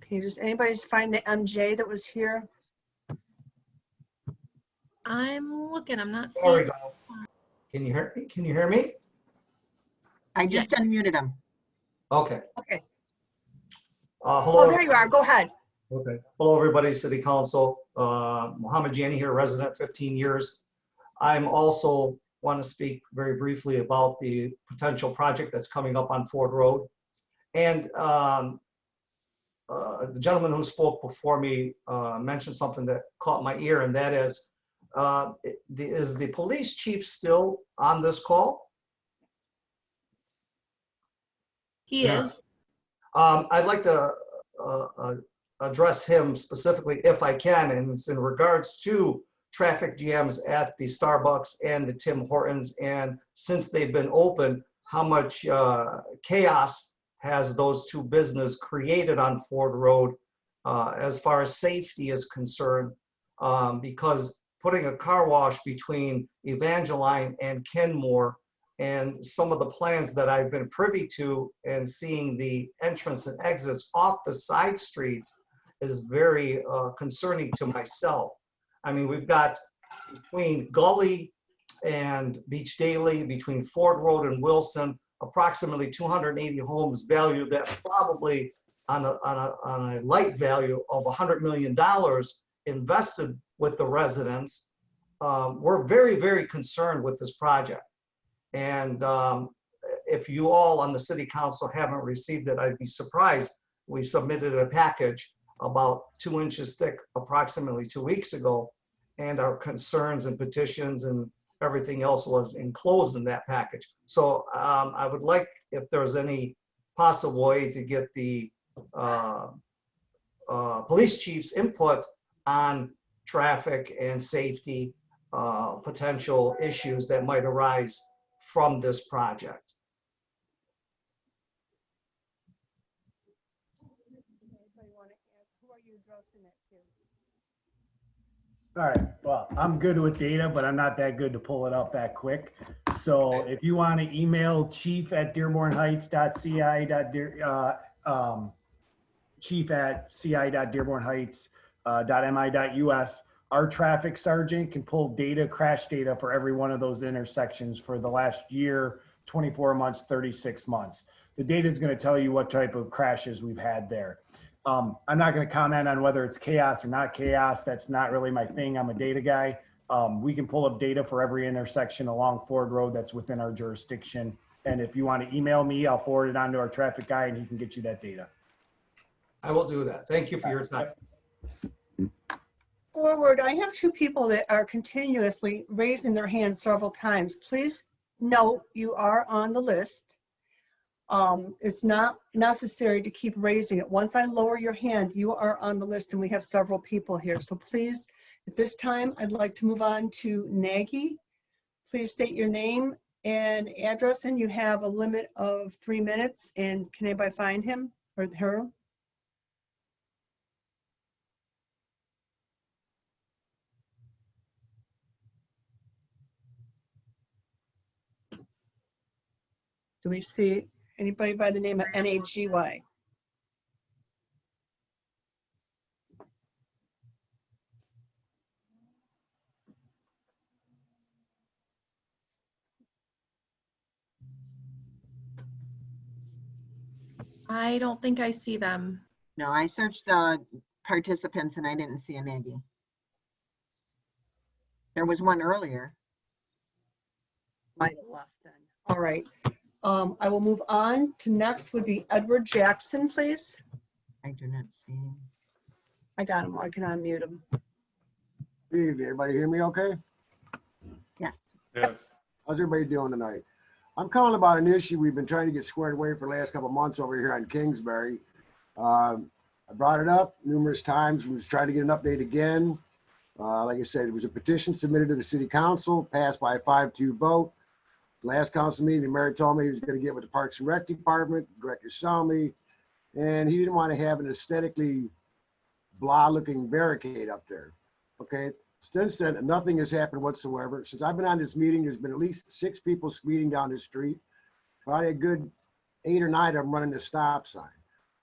Okay, does anybody find the MJ that was here? I'm looking, I'm not There we seeing. go. Can you hear me? Can you hear me? I just unmuted him. Okay. Okay. Hello. Oh, there you are. Go ahead. Okay. Hello, everybody. City Council. Mohammed Jani here, resident 15 years. I'm also want to speak very briefly about the potential project that's coming up on Ford Road. And the gentleman who spoke before me mentioned something that caught my ear, and that is the police chief still on this call? He is. I'd like to address him specifically if I can, and it's in regards to traffic jams at the Starbucks and the Tim Hortons, and since they've been open, how much chaos has those 2 businesses created on Ford Road as far as safety is concerned, because putting a car wash between Evangeline and Kenmore And some of the plans that I've been privy to and seeing the entrance and exits off the side streets is very concerning to myself. I mean, we've got between Gully and Beach Daily, between Ford Road and Wilson, approximately 280 homes valued at probably on a light value of $100 million invested with the residents. We're very, very concerned with this project. And if you all on the city council haven't received it, I'd be surprised. We submitted a package about 2 inches thick approximately 2 weeks ago, and our concerns and petitions and everything else was enclosed in that package. So I would like, if there's any possible way, to get the police chief's input on traffic and safety potential issues that might arise from this project. All right, well, I'm good with data, but I'm not that good to pull it up that quick. So if you want to email chief@dearbornheights.ci.dearbornheights.mi.us, our traffic sergeant can pull data, crash data for every one of those intersections for the last year, 24 months, 36 months. The data is going to tell you what type of crashes we've had there. I'm not going to comment on whether it's chaos or not chaos. That's not really my thing. I'm a data guy. We can pull up data for every intersection along Ford Road that's within our jurisdiction. And if you want to email me, I'll forward it on to our traffic guy and he can get you that data. I will do that. Thank you for your time. Forward, I have two people that are continuously raising their hands several times. Please note you are on the list. It's not necessary to keep raising it. Once I lower your hand, you are on the list and we have several people here. So please, at this time, I'd like to move on to Nagy. Please state your name and address, and you have a limit of 3 minutes. And can anybody find him or her? Do we see anybody by the name of Nagy? I don't think I see them. No, I searched participants and I didn't see a Nagy. There was one earlier. Might have left then. All right. I will move on to next would be Edward Jackson, please. I do not see him. I got him. I can unmute him. Good evening. Everybody hear me okay? Yes. Yes. How's everybody doing tonight? I'm calling about an issue we've been trying to get squared away for the last couple of months over here on Kingsbury. I brought it up numerous times. We was trying to get an update again. Like I said, it was a petition submitted to the city council, passed by a 5-2 vote. Last council meeting, the mayor told me he was going to get with the Parks and Rec department. The director saw me, and he didn't want to have an aesthetically blah-looking barricade up there. Okay, since then, nothing has happened whatsoever. Since I've been on this meeting, there's been at least 6 people speeding down the street. Probably a good 8 or 9 of them running the stop sign.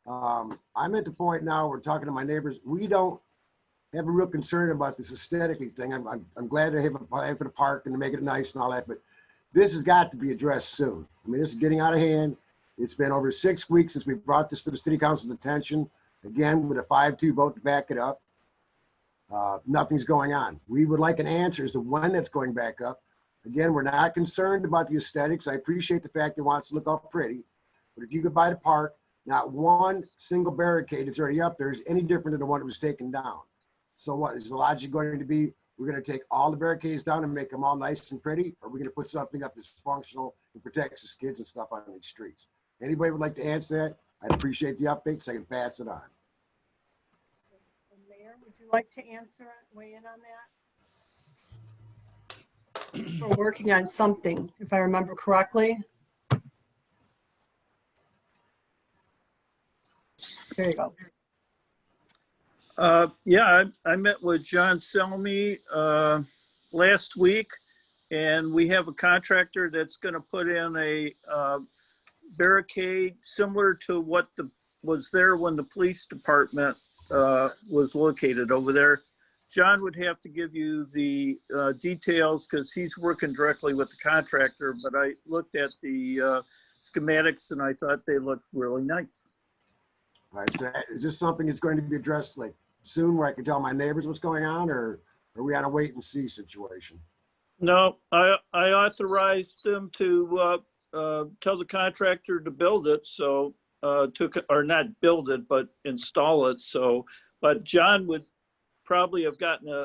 I'm at the point now, we're talking to my neighbors. We don't have a real concern about this aesthetically thing. I'm glad to have a plan for the park and to make it nice and all that, but this has got to be addressed soon. I mean, this is getting out of hand. It's been over 6 weeks since we brought this to the city council's attention. Again, with a 5-2 vote to back it up. Nothing's going on. We would like an answer as to when that's going back up. Again, we're not concerned about the aesthetics. I appreciate the fact it wants to look all pretty, but if you could buy the park, not one single barricade that's already up there is any different than the one that was taken down. So what is the logic going to be? We're going to take all the barricades down and make them all nice and pretty, or we're going to put something up that's functional and protects the kids and stuff on these streets. Anybody would like to answer that? I'd appreciate the update so I can pass it on. Mayor, would you like to answer it, weigh in on that? We're working on something, if I remember correctly. There you go. Yeah, I met with John Selmy last week, and we have a contractor that's going to put in a barricade similar to what was there when the police department was located over there. John would have to give you the details because he's working directly with the contractor, but I looked at the schematics and I thought they looked really nice. All right, so is this something that's going to be addressed like soon where I can tell my neighbors what's going on, or are we on a wait and see situation? No, I authorized them to tell the contractor to build it, so or not build it, but install it. So, but John would probably have gotten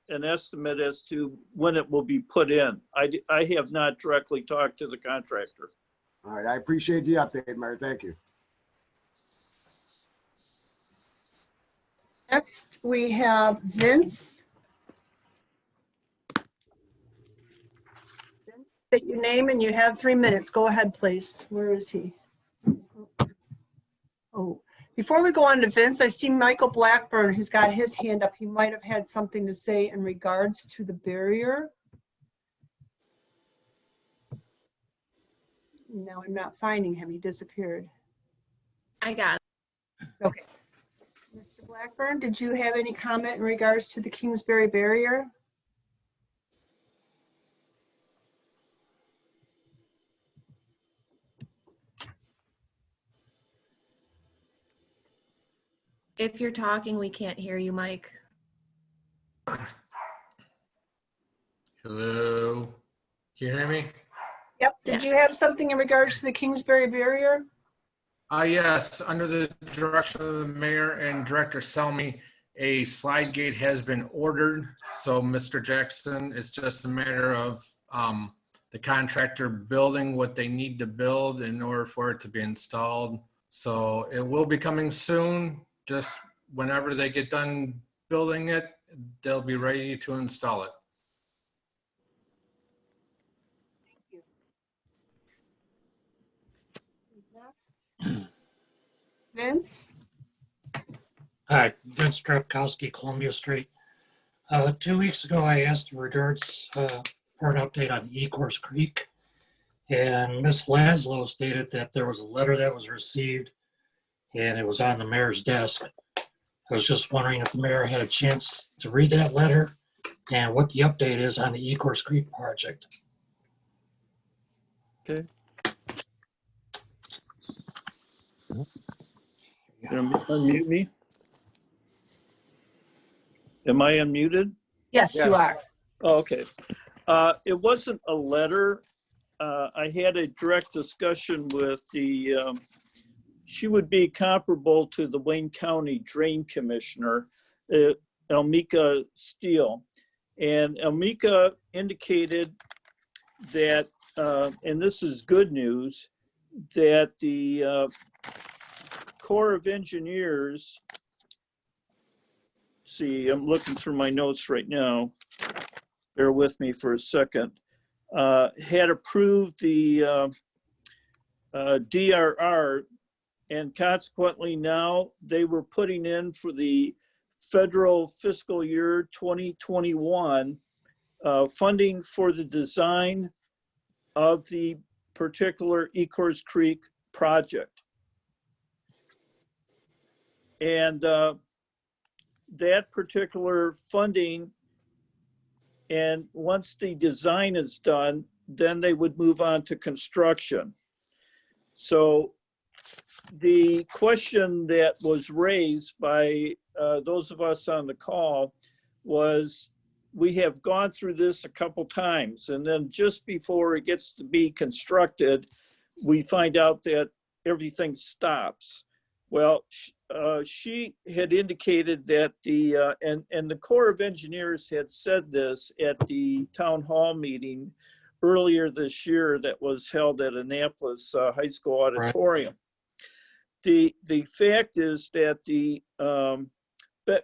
an estimate as to when it will be put in. I have not directly talked to the contractor. All right, I appreciate the update, Mayor. Thank you. Next, we have Vince. Vince, state your name and you have 3 minutes. Go ahead, please. Where is he? Oh, before we go on to Vince, I see Michael Blackburn, who's got his hand up. He might have had something to say in regards to the barrier. No, I'm not finding him. He disappeared. I got it. Okay. Mr. Blackburn, did you have any comment in regards to the Kingsbury barrier? If you're talking, we can't hear you, Mike. Hello, can you hear me? Yep. Did you have something in regards to the Kingsbury barrier? Yes, under the direction of the mayor and Director Selmy, a slide gate has been ordered. So Mr. Jackson, it's just a matter of the contractor building what they need to build in order for it to be installed. So it will be coming soon. Just whenever they get done building it, they'll be ready to install it. Vince? Hi, Vince Drapkowski, Columbia Street. 2 weeks ago, I asked in regards for an update on Ecorse Creek, and Ms. Laszlo stated that there was a letter that was received and it was on the mayor's desk. I was just wondering if the mayor had a chance to read that letter and what the update is on the Ecorse Creek project. Okay. Unmute me. Am I unmuted? Yes, you are. Oh, okay. It wasn't a letter. I had a direct discussion with the, she would be comparable to the Wayne County Drain Commissioner, Elmika Steele. And Elmika indicated that, and this is good news, that the Corps of Engineers, see, I'm looking through my notes right now. Bear with me for a second. Had approved the DRR, and consequently now they were putting in for the federal fiscal year 2021 funding for the design of the particular Ecorse Creek project. And that particular funding, and once the design is done, then they would move on to construction. So the question that was raised by those of us on the call was, we have gone through this a couple times, and then just before it gets to be constructed, we find out that everything stops. Well, she had indicated that the, and the Corps of Engineers had said this at the town hall meeting earlier this year that was held at Annapolis High School Auditorium. Right. The fact is that the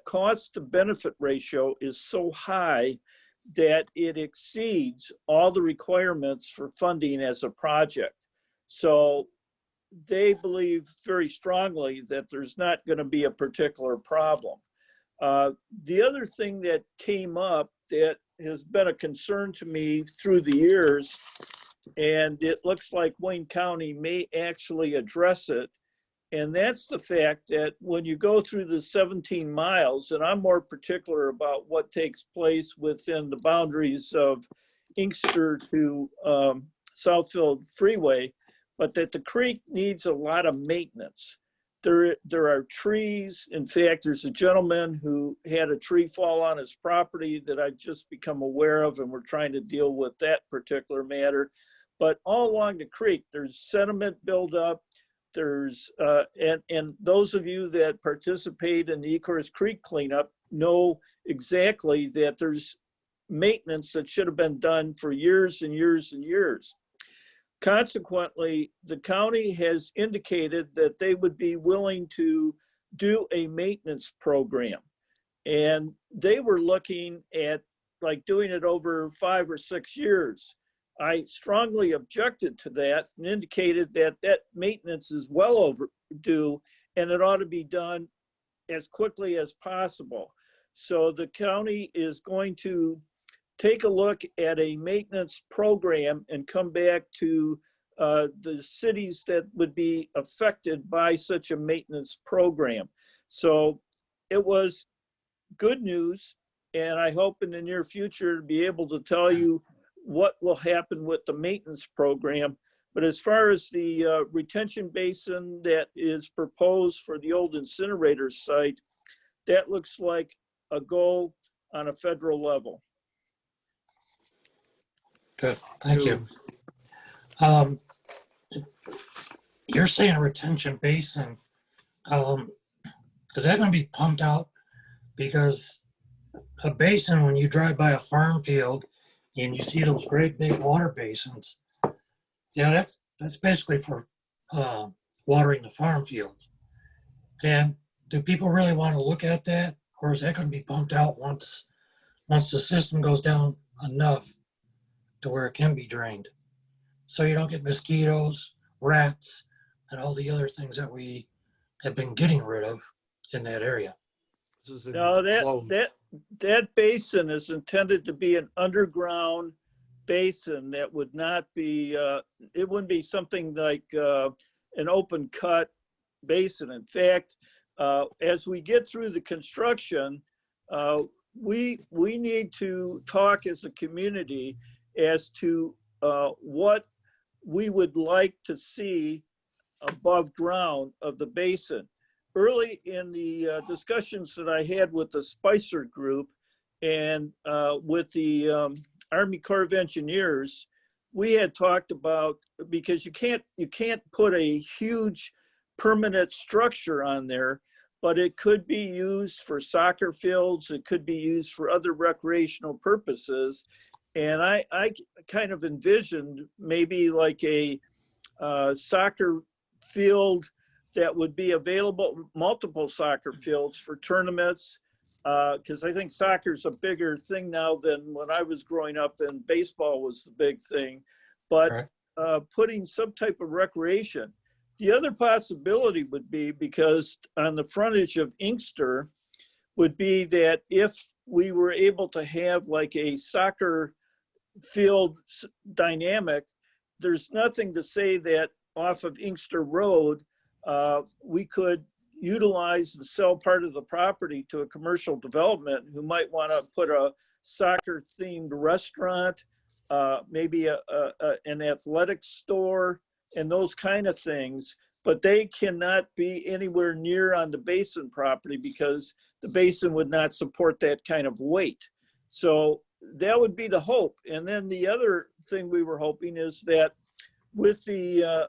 cost to benefit ratio is so high that it exceeds all the requirements for funding as a project. So they believe very strongly that there's not going to be a particular problem. The other thing that came up that has been a concern to me through the years, and it looks like Wayne County may actually address it. And that's the fact that when you go through the 17 miles, and I'm more particular about what takes place within the boundaries of Inkster to Southfield Freeway, but that the creek needs a lot of maintenance. There are trees. In fact, there's a gentleman who had a tree fall on his property that I've just become aware of, and we're trying to deal with that particular matter. But all along the creek, there's sediment buildup. There's, and those of you that participate in the Ecorse Creek cleanup know exactly that there's maintenance that should have been done for years and years and years. Consequently, the county has indicated that they would be willing to do a maintenance program. And they were looking at like doing it over 5 or 6 years. I strongly objected to that and indicated that that maintenance is well overdue and it ought to be done as quickly as possible. So the county is going to take a look at a maintenance program and come back to the cities that would be affected by such a maintenance program. So it was good news, and I hope in the near future to be able to tell you what will happen with the maintenance program. But as far as the retention basin that is proposed for the old incinerator site, that looks like a goal on a federal level. Good, thank you. You're saying a retention basin. Is that going to be pumped out? Because a basin, when you drive by a farm field and you see those great big water basins, that's basically for watering the farm fields. And do people really want to look at that, or is that going to be pumped out once the system goes down enough to where it can be drained, so you don't get mosquitoes, rats, and all the other things that we have been getting rid of in that area? No, that basin is intended to be an underground basin that would not be, it wouldn't be something like an open cut basin. In fact, as we get through the construction, we need to talk as a community as to what we would like to see above ground of the basin. Early in the discussions that I had with the Spicer group and with the Army Corps of Engineers, we had talked about, because you can't put a huge permanent structure on there, but it could be used for soccer fields, it could be used for other recreational purposes. And I kind of envisioned maybe like a soccer field that would be available, multiple soccer fields for tournaments, because I think soccer is a bigger thing now than when I was growing up and baseball was the big thing. But putting some type of recreation. The other possibility would be, because on the frontage of Inkster, would be that if we were able to have like a soccer field dynamic, there's nothing to say that off of Inkster Road, we could utilize and sell part of the property to a commercial development who might want to put a soccer themed restaurant, maybe an athletic store and those kind of things, but they cannot be anywhere near on the basin property because the basin would not support that kind of weight. So that would be the hope. And then the other thing we were hoping is that with the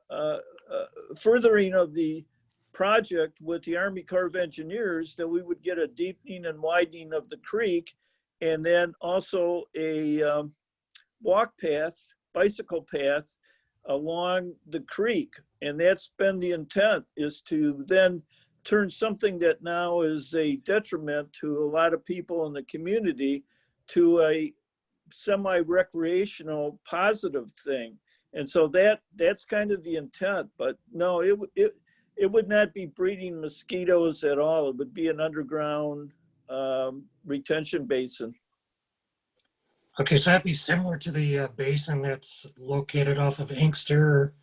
furthering of the project with the Army Corps of Engineers, that we would get a deepening and widening of the creek, and then also a walk path, bicycle path along the creek. And that's been the intent, is to then turn something that now is a detriment to a lot of people in the community to a semi-recreational positive thing. And so that's kind of the intent. But no, it would not be breeding mosquitoes at all. It would be an underground retention basin. Okay, so that'd be similar to the basin that's located off of Inkster,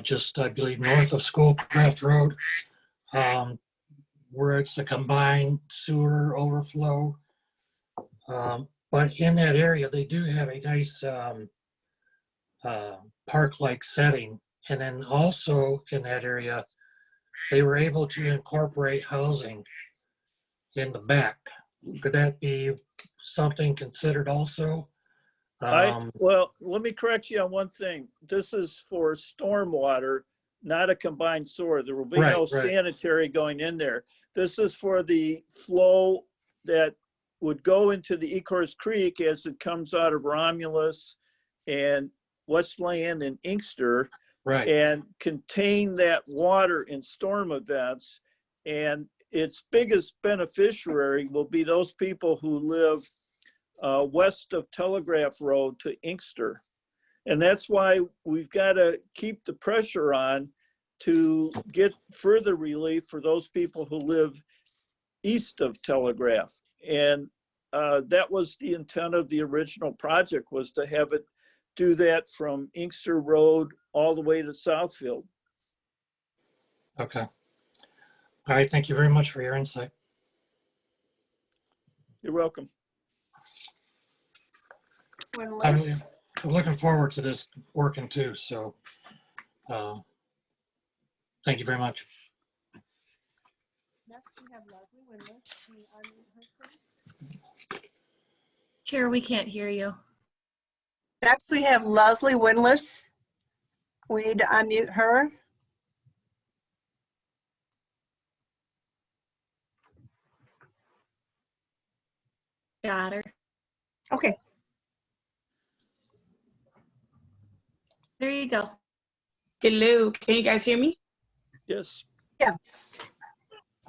just I believe north of Schoolcraft Road, where it's a combined sewer overflow. But in that area, they do have a nice park-like setting. And then also in that area, they were able to incorporate housing in the back. Could that be something considered also? Well, let me correct you on one thing. This is for stormwater, not a combined sewer. There will be no sanitary going in there. This is for the flow that would go into the Ecorse Creek as it comes out of Romulus and Westland and Inkster, and contain that water in storm events. And its biggest beneficiary will be those people who live west of Telegraph Road to Inkster. And that's why we've got to keep the pressure on to get further relief for those people who live east of Telegraph. And that was the intent of the original project, was to have it do that from Inkster Road all the way to Southfield. Okay. All right, thank you very much for your insight. You're welcome. I'm looking forward to this working too, so thank you very much. Next, we have Leslie Winless. Can you unmute her, please? Chair, we can't hear you. Next, we have Leslie Winless. We need to unmute her. Got her. Okay. There you go. Hello, can you guys hear me? Yes. Yes.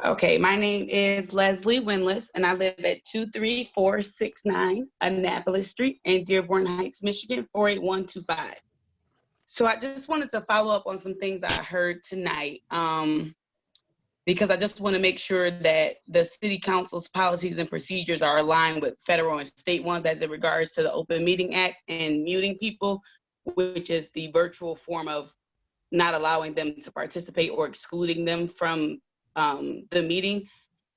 Okay, my name is Leslie Winless, and I live at 23469 Annapolis Street in Dearborn Heights, Michigan, 48125. So I just wanted to follow up on some things I heard tonight, because I just want to make sure that the city council's policies and procedures are aligned with federal and state ones as it regards to the Open Meeting Act and muting people, which is the virtual form of not allowing them to participate or excluding them from the meeting.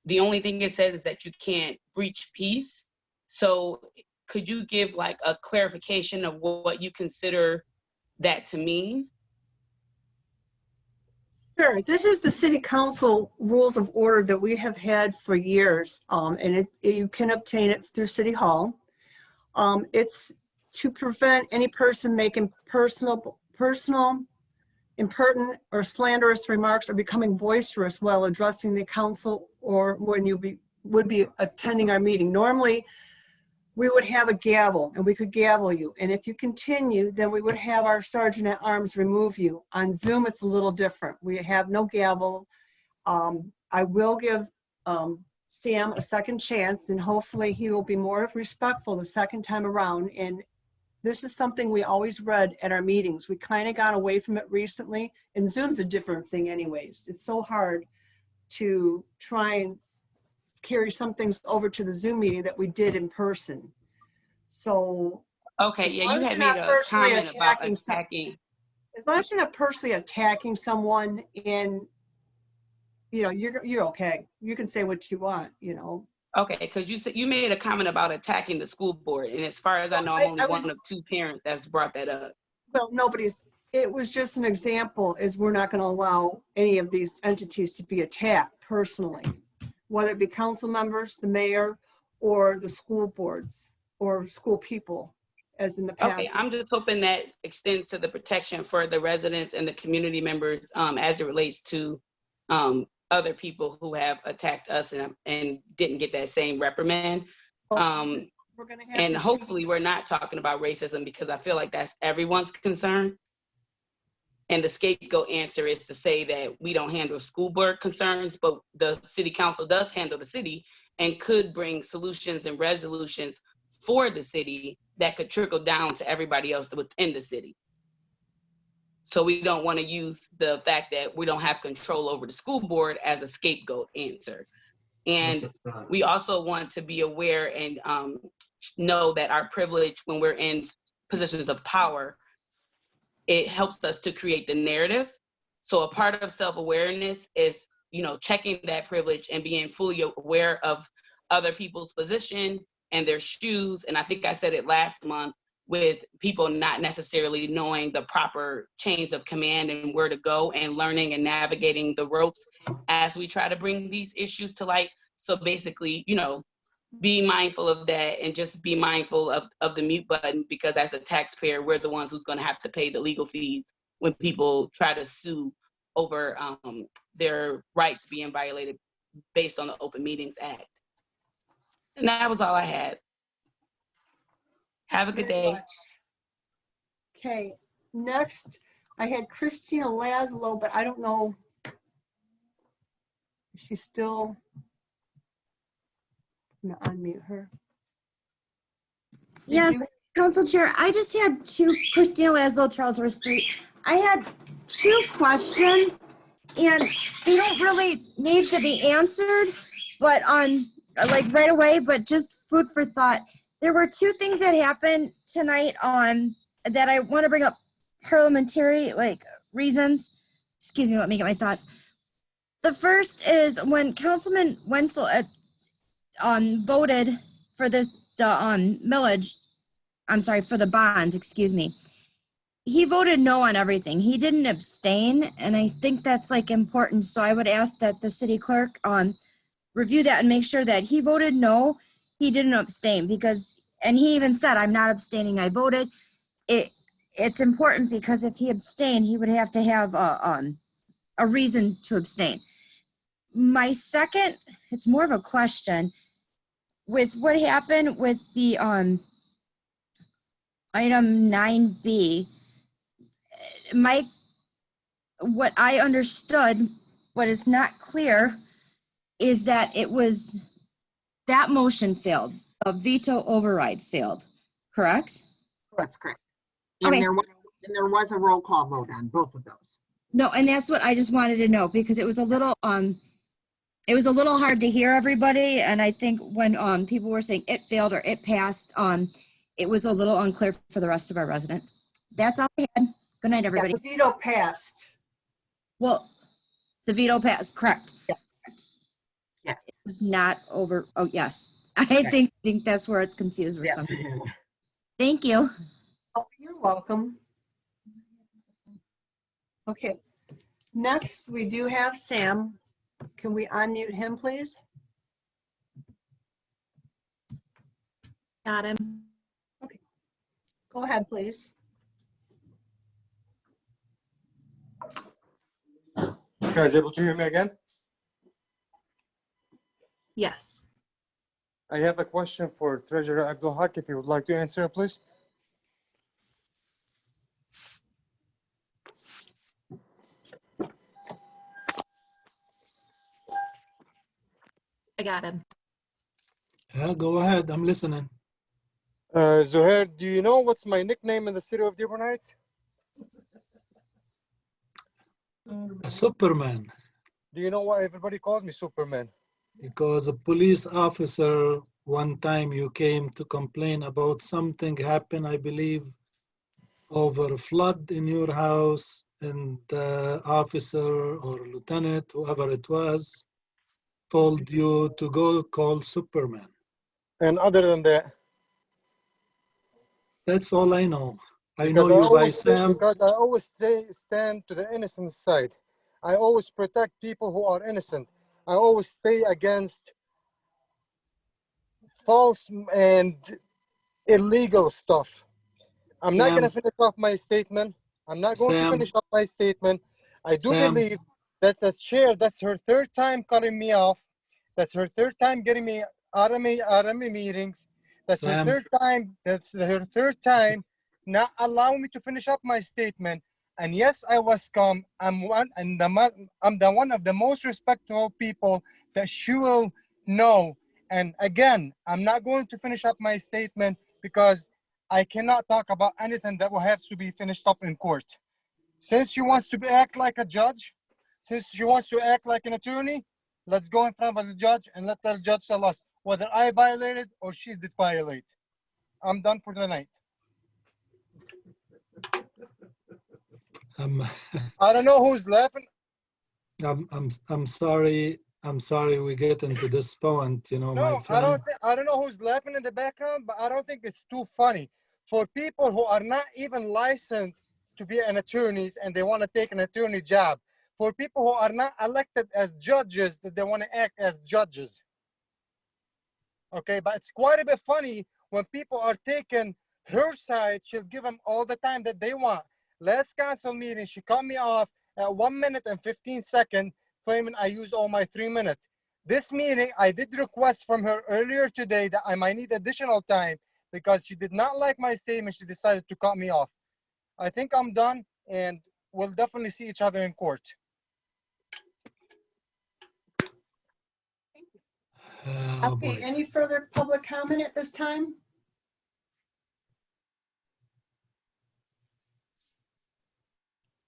The only thing it says is that you can't breach peace. So could you give like a clarification of what you consider that to mean? Sure. This is the city council rules of order that we have had for years, and you can obtain it through City Hall. It's to prevent any person making personal, impertinent, or slanderous remarks or becoming boisterous while addressing the council or when you would be attending our meeting. Normally, we would have a gavel and we could gavel you. And if you continue, then we would have our sergeant at arms remove you. On Zoom, it's a little different. We have no gavel. I will give Sam a second chance, and hopefully he will be more respectful the second time around. And this is something we always read at our meetings. We kind of got away from it recently, and Zoom's a different thing anyways. It's so hard to try and carry some things over to the Zoom meeting that we did in person. So okay, yeah, you had made a comment about attacking. As long as you're not personally attacking someone, and you're okay. You can say what you want, Okay, because you said you made a comment about attacking the school board, and as far as I know, I'm only one of two parents that's brought that up. Well, it was just an example, is we're not going to allow any of these entities to be attacked personally, whether it be council members, the mayor, or the school boards or school people, as in the past. Okay, I'm just hoping that extends to the protection for the residents and the community members as it relates to other people who have attacked us and didn't get that same reprimand. And hopefully we're not talking about racism, because I feel like that's everyone's concern. And the scapegoat answer is to say that we don't handle school board concerns, but the city council does handle the city and could bring solutions and resolutions for the city that could trickle down to everybody else within the city. So we don't want to use the fact that we don't have control over the school board as a scapegoat answer. And we also want to be aware and know that our privilege when we're in positions of power, it helps us to create the narrative. So a part of self-awareness is, you know, checking that privilege and being fully aware of other people's position and their shoes. And I think I said it last month, with people not necessarily knowing the proper chains of command and where to go, and learning and navigating the ropes as we try to bring these issues to light. So basically, you know, be mindful of that, and just be mindful of the mute button, because as a taxpayer, we're the ones who's going to have to pay the legal fees when people try to sue over their rights being violated based on the Open Meetings Act. And that was all I had. Have a good day. Okay, next I had Christina Laszlo, but I don't know. Is she still? I'm gonna unmute her. Yes, Council Chair, I just had Christina Laszlo, Charlesworth Street. I had 2 questions, and they don't really need to be answered, but like right away, but just food for thought. There were 2 things that happened tonight that I want to bring up, parliamentary reasons. Excuse me, let me get my thoughts. The first is when Councilman Wenzel voted for the millage. I'm sorry, for the bonds, excuse me. He voted no on everything. He didn't abstain, and I think that's important. So I would ask that the city clerk review that and make sure that he voted no, he didn't abstain, and he even said, I'm not abstaining, I voted. It's important, because if he abstained, he would have to have a reason to abstain. My second, it's more of a question, with what happened with the item 9B, what I understood, but it's not clear, is that that motion failed. A veto override failed, correct? That's correct. And Okay. there was a roll call vote on both of those. No, and that's what I just wanted to know, because it was a little hard to hear everybody, and I think when people were saying it failed or it passed, it was a little unclear for the rest of our residents. That's all I had. Good night, everybody. Yeah, the veto passed. Well, the veto passed, correct. Yes. Yes. It was not over. Oh, yes. I think that's where it's confused or something. Thank you. Oh, you're welcome. Okay, next we do have Sam. Can we unmute him, please? Got him. Okay, go ahead, please. You guys able to hear me again? Yes. I have a question for Treasurer Abdul Haq, if you would like to answer, please. I got him. Yeah, go ahead. I'm listening. Zuhair, do you know what's my nickname in the city of Dearborn Heights? Superman. Do you know why everybody calls me Superman? Because a police officer, one time you came to complain about something happened, I believe, over a flood in your house, and the officer or lieutenant, whoever it was, told you to go call Superman. And other than that? That's all I know. I Because know you by Sam. Because I always stand to the innocent side. I always protect people who are innocent. I always stay against false and illegal stuff. I'm not going to finish off my statement. I'm not going to finish off my statement. I do believe that the chair, that's her 3rd time cutting me off. That's her 3rd time getting me out of my meetings. That's her 3rd time. That's her 3rd time not allowing me to finish up my statement. And yes, I was calm. I'm one of the most respectful people that she will know. And again, I'm not going to finish up my statement because I cannot talk about anything that will have to be finished up in court. Since she wants to act like a judge, since she wants to act like an attorney, let's go in front of the judge and let the judge tell us whether I violated or she did violate. I'm done for the night. I don't know who's laughing. I'm sorry. I'm sorry we get into this point, my No, friend. I don't know who's laughing in the background, but I don't think it's too funny. For people who are not even licensed to be an attorneys and they want to take an attorney job, for people who are not elected as judges, that they want to act as judges. Okay, but it's quite a bit funny when people are taking her side. She'll give them all the time that they want. Last council meeting, she cut me off at 1 minute and 15 seconds, claiming I used all my 3 minutes. This meeting, I did request from her earlier today that I might need additional time because she did not like my statement. She decided to cut me off. I think I'm done, and we'll definitely see each other in court. Oh, Okay, boy. any further public comment at this time?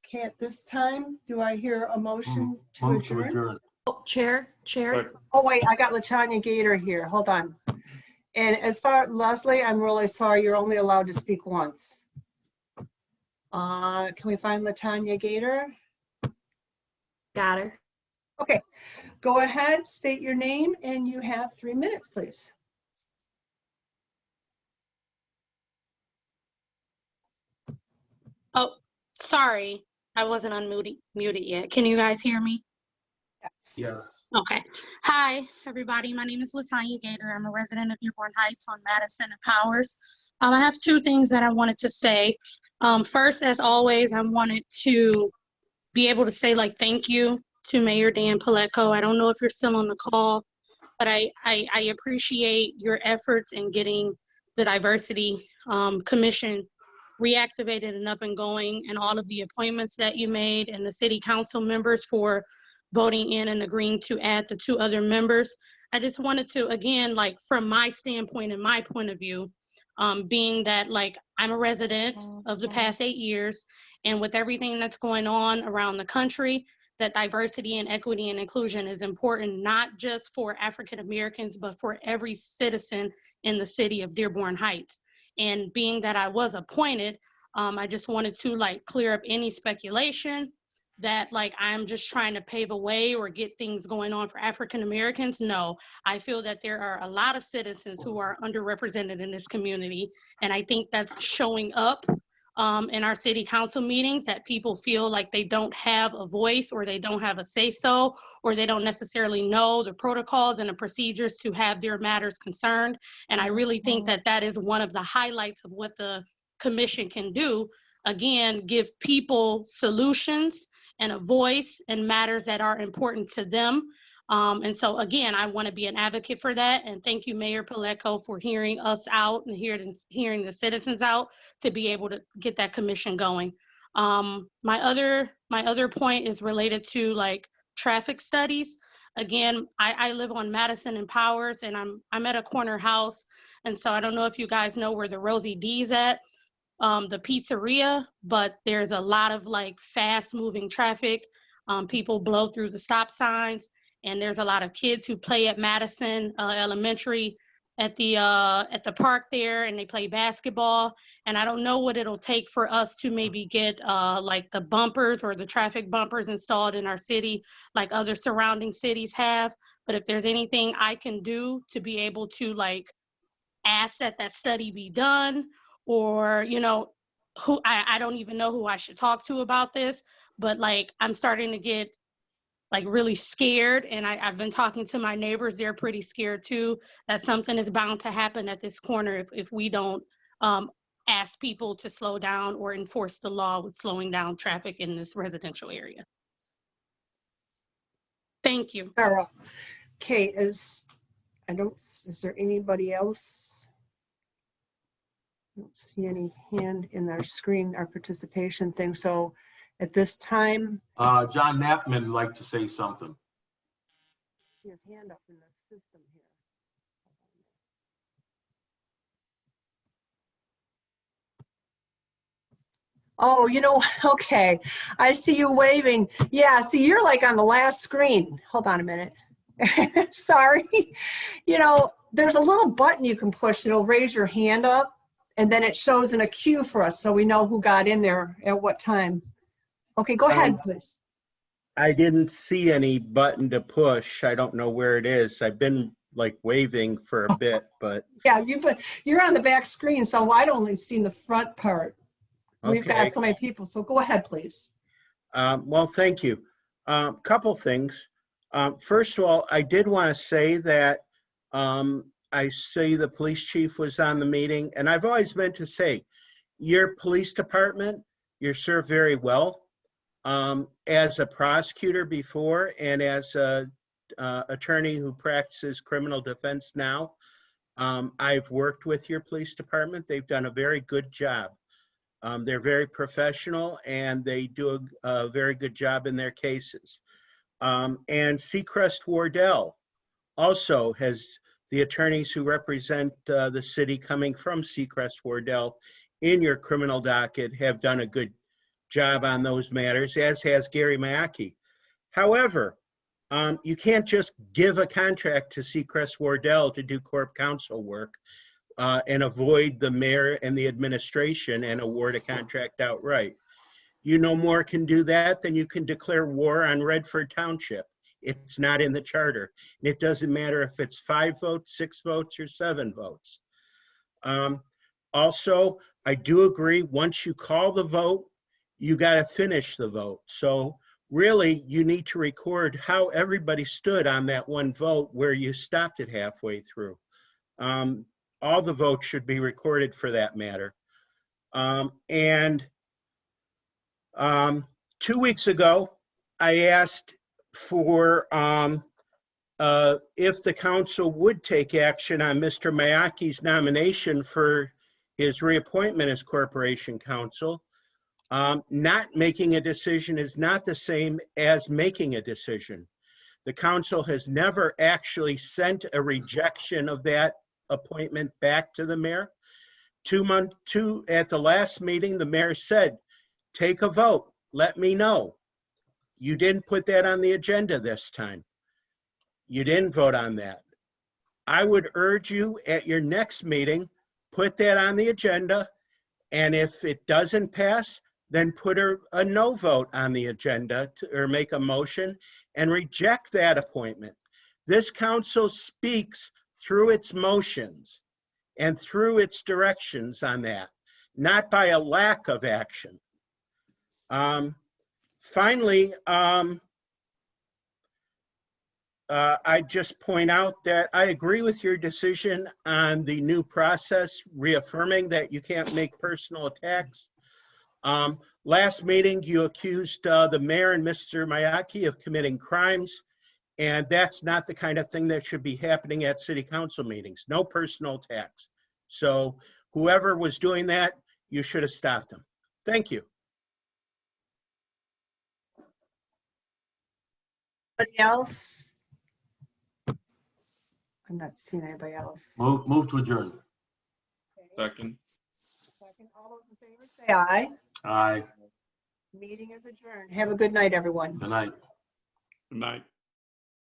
Okay, at this time, do I hear a motion to Move to adjourn? adjourn. Oh, Chair. Oh, wait, I got LaTanya Gator here. Hold on. And as far, Leslie, I'm really sorry, you're only allowed to speak once. Can we find LaTanya Gator? Got her. Okay, go ahead, state your name, and you have 3 minutes, please. Oh, sorry. I wasn't muted yet. Can you guys hear me? Yes. Okay. Hi, everybody. My name is LaTanya Gator. I'm a resident of Dearborn Heights on Madison and Powers. I have 2 things that I wanted to say. First, as always, I wanted to be able to say thank you to Mayor Dan Paletko. I don't know if you're still on the call, but I appreciate your efforts in getting the Diversity Commission reactivated and up and going, and all of the appointments that you made, and the city council members for voting in and agreeing to add the 2 other members. I just wanted to, again, from my standpoint and my point of view, being that I'm a resident of the past 8 years, and with everything that's going on around the country, that diversity and equity and inclusion is important, not just for African Americans, but for every citizen in the city of Dearborn Heights. And being that I was appointed, I just wanted to clear up any speculation that I'm just trying to pave a way or get things going on for African Americans. No, I feel that there are a lot of citizens who are underrepresented in this community. And I think that's showing up in our city council meetings, that people feel like they don't have a voice, or they don't have a say-so, or they don't necessarily know the protocols and the procedures to have their matters concerned. And I really think that that is one of the highlights of what the commission can do. Again, give people solutions and a voice in matters that are important to them. And so again, I want to be an advocate for that. And thank you, Mayor Paletko, for hearing us out and hearing the citizens out to be able to get that commission going. My other point is related to traffic studies. Again, I live on Madison and Powers, and I'm at a corner house. And so I don't know if you guys know where the Rosie D's at, the pizzeria, but there's a lot of fast moving traffic. People blow through the stop signs, and there's a lot of kids who play at Madison Elementary at the park there, and they play basketball. And I don't know what it'll take for us to maybe get the bumpers or the traffic bumpers installed in our city like other surrounding cities have. But if there's anything I can do to be able to ask that study be done, or who I don't even know who I should talk to about this, but I'm starting to get really scared, and I've been talking to my neighbors. They're pretty scared too, that something is bound to happen at this corner if we don't ask people to slow down or enforce the law with slowing down traffic in this residential area. Thank you. Sarah. Okay, is there anybody else? I don't see any hand in our screen, our participation thing. So at this time, John Knappman would like to say something. his hand up in the system here. Oh, okay. I see you waving. Yeah, see, you're on the last screen. Hold on a minute. Sorry. There's a little button you can push that'll raise your hand up. And then it shows in a queue for us, so we know who got in there at what time. Okay, go ahead, please. I didn't see any button to push. I don't know where it is. I've been like waving for a bit, but Yeah, you're on the back screen, so I'd only seen the front part. We've got okay. so many people, so go ahead, please. Well, thank you. Couple things. First of all, I did want to say that I see the police chief was on the meeting, and I've always meant to say, your police department, you're served very well. As a prosecutor before and as a attorney who practices criminal defense now, I've worked with your police department. They've done a very good job. They're very professional and they do a very good job in their cases. And Seacrest Wardell also has the attorneys who represent the city coming from Seacrest Wardell in your criminal docket have done a good job on those matters, as has Gary Mackey. However, you can't just give a contract to Seacrest Wardell to do corp counsel work and avoid the mayor and the administration and award a contract outright. You no more can do that than you can declare war on Redford Township. It's not in the charter. And it doesn't matter if it's 5 votes, 6 votes, or 7 votes. Also, I do agree, once you call the vote, you got to finish the vote. So really, you need to record how everybody stood on that one vote where you stopped it halfway through. All the votes should be recorded for that matter. 2 weeks ago, I asked for if the council would take action on Mr. Mayaki's nomination for his reappointment as corporation counsel. Not making a decision is not the same as making a decision. The council has never actually sent a rejection of that appointment back to the mayor. At the last meeting, the mayor said, take a vote, let me know. You didn't put that on the agenda this time. You didn't vote on that. I would urge you at your next meeting, put that on the agenda, and if it doesn't pass, then put a no vote on the agenda or make a motion and reject that appointment. This council speaks through its motions and through its directions on that, not by a lack of action. Finally, I just point out that I agree with your decision on the new process, reaffirming that you can't make personal attacks. Last meeting, you accused the mayor and Mr. Mayaki of committing crimes, and that's not the kind of thing that should be happening at city council meetings. No personal attacks. So whoever was doing that, you should have stopped them. Thank you. Anybody else? I'm not seeing anybody else. Move to adjourn. Second. All those in favor say aye. Aye. Meeting is adjourned. Have a good night, everyone. Good night. Good night.